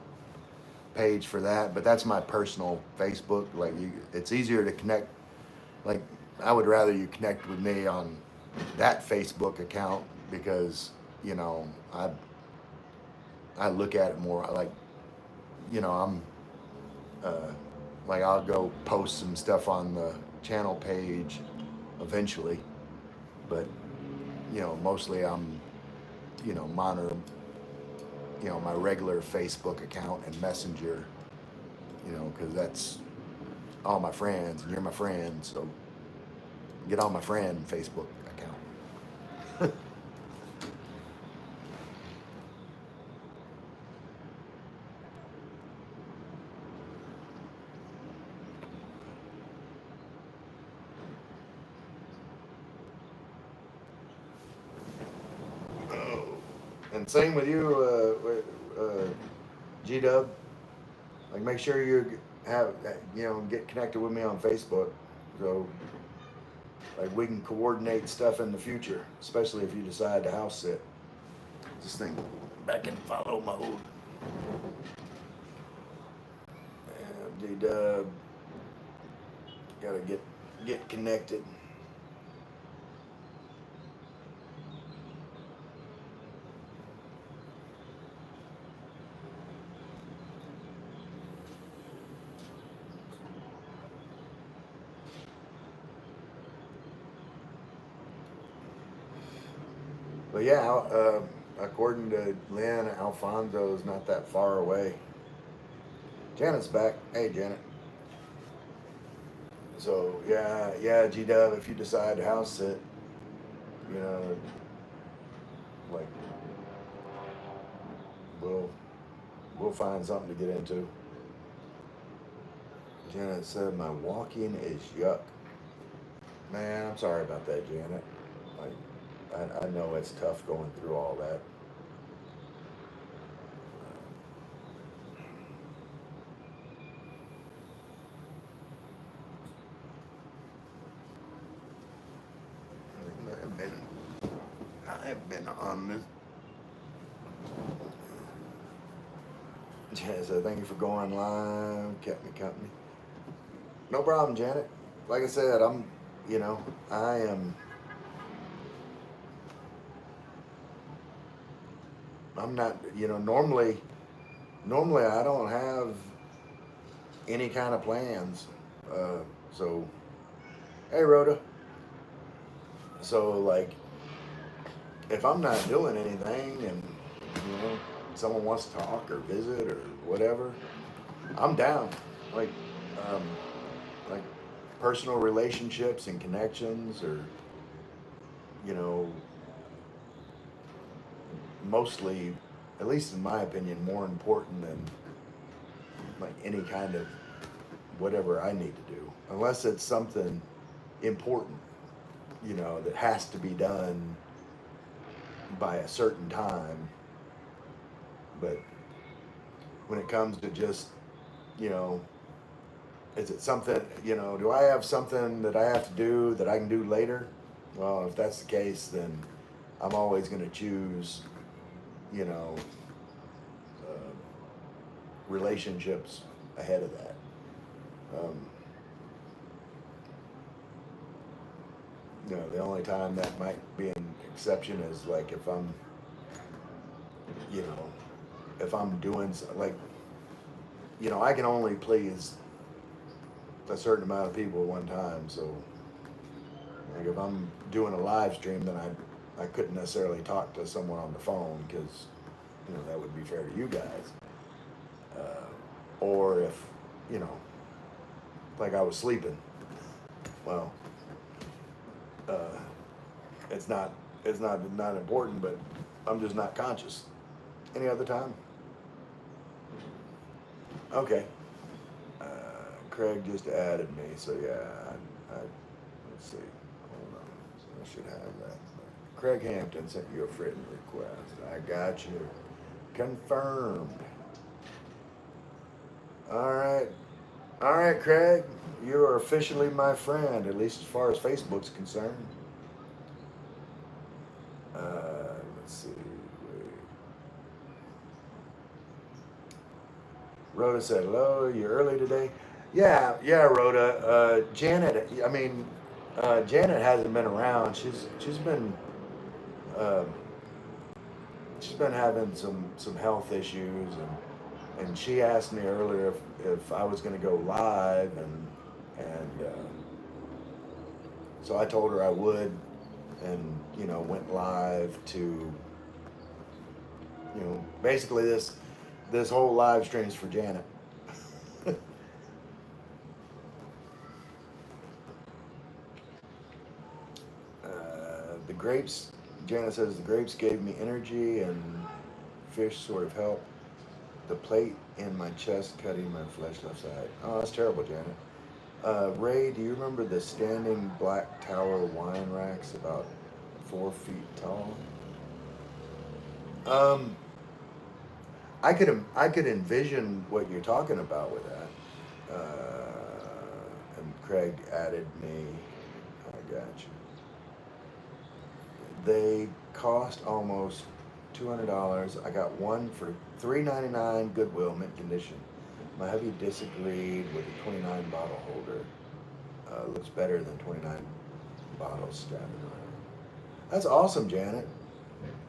page for that, but that's my personal Facebook. Like, it's easier to connect. Like, I would rather you connect with me on that Facebook account because, you know, I look at it more. Like, you know, I'm like, I'll go post some stuff on the channel page eventually, but, you know, mostly I'm, you know, monitor, you know, my regular Facebook account and Messenger, you know, because that's all my friends, and you're my friend, so get on my friend Facebook account. Oh, and same with you, G Dub. Like, make sure you have, you know, get connected with me on Facebook, so like we can coordinate stuff in the future, especially if you decide to house sit. This thing back in follow mode. G Dub, gotta get connected. But yeah, according to Lynn, Alfonso's not that far away. Janet's back. Hey, Janet. So yeah, G Dub, if you decide to house sit, you know, like we'll we'll find something to get into. Janet said my walking is yuck. Man, I'm sorry about that, Janet. Like, I know it's tough going through all that. I've been on this. Janet said, thank you for going live. Kept me company. No problem, Janet. Like I said, you know, I am. I'm not, normally I don't have any kind of plans. So, hey, Rhoda. So, like, if I'm not doing anything and, someone wants to talk or visit or whatever, I'm down. Like, um, like personal relationships and connections are, you know, mostly, at least in my opinion, more important than like any kind of whatever I need to do, unless it's something important, that has to be done by a certain time. But when it comes to just, you know, is it something, do I have something that I have to do that I can do later? Well, if that's the case, then I'm always going to choose, you know, uh, relationships ahead of that. Um, the only time that might be an exception is like if I'm, you know, if I'm doing like, I can only please a certain amount of people at one time. So, like if I'm doing a live stream, then I couldn't necessarily talk to someone on the phone because, that would be fair to you guys. Or if, you know, like I was sleeping, well, uh, it's not important, but I'm just not conscious. Any other time? Okay. Craig just added me, so yeah, let's see. Hold on. So I should have that. Craig Hampton sent you a friend request. I got you. Confirmed. All right. All right, Craig. You are officially my friend, at least as far as Facebook's concerned. Let's see. Rhoda said, hello, you early today? Yeah, Rhoda. Janet hasn't been around. Uh, she's been having some health issues, and she asked me earlier if I was going to go live, and so I told her I would, and went live to, basically this whole live stream is for Janet. The grapes, Janet says, the grapes gave me energy and fish sort of helped. The plate in my chest cutting my flesh left side. Oh, that's terrible, Janet. Ray, do you remember the standing black tower wine racks about 4 feet tall? I could envision what you're talking about with that. And Craig added me. I got you. They cost almost $200. I got one for $3.99, Goodwill, mint condition. My hubby disagreed with the 29 bottle holder. Looks better than 29 bottles scattered around. That's awesome, Janet.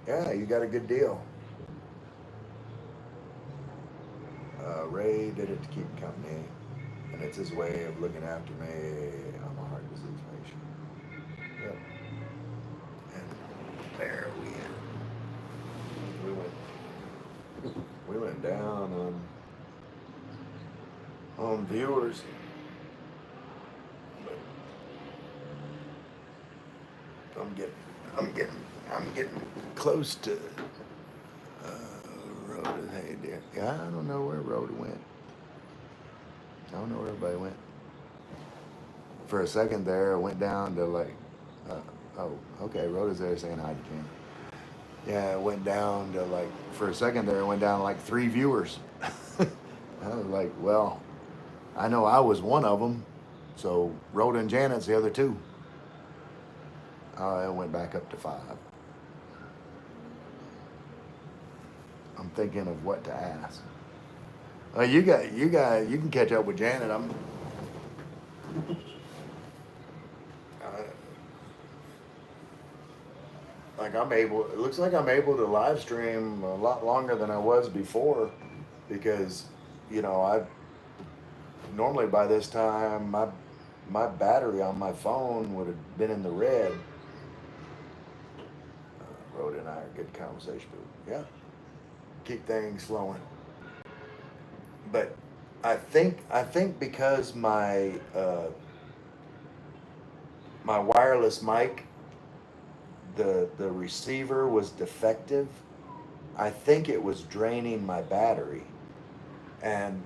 Yeah, you got a good deal. Ray did it to keep company, and it's his way of looking after me. I'm a heart disease patient. Yep. And there we went down on viewers. But I'm getting close to Rhoda. Hey dear. Yeah, I don't know where Rhoda went. I don't know where everybody went. For a second there, I went down to like, oh, okay, Rhoda's there saying hi to Jen. Yeah, it went down to like, for a second there, it went down to like 3 viewers. I was like, well, I know I was one of them, so Rhoda and Janet's the other 2. It went back up to 5. I'm thinking of what to ask. You can catch up with Janet. like I'm able. It looks like I'm able to live stream a lot longer than I was before, because, I normally by this time my battery on my phone would have been in the red. Rhoda and I are good conversation, but yeah, keep things flowing. But I think because my wireless mic, the receiver was defective. I think it was draining my battery, and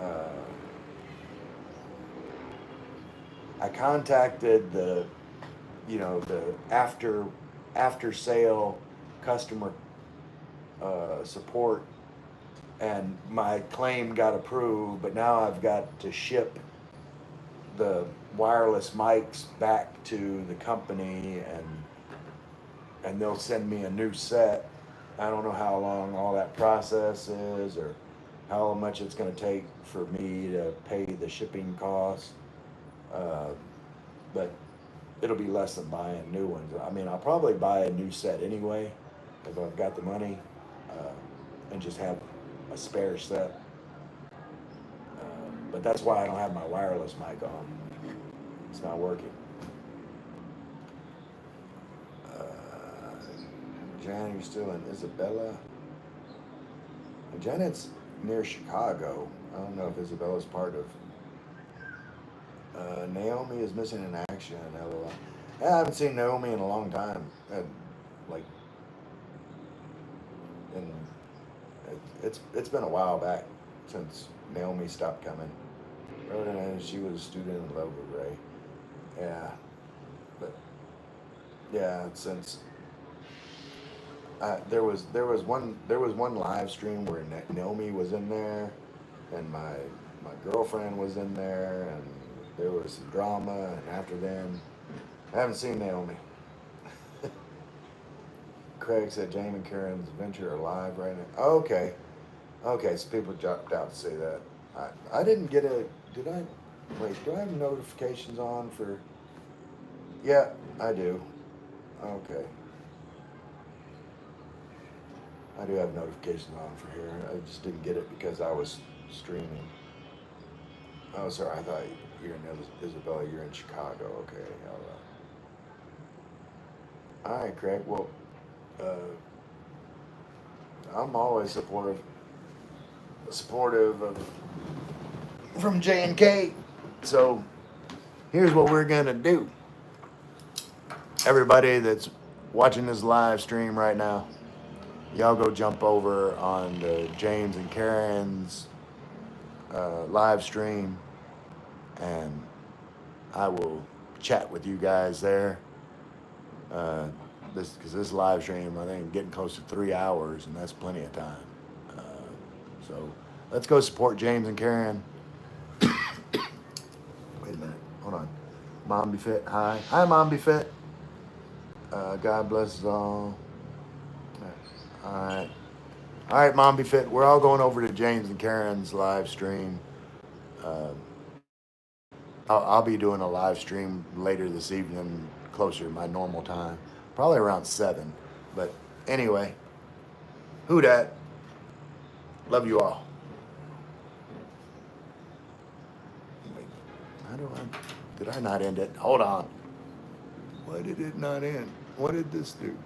uh, I contacted the after sale customer support, and my claim got approved. But now I've got to ship the wireless mics back to the company, and they'll send me a new set. I don't know how long all that process is, or how much it's going to take for me to pay the shipping costs. Uh, but it'll be less than buying new ones. I mean, I'll probably buy a new set anyway if I've got the money, and just have a spare set. But that's why I don't have my wireless mic on. It's not working. Uh, Jan, you're still in Isabella? Janet's near Chicago. I don't know if Isabella's part of. Naomi is missing in action. LOL. Yeah, I haven't seen Naomi in a long time. Like, and it's been a while back since Naomi stopped coming. And she was a student in love with Ray. Yeah, but yeah, since there was one live stream where Naomi was in there, and my girlfriend was in there, and there was some drama. And after then, I haven't seen Naomi. Craig said Jamie and Karen's adventure are live right now. Okay, okay, so people dropped out to say that. I didn't get a. Did I? Wait, do I have notifications on for? Yeah, I do. Okay, I do have notifications on for here. I just didn't get it because I was streaming. Oh, sorry. I thought you're in Isabella. You're in Chicago. Okay. All right, Craig. Well, uh, I'm always supportive of from J and K. So here's what we're gonna do. Everybody that's watching this live stream right now, y'all go jump over on the James and Karen's live stream, and I will chat with you guys there. Because this live stream, I think, getting close to 3 hours, and that's plenty of time. Uh, so let's go support James and Karen. Wait a minute, hold on. Mom Be Fit, hi, Mom Be Fit. God bless us all. All right, Mom Be Fit. We're all going over to James and Karen's live stream. Uh, I'll be doing a live stream later this evening, closer to my normal time, probably around 7. But anyway, who dat? Love you all. Wait, did I not end it? Hold on. Why did it not end? What did this do?